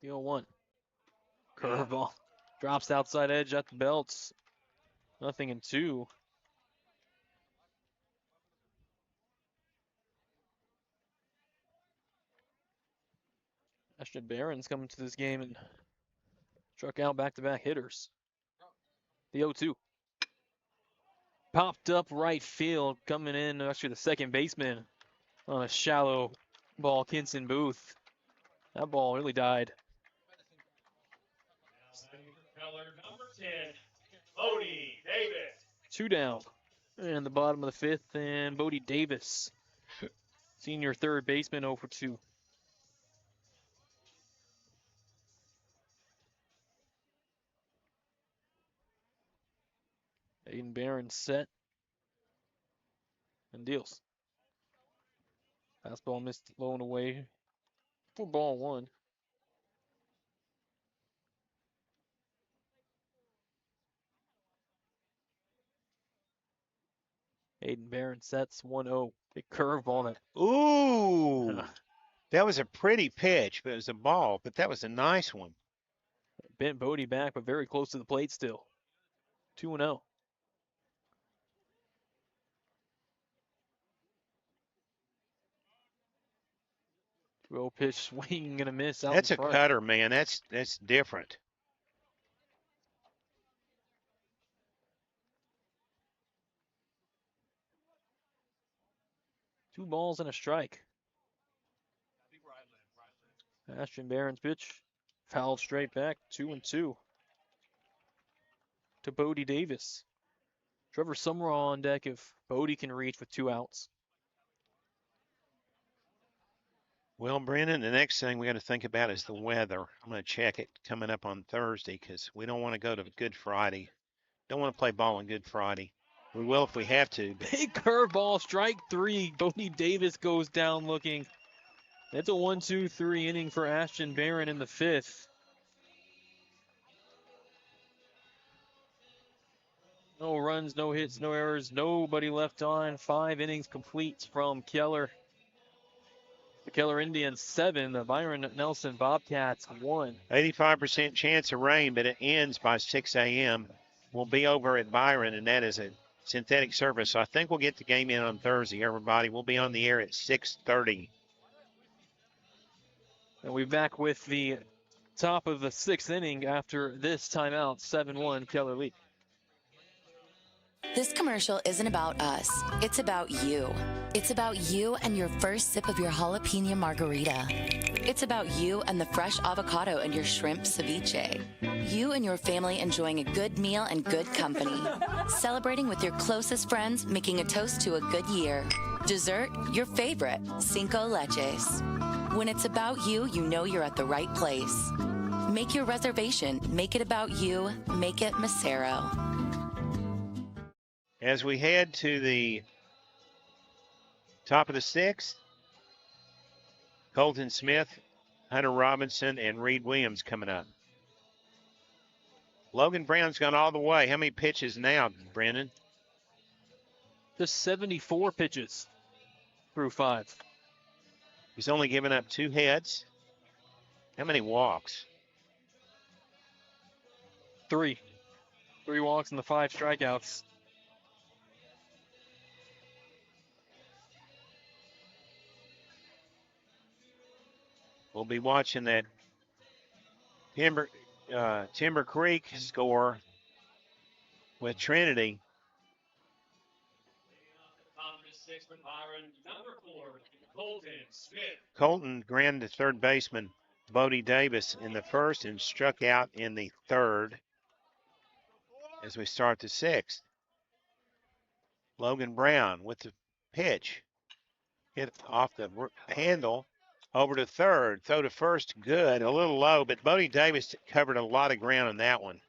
The 0-1. Curveball. Drops outside edge at the belts. 0-2. Ashton Barron's coming to this game and struck out back-to-back hitters. The 0-2. Popped up right field, coming in, actually the second baseman on a shallow ball, Kinson Booth. That ball really died.
Keller, number 10, Bodie Davis.
2 down. And the bottom of the fifth, and Bodie Davis, senior third baseman, 0 for 2. Aiden Barron set and deals. Fastball missed, low and away for ball one. Aiden Barron sets 1-0. Big curveball that.
Ooh, that was a pretty pitch, but it was a ball. But that was a nice one.
Bent Bodie back, but very close to the plate still. 2-0. Low pitch swing and a miss out
That's
in
a
front.
cutter, man. That's different.
Two balls and a strike. Ashton Barron's pitch. Fouled straight back. 2-2. To Bodie Davis. Trevor Summerall on deck if Bodie can reach with 2 outs.
Well, Brenden, the next thing we got to think about is the weather. I'm going to check it coming up on Thursday because we don't want to go to Good Friday. Don't want to play ball on Good Friday. We will if we have to.
Big curveball, strike 3. Bodie Davis goes down looking. That's a 1-2-3 inning for Ashton Barron in the 5th. No runs, no hits, no errors, nobody left on. 5 innings complete from Keller. The Keller Indians 7, the Byron Nelson Bobcats 1.
85% chance of rain, but it ends by 6 a.m. We'll be over at Byron, and that is a synthetic surface. So I think we'll get the game in on Thursday, everybody. We'll be on the air at 6:30.
And we're back with the top of the 6th inning after this timeout. 7-1 Keller lead.
This commercial isn't about us. It's about you. It's about you and your first sip of your jalapeno margarita. It's about you and the fresh avocado and your shrimp ceviche. You and your family enjoying a good meal and good company. Celebrating with your closest friends, making a toast to a good year. Dessert, your favorite, Cinco Leches. When it's about you, you know you're at the right place. Make your reservation. Make it about you. Make it Macero.
As we head to the top of the 6th, Colton Smith, Hunter Robinson, and Reed Williams coming up. Logan Brown's gone all the way. How many pitches now, Brenden?
Just 74 pitches through 5.
He's only given up 2 hits. How many walks?
3. 3 walks and the 5 strikeouts.
We'll be watching that Timber Creek score with Trinity. Colton grounded to third baseman Bodie Davis in the 1st and struck out in the 3rd as we start the 6th. Logan Brown with the pitch. Hit off the handle. Over to 3rd, throw to 1st, good, a little low, but Bodie Davis covered a lot of ground on that one.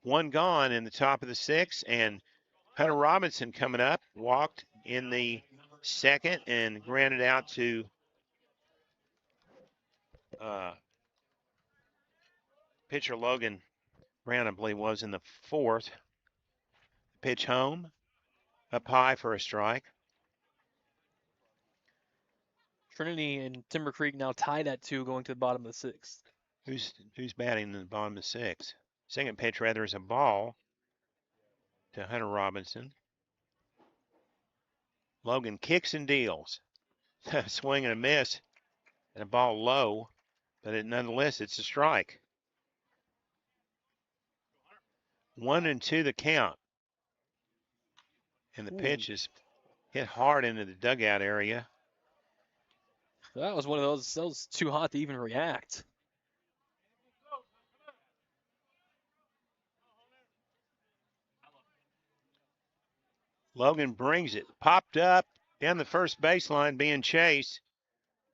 1 gone in the top of the 6th, and Hunter Robinson coming up, walked in the 2nd and grounded out to pitcher Logan Brown, I believe, was in the 4th. Pitch home, up high for a strike.
Trinity and Timber Creek now tied at 2 going to the bottom of the 6th.
Who's batting in the bottom of the 6th? Second pitch, rather, is a ball to Hunter Robinson. Logan kicks and deals. Swing and a miss, and a ball low, but nonetheless, it's a strike. 1-2 the count. And the pitch is hit hard into the dugout area.
That was one of those, that was too hot to even react.
Logan brings it. Popped up down the first baseline, being chased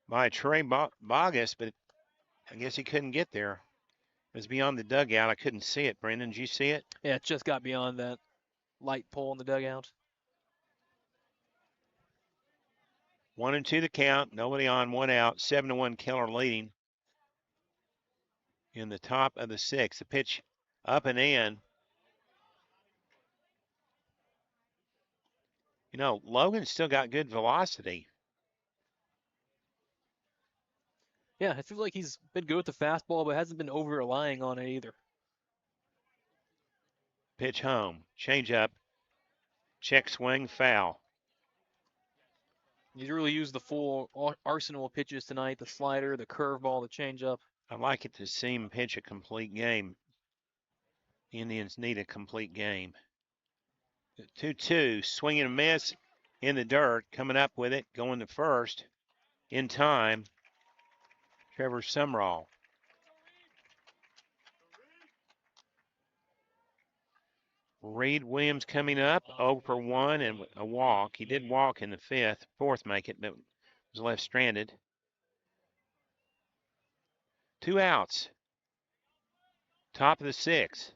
by Trey Bogus, but I guess he couldn't get there. It was beyond the dugout. I couldn't see it. Brenden, did you see it?
Yeah, it just got beyond that light pole in the dugout.
1-2 the count. Nobody on, one out. 7-1 Keller leading in the top of the sixth. The pitch up and in. You know, Logan's still got good velocity.
Yeah, it feels like he's been good with the fastball, but hasn't been over relying on it either.
Pitch home. Change up. Check swing, foul.
He's really used the full arsenal of pitches tonight, the slider, the curveball, the changeup.
I'd like it to see him pitch a complete game. The Indians need a complete game. 2-2, swing and a miss in the dirt, coming up with it, going to first in time. Trevor Sumrall. Reed Williams coming up, 0 for 1 and a walk. He did walk in the fourth make it, but was left stranded. 2 outs. Top of the sixth.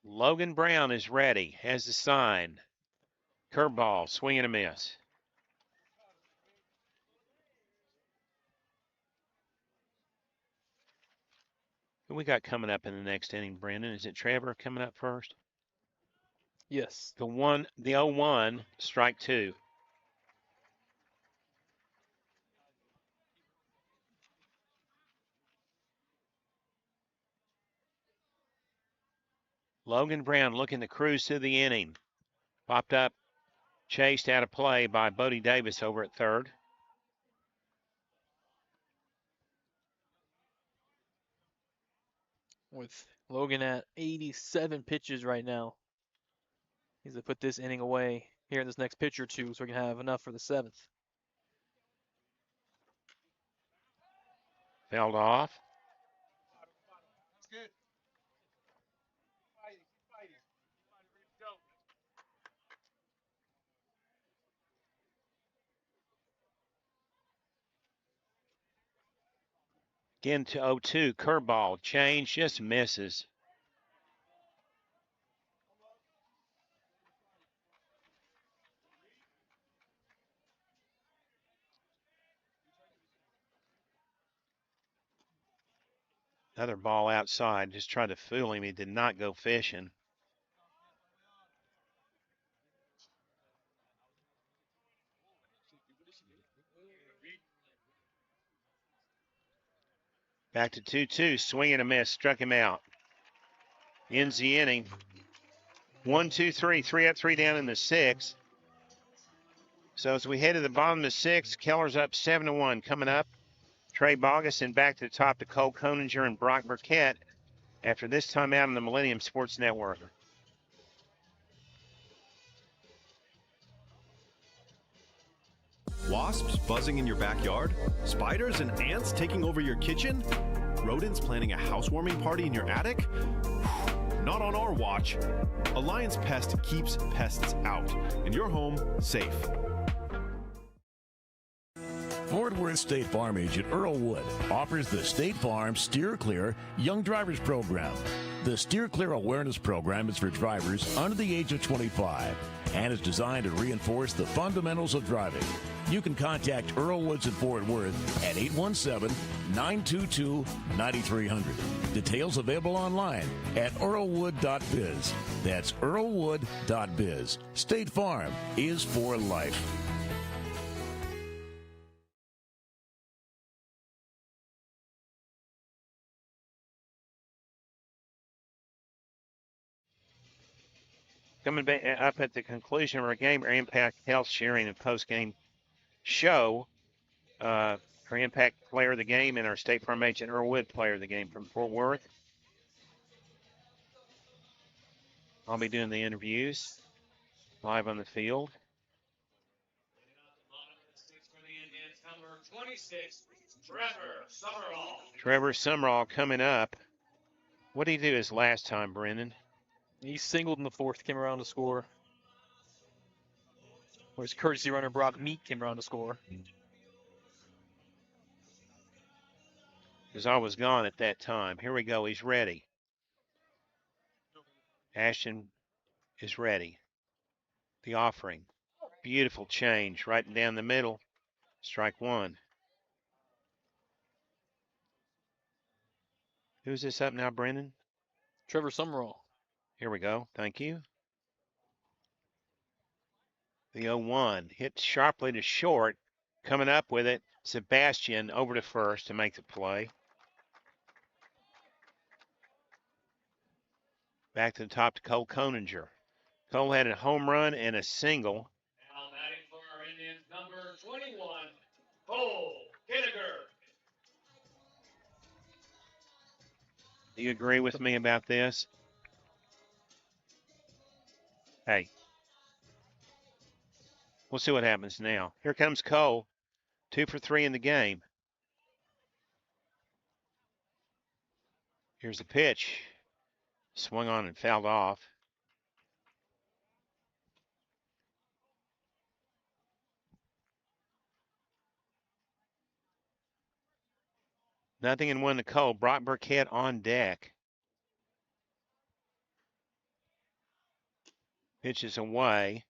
Logan Brown is ready, has the sign. Curveball, swing and a miss. Who we got coming up in the next inning, Brenden? Is it Trevor coming up first?
Yes.
The 0-1, strike 2. Logan Brown looking to cruise through the inning. Popped up, chased out of play by Bodie Davis over at third.
With Logan at 87 pitches right now. He's going to put this inning away here in this next pitch or two so we can have enough for the seventh.
Fouled off. Again to 0-2, curveball, change, just misses. Another ball outside, just tried to fool him. He did not go fishing. Back to 2-2, swing and a miss, struck him out. Ends the inning. 1-2-3, 3 up, 3 down in the sixth. So as we head to the bottom of the sixth, Keller's up 7-1. Coming up, Trey Bogus, and back to the top to Cole Koninger and Brock Burkett after this time out on the Millennium Sports Network.
Wasps buzzing in your backyard? Spiders and ants taking over your kitchen? Rodents planning a housewarming party in your attic? Not on our watch. Alliance Pest keeps pests out and your home safe.
Fort Worth State Farm agent Earl Wood offers the State Farm Steer Clear Young Drivers Program. The Steer Clear Awareness Program is for drivers under the age of 25 and is designed to reinforce the fundamentals of driving. You can contact Earl Woods in Fort Worth at 817-922-9300. Details available online at earlwood.biz. That's earlwood.biz. State Farm is for life.
Coming back up at the conclusion of our game, our Impact Health Sharing and Postgame show. Our Impact Player of the Game and our State Farm agent Earl Wood Player of the Game from Fort Worth. I'll be doing the interviews live on the field.
number 26, Trevor Summerall.
Trevor Summerall coming up. What did he do his last time, Brenden?
He singled in the fourth, came around to score. Whereas courtesy runner Brock Meek came around to score.
Because I was gone at that time. Here we go. He's ready. Ashton is ready. The offering. Beautiful change right down the middle. Strike one. Who's this up now, Brenden?
Trevor Summerall.
Here we go. Thank you. The 0-1 hit sharply to short. Coming up with it, Sebastian over to first to make the play. Back to the top to Cole Koninger. Cole had a home run and a single.
Now batting for our Indians, number 21, Cole Koninger.
Do you agree with me about this? Hey. We'll see what happens now. Here comes Cole. 2 for 3 in the game. Here's the pitch. Swung on and fouled off. Nothing and 1 to Cole. Brock Burkett on deck. Pitches away.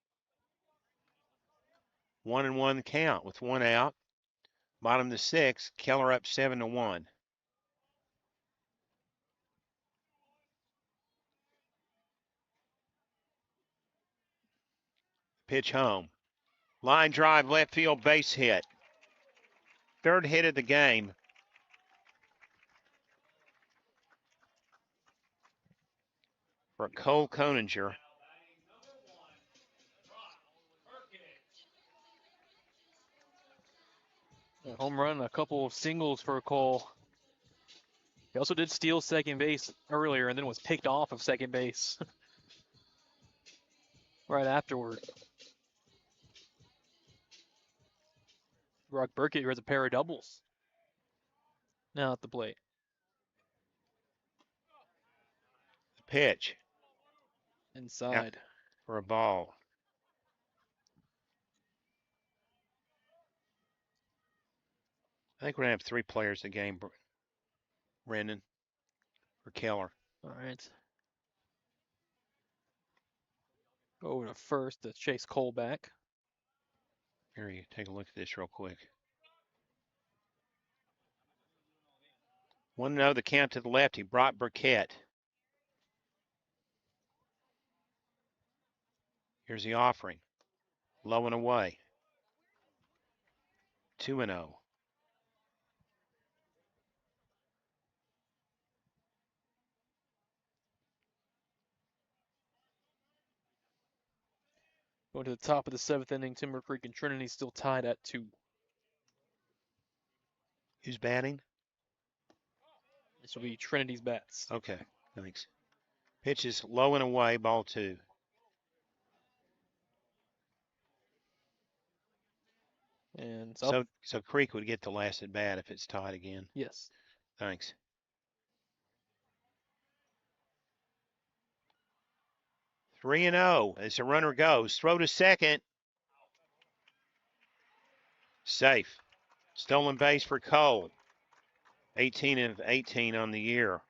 1-1 count with 1 out. Bottom to 6. Keller up 7-1. Pitch home. Line drive, left field, base hit. Third hit of the game. For Cole Koninger.
A home run, a couple of singles for Cole. He also did steal second base earlier and then was picked off of second base right afterward. Brock Burkett has a pair of doubles now at the plate.
The pitch.
Inside.
Out for a ball. I think we're going to have 3 players in the game, Brenden, for Keller.
All right. Go over to first to chase Cole back.
Here, you take a look at this real quick. 1-0 the count to the lefty, Brock Burkett. Here's the offering. Low and away. 2-0.
Going to the top of the 7th inning, Timber Creek and Trinity still tied at 2.
Who's batting?
This will be Trinity's bats.
Okay, thanks. Pitch is low and away, ball 2.
And
so Creek would get the last at bat if it's tied again.
Yes.
Thanks. Three and 0 as the runner goes. Throw to second. Safe. Stolen base for Cole. 18 of 18 on the year.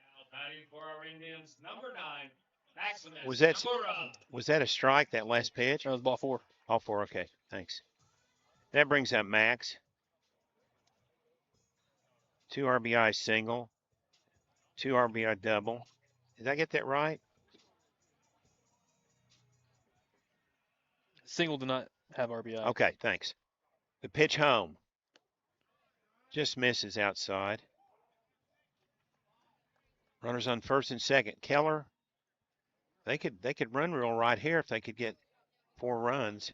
Now batting for our Indians, number 9, Maximus.
Was that a strike, that last pitch?
That was ball 4.
Ball 4, okay, thanks. That brings up Max. 2 RBI single. 2 RBI double. Did I get that right?
Single did not have RBI.
Okay, thanks. The pitch home. Just misses outside. Runners on first and second. Keller, they could run real right here if they could get 4 runs.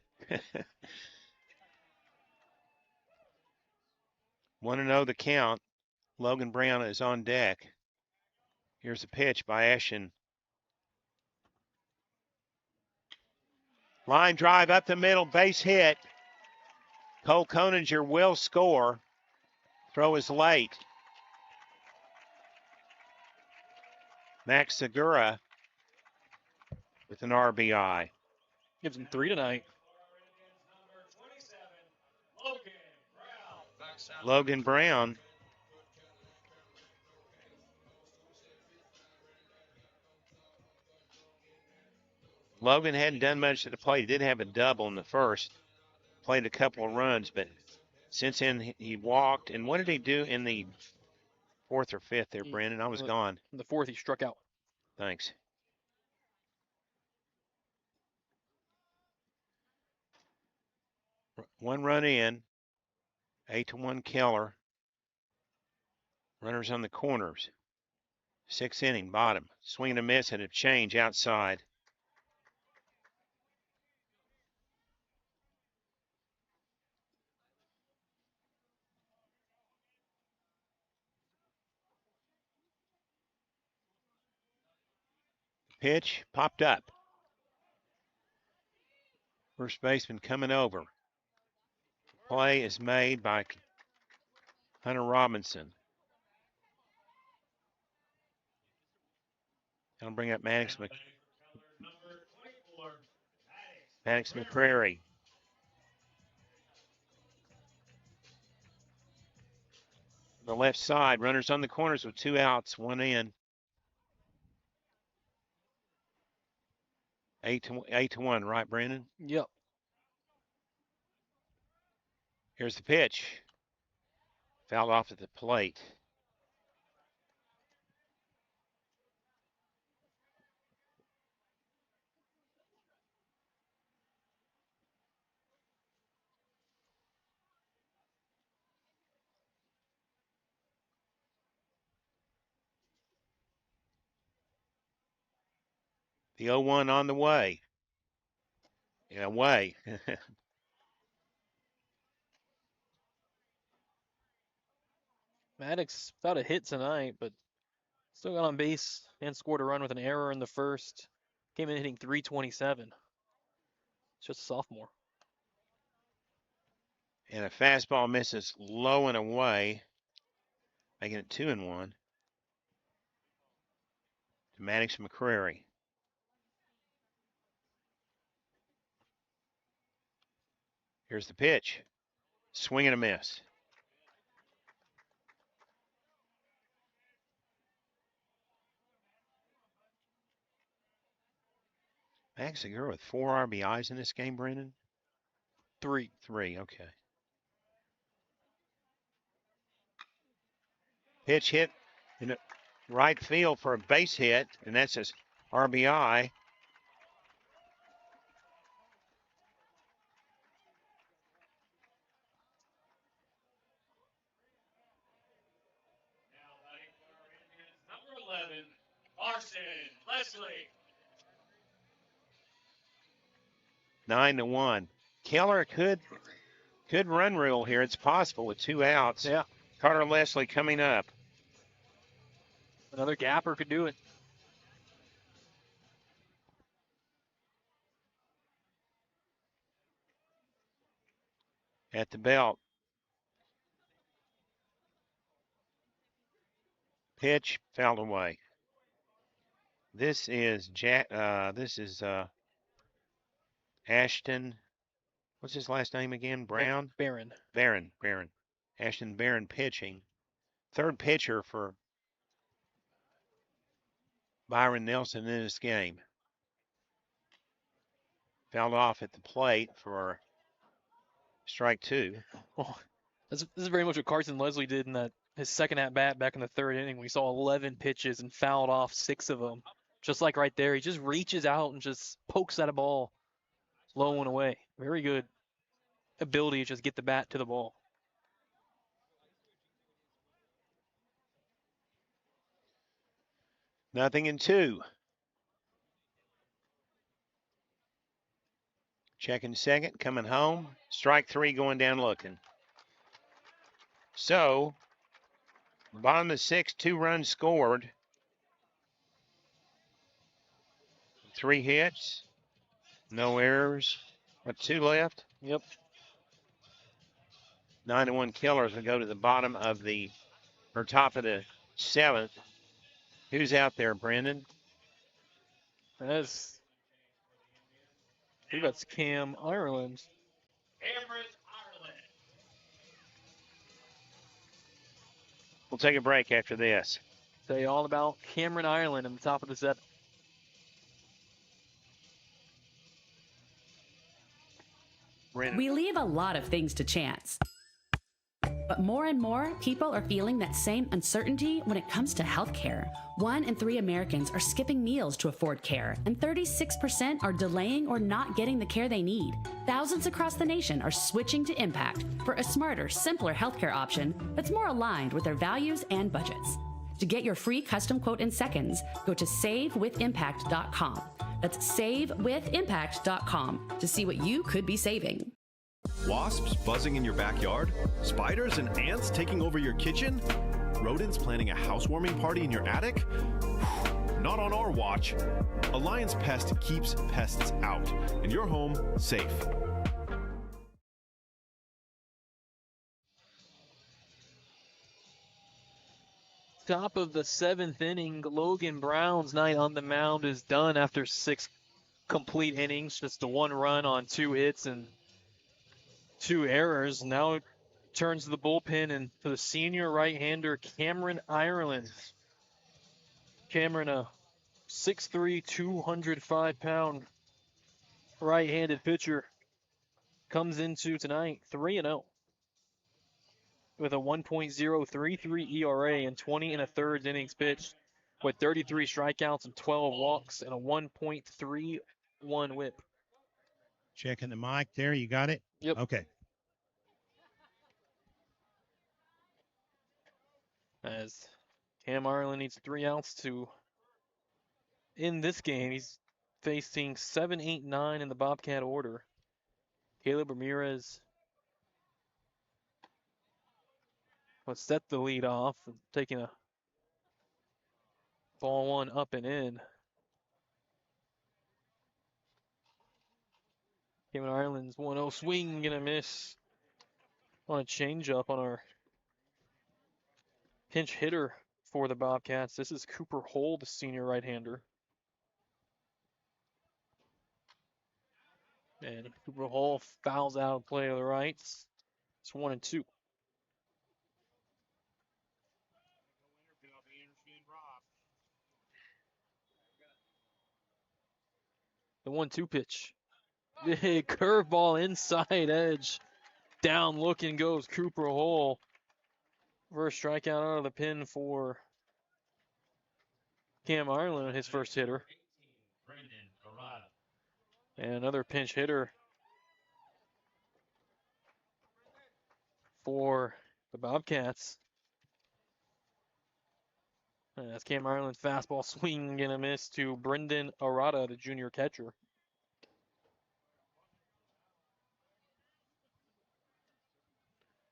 1-0 the count. Logan Brown is on deck. Here's a pitch by Ashton. Line drive up the middle, base hit. Cole Koninger will score. Throw is late. Max Segura with an RBI.
Gives him 3 tonight.
Logan Brown. Logan hadn't done much at the plate. He did have a double in the first. Played a couple of runs, but since then he walked. And what did he do in the fourth or fifth there, Brenden? I was gone.
In the fourth, he struck out.
Thanks. One run in. 8-1 Keller. Runners on the corners. 6th inning, bottom. Swing and a miss and a change outside. Pitch popped up. First baseman coming over. Play is made by Hunter Robinson. I'll bring up Maddox McCrary. The left side, runners on the corners with 2 outs, 1 in. 8-1, right, Brenden?
Yep.
Here's the pitch. Fouled off at the plate. The 0-1 on the way. Yeah, way.
Maddox about a hit tonight, but still got on base and scored a run with an error in the first. Came in hitting 327. It's just a sophomore.
And a fastball misses low and away, making it 2-1 to Maddox McCrary. Here's the pitch. Swing and a miss. Max Segura with 4 RBIs in this game, Brenden?
3.
3, okay. Pitch hit in the right field for a base hit, and that's his RBI.
Number 11, Carson Leslie.
9-1. Keller could run rule here. It's possible with 2 outs.
Yeah.
Carter Leslie coming up.
Another gapper could do it.
At the belt. Pitch fouled away. This is Ashton. What's his last name again? Brown?
Byron.
Barron. Ashton Barron pitching. Third pitcher for Byron Nelson in this game. Fouled off at the plate for strike 2.
Well, this is very much what Carson Leslie did in his second at bat back in the 3rd inning. We saw 11 pitches and fouled off 6 of them. Just like right there, he just reaches out and just pokes at a ball low and away. Very good ability to just get the bat to the ball.
Nothing in 2. Checking second, coming home. Strike 3 going down looking. So, bottom of the 6th, 2 runs scored. 3 hits. No errors. Got 2 left.
Yep.
9-1 Killers will go to the bottom of or top of the 7th. Who's out there, Brenden?
I think that's Cam Ireland.
We'll take a break after this.
Say all about Cameron Ireland in the top of the 7th.
We leave a lot of things to chance. But more and more people are feeling that same uncertainty when it comes to healthcare. 1 in 3 Americans are skipping meals to afford care, and 36% are delaying or not getting the care they need. Thousands across the nation are switching to Impact for a smarter, simpler healthcare option that's more aligned with their values and budgets. To get your free custom quote in seconds, go to savewithimpact.com. That's savewithimpact.com to see what you could be saving.
Wasps buzzing in your backyard? Spiders and ants taking over your kitchen? Rodents planning a housewarming party in your attic? Not on our watch. Alliance Pest keeps pests out and your home safe.
Top of the 7th inning, Logan Brown's night on the mound is done after 6 complete innings. Just the 1 run on 2 hits and 2 errors. Now it turns to the bullpen and to the senior right-hander, Cameron Ireland. Cameron, a 6'3", 205-pound right-handed pitcher, comes into tonight 3-0 with a 1.033 ERA and 20 1/3 innings pitched with 33 strikeouts and 12 walks and a 1.31 whip.
Checking the mic there. You got it?
Yep.
Okay.
As Cam Ireland needs 3 outs to end this game. He's facing 7, 8, 9 in the Bobcat order. Caleb Ramirez will set the lead off, taking a ball 1 up and in. Cameron Ireland's 1-0 swing and a miss on a changeup on our pinch hitter for the Bobcats. This is Cooper Hull, the senior right-hander. And Cooper Hull fouls out play to the right. It's 1-2. The 1-2 pitch. Big curveball inside edge. Down looking goes Cooper Hull. First strikeout out of the pen for Cam Ireland, his first hitter. And another pinch hitter for the Bobcats. And that's Cam Ireland's fastball swing and a miss to Brenden, the junior catcher.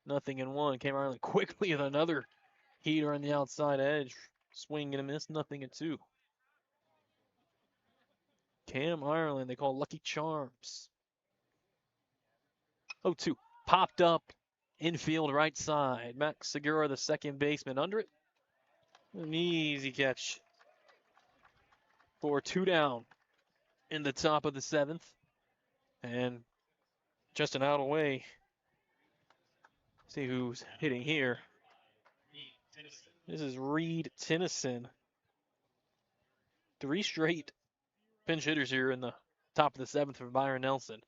Nothing in 1. Cam Ireland quickly with another heater on the outside edge. Swing and a miss, nothing in 2. Cam Ireland, they call Lucky Charms. 0-2. Popped up infield right side. Max Segura, the second baseman, under it. An easy catch for 2 down in the top of the 7th. And just an out away. See who's hitting here. This is Reed Tennyson. 3 straight pinch hitters here in the top of the 7th for Byron Nelson.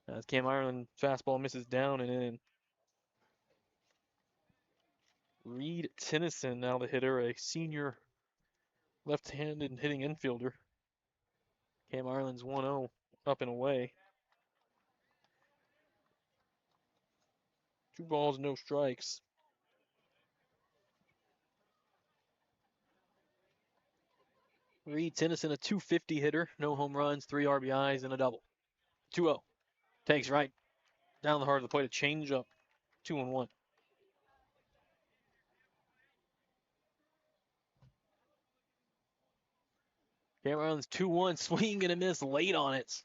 As Cam Ireland fastball misses down and in. Reed Tennyson now the hitter, a senior left-handed hitting infielder. Cam Ireland's 1-0 up and away. 2 balls, no strikes. Reed Tennyson, a 250 hitter, no home runs, 3 RBIs, and a double. 2-0. Takes right down the heart of the plate, a changeup, 2-1. Cam Ireland's 2-1, swing and a miss late on it.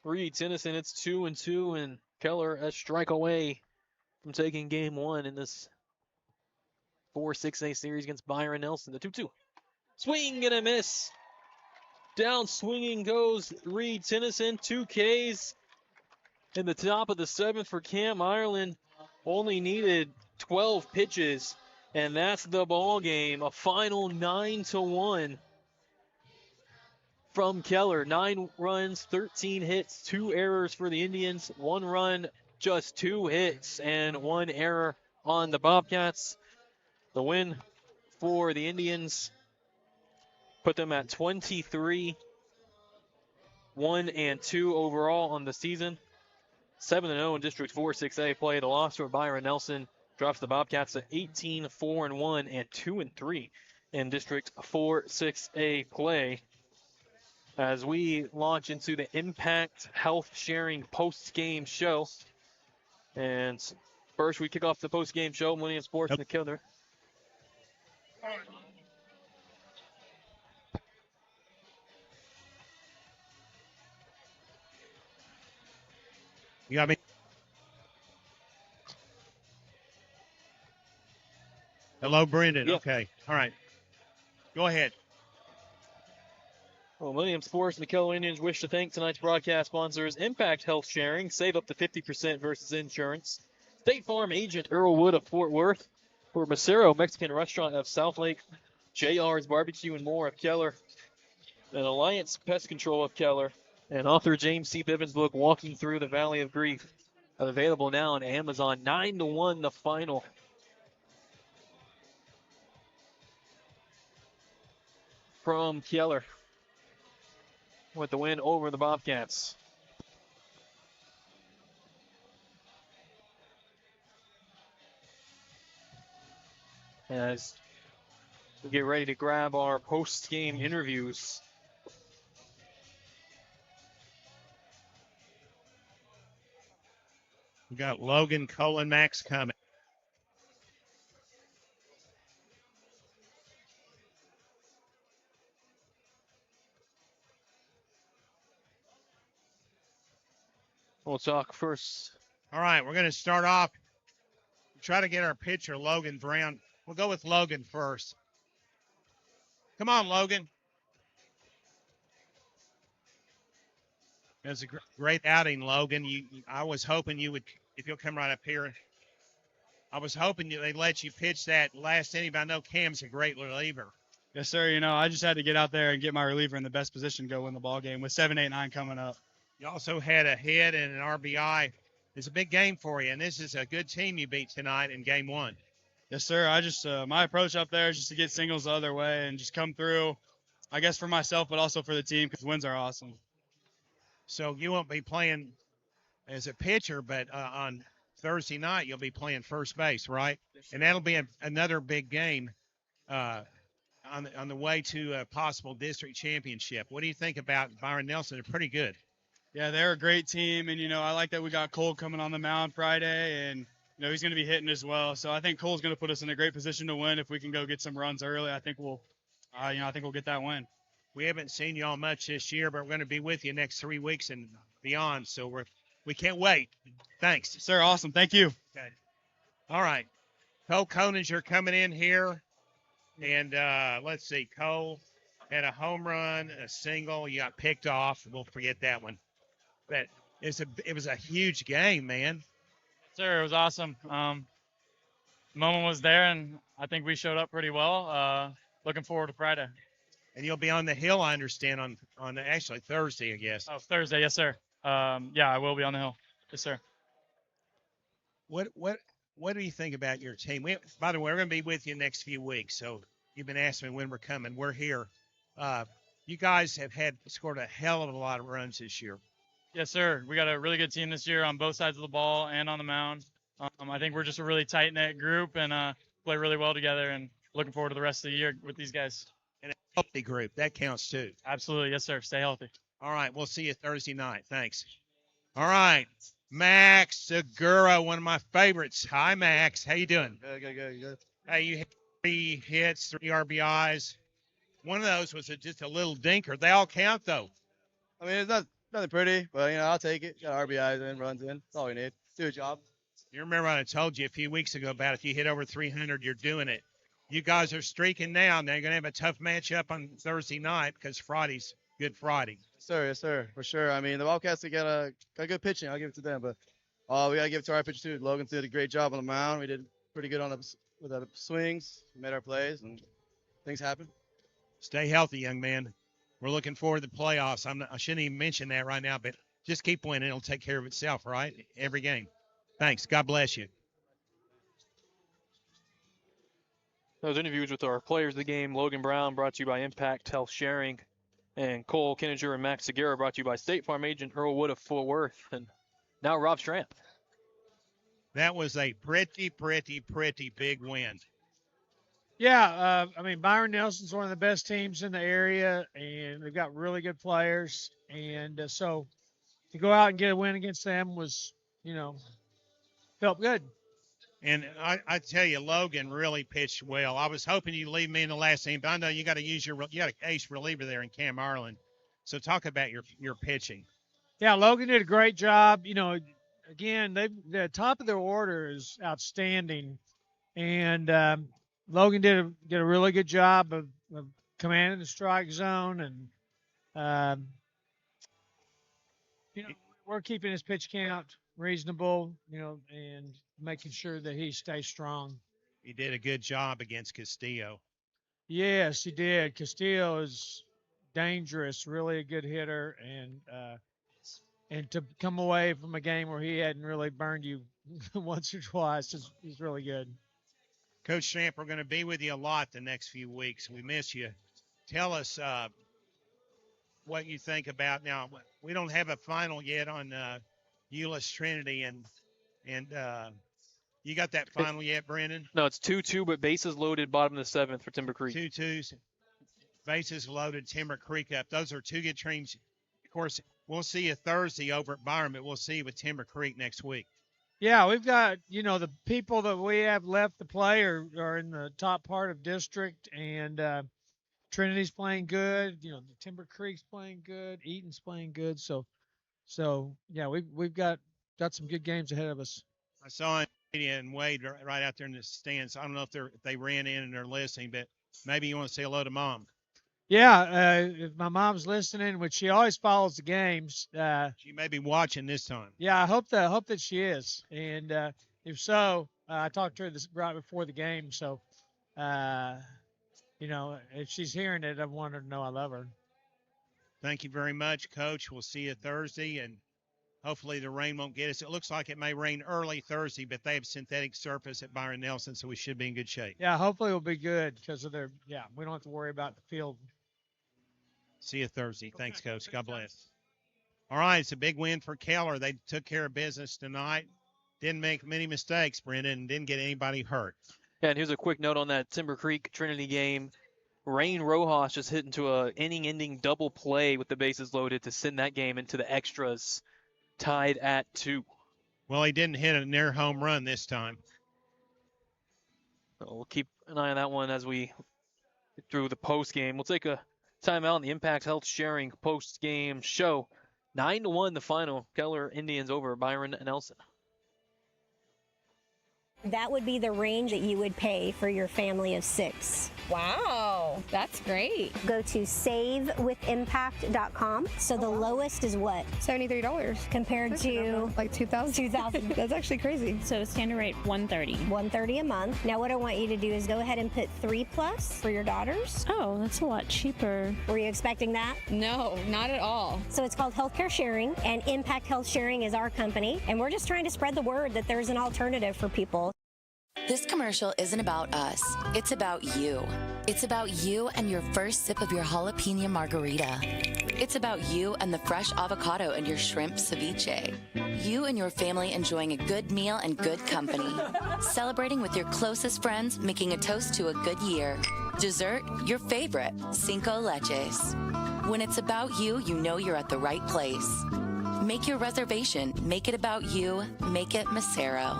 Reed Tennyson, it's 2-2, and Keller a strike away from taking game one in this 4-6A series against Byron Nelson. The 2-2. Swing and a miss. Down swinging goes Reed Tennyson. 2 Ks in the top of the 7th for Cam Ireland. Only needed 12 pitches, and that's the ball game. A final 9-1 from Keller. 9 runs, 13 hits, 2 errors for the Indians. 1 run, just 2 hits, and 1 error on the Bobcats. The win for the Indians put them at 23-1-2 overall on the season. 7-0 in District 4-6A play. The loss for Byron Nelson drops the Bobcats to 18-4-1 and 2-3 in District 4-6A play. As we launch into the Impact Health Sharing post-game show. And first we kick off the post-game show. Millennium Sports and the Keller.
You got me? Hello, Brenden.
Yep.
Okay. All right. Go ahead.
Well, Millennium Sports and the Keller Indians wish to thank tonight's broadcast sponsors, Impact Health Sharing, save up to 50% versus insurance, State Farm agent Earl Wood of Fort Worth, for Macero Mexican Restaurant of Southlake, JR's Barbecue and More of Keller, and Alliance Pest Control of Keller, and author James C. Bivens' book, Walking Through the Valley of Grief, available now on Amazon. 9-1 the final. From Keller with the win over the Bobcats. As we get ready to grab our post-game interviews.
We got Logan, Cole, and Max coming.
We'll talk first.
All right, we're going to start off. Try to get our pitcher, Logan Brown. We'll go with Logan first. Come on, Logan. It was a great outing, Logan. I was hoping you would, if you'll come right up here, I was hoping they'd let you pitch that last inning, but I know Cam's a great reliever.
Yes, sir. You know, I just had to get out there and get my reliever in the best position to go win the ball game with 7, 8, 9 coming up.
You also had a hit and an RBI. It's a big game for you, and this is a good team you beat tonight in game one.
Yes, sir. I just my approach up there is just to get singles the other way and just come through, I guess, for myself, but also for the team because wins are awesome.
So you won't be playing as a pitcher, but on Thursday night you'll be playing first base, right? And that'll be another big game on the way to a possible district championship. What do you think about Byron Nelson? They're pretty good.
Yeah, they're a great team, and, you know, I like that we got Cole coming on the mound Friday, and, you know, he's going to be hitting as well. So I think Cole's going to put us in a great position to win if we can go get some runs early. I think we'll get that win.
We haven't seen y'all much this year, but we're going to be with you next 3 weeks and beyond, so we can't wait. Thanks.
Sir, awesome. Thank you.
Okay. All right. Cole Koninger coming in here, and let's see. Cole had a home run, a single. You got picked off. We'll forget that one. But it was a huge game, man.
Sir, it was awesome. The moment was there, and I think we showed up pretty well. Looking forward to Friday.
And you'll be on the hill, I understand, on actually Thursday, I guess.
Oh, Thursday, yes, sir. Yeah, I will be on the hill. Yes, sir.
What do you think about your team? By the way, we're going to be with you next few weeks, so you've been asking me when we're coming. We're here. You guys have scored a hell of a lot of runs this year.
Yes, sir. We got a really good team this year on both sides of the ball and on the mound. I think we're just a really tight-knit group and play really well together, and looking forward to the rest of the year with these guys.
And a healthy group. That counts, too.
Absolutely. Yes, sir. Stay healthy.
All right. We'll see you Thursday night. Thanks. All right. Max Segura, one of my favorites. Hi, Max. How you doing?
Good.
Hey, you had 3 hits, 3 RBIs. One of those was just a little dinker. They all count, though.
I mean, it's not Nothing pretty, but I'll take it. Got RBIs in, runs in. That's all we need. Do a job.
You remember what I told you a few weeks ago about if you hit over 300, you're doing it. You guys are streaking now, and they're going to have a tough matchup on Thursday night because Friday's Good Friday.
Yes, sir, for sure. I mean, the Bobcats got good pitching. I'll give it to them, but we got to give it to our pitchers too. Logan did a great job on the mound. We did pretty good with the swings. We made our plays, and things happen.
Stay healthy, young man. We're looking forward to the playoffs. I shouldn't even mention that right now, but just keep winning. It'll take care of itself, right? Every game. Thanks. God bless you.
Those interviews with our players of the game, Logan Brown, brought to you by Impact Health Sharing, and Cole Kinninger and Max Segura, brought to you by State Farm agent Earl Wood of Fort Worth, and now Rob Stramp.
That was a pretty big win.
Yeah, I mean, Byron Nelson's one of the best teams in the area, and they've got really good players. And so to go out and get a win against them was, felt good.
And I tell you, Logan really pitched well. I was hoping you'd leave me in the last inning, but I know you got to use you got an ace reliever there in Cam Arlen. So talk about your pitching.
Yeah, Logan did a great job. Again, the top of their order is outstanding, and Logan did a really good job of commanding the strike zone, and we're keeping his pitch count reasonable, and making sure that he stays strong.
He did a good job against Castillo.
Yes, he did. Castillo is dangerous, really a good hitter, and to come away from a game where he hadn't really burned you once or twice is really good.
Coach Stramp, we're going to be with you a lot the next few weeks. We miss you. Tell us what you think about now. We don't have a final yet on Euless Trinity, and you got that final yet, Brenden?
No, it's 2-2, but bases loaded, bottom of the seventh for Timber Creek.
2-2s, bases loaded, Timber Creek up. Those are two good teams. Of course, we'll see you Thursday over at Byron, but we'll see you with Timber Creek next week.
Yeah, we've got, the people that we have left to play are in the top part of district, and Trinity's playing good. The Timber Creek's playing good. Eaton's playing good. So yeah, we've got some good games ahead of us.
I saw Media and Wade right out there in the stands. I don't know if they ran in and they're listening, but maybe you want to say hello to Mom.
Yeah, if my mom's listening, which she always follows the games.
She may be watching this time.
Yeah, I hope that she is. And if so, I talked to her right before the game. So, if she's hearing it, I want her to know I love her.
Thank you very much, Coach. We'll see you Thursday, and hopefully the rain won't get us. It looks like it may rain early Thursday, but they have synthetic surface at Byron Nelson, so we should be in good shape.
Yeah, hopefully we'll be good because of we don't have to worry about the field.
See you Thursday. Thanks, Coach. God bless. All right, it's a big win for Keller. They took care of business tonight. Didn't make many mistakes, Brenden, and didn't get anybody hurt.
Yeah, and here's a quick note on that Timber Creek Trinity game. Rain Rojas just hit into a inning-ending double play with the bases loaded to send that game into the extras, tied at 2.
Well, he didn't hit a near home run this time.
So we'll keep an eye on that one as we get through the postgame. We'll take a timeout in the Impact Health Sharing postgame show. 9-1 the final. Keller Indians over Byron Nelson.
That would be the range that you would pay for your family of 6.
Wow, that's great.
Go to savewithimpact.com. So the lowest is what?
$73
compared to
like $2,000. That's actually crazy.
So standard rate $130.
$130 a month. Now what I want you to do is go ahead and put 3+ for your daughters.
Oh, that's a lot cheaper.
Were you expecting that?
No, not at all.
So it's called Healthcare Sharing, and Impact Health Sharing is our company, and we're just trying to spread the word that there's an alternative for people.
This commercial isn't about us. It's about you. It's about you and your first sip of your jalapeno margarita. It's about you and the fresh avocado and your shrimp ceviche. You and your family enjoying a good meal and good company. Celebrating with your closest friends, making a toast to a good year. Dessert, your favorite, Cinco Leches. When it's about you, you know you're at the right place. Make your reservation. Make it about you. Make it Macero.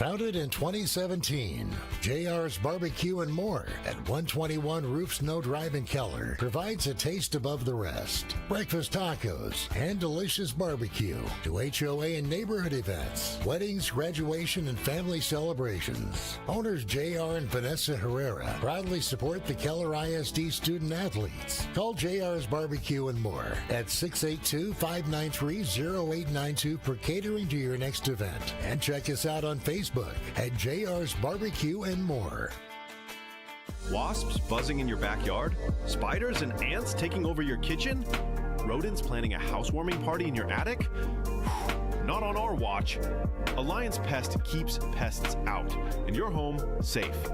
Founded in 2017, JR's Barbecue and More at 121 Roof Snow Drive in Keller provides a taste above the rest. Breakfast tacos and delicious barbecue to HOA and neighborhood events, weddings, graduation, and family celebrations. Owners JR and Vanessa Herrera proudly support the Keller ISD student athletes. Call JR's Barbecue and More at 682-593-0892 for catering to your next event. And check us out on Facebook at JR's Barbecue and More.
Wasps buzzing in your backyard? Spiders and ants taking over your kitchen? Rodents planning a housewarming party in your attic? Not on our watch. Alliance Pest keeps pests out and your home safe.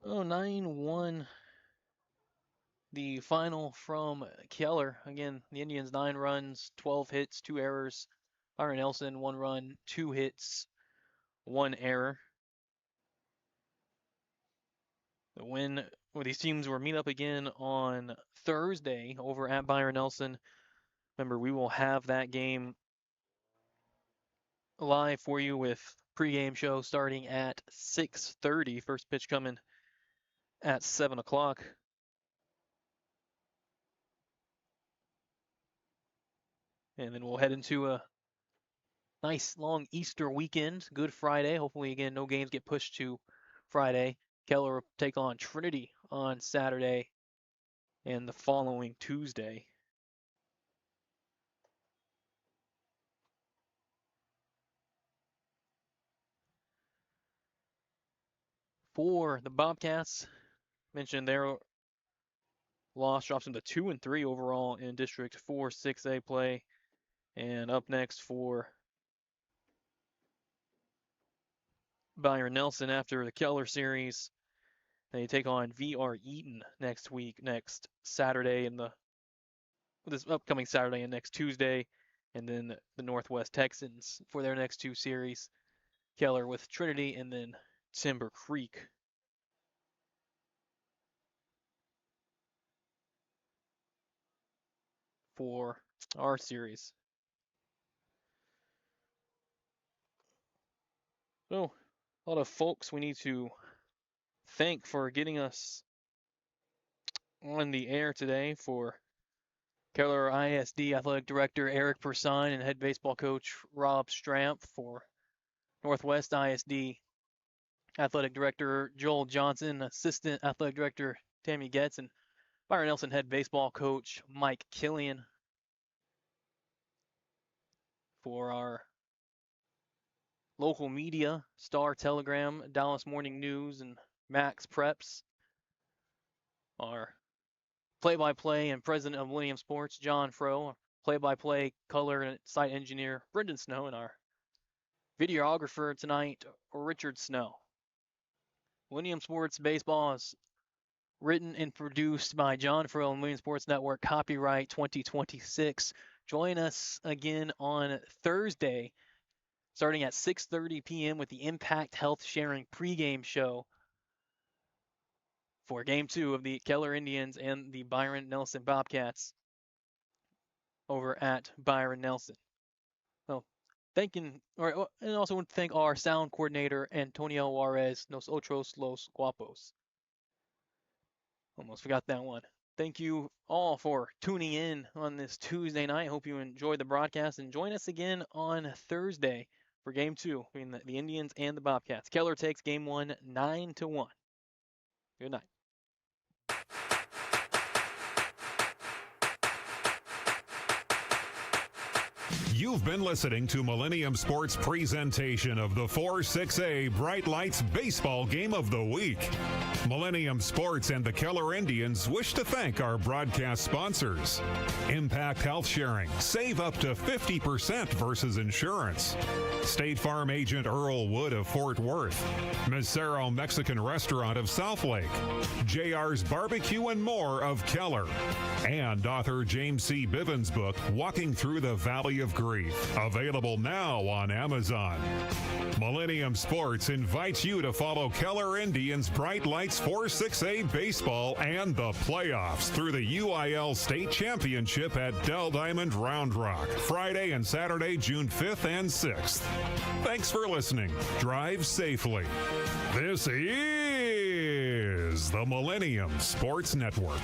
Oh, 9-1. The final from Keller. Again, the Indians 9 runs, 12 hits, 2 errors. Byron Nelson 1 run, 2 hits, 1 error. The win, well, these teams will meet up again on Thursday over at Byron Nelson. Remember, we will have that game live for you with pregame show starting at 6:30. First pitch coming at 7 o'clock. And then we'll head into a nice long Easter weekend, Good Friday. Hopefully, again, no games get pushed to Friday. Keller will take on Trinity on Saturday and the following Tuesday. For the Bobcats, mentioned their loss drops them to 2-3 overall in District 4 6A play. And up next for Byron Nelson after the Keller series, they take on VR Eaton next Saturday this upcoming Saturday and next Tuesday, and then the Northwest Texans for their next 2 series. Keller with Trinity and then Timber Creek. For our series. So, a lot of folks we need to thank for getting us on the air today. For Keller ISD Athletic Director Eric Persine and Head Baseball Coach Rob Stramp. For Northwest ISD Athletic Director Joel Johnson, Assistant Athletic Director Tammy Getz, and Byron Nelson Head Baseball Coach Mike Killian. For our local media, Star Telegram, Dallas Morning News, and Max Preps. Our play-by-play and president of Millennium Sports, John Frow. Play-by-play color and site engineer, Brenden Snow. And our videographer tonight, Richard Snow. Millennium Sports Baseball is written and produced by John Frow and Millennium Sports Network, copyright 2026. Join us again on Thursday, starting at 6:30 p.m. with the Impact Health Sharing pregame show for Game 2 of the Keller Indians and the Byron Nelson Bobcats over at Byron Nelson. So, and also want to thank our sound coordinator, Antonio Juarez, Nos Otros Los Guapos. Almost forgot that one. Thank you all for tuning in on this Tuesday night. Hope you enjoyed the broadcast, and join us again on Thursday for Game 2 between the Indians and the Bobcats. Keller takes Game 1 9-1. Good night.
You've been listening to Millennium Sports' presentation of the 4-6A Bright Lights Baseball Game of the Week. Millennium Sports and the Keller Indians wish to thank our broadcast sponsors. Impact Health Sharing. Save up to 50% versus insurance. State Farm Agent Earl Wood of Fort Worth. Mesero Mexican Restaurant of Southlake. JR's Barbecue and More of Keller. And author James C. Bivens' book, Walking Through the Valley of Grief. Grief. Available now on Amazon. Millennium Sports invites you to follow Keller Indians Bright Lights 4-6A baseball and the playoffs through the UIL State Championship at Dell Diamond Round Rock, Friday and Saturday, June 5th and 6th. Thanks for listening. Drive safely. This is the Millennium Sports Network.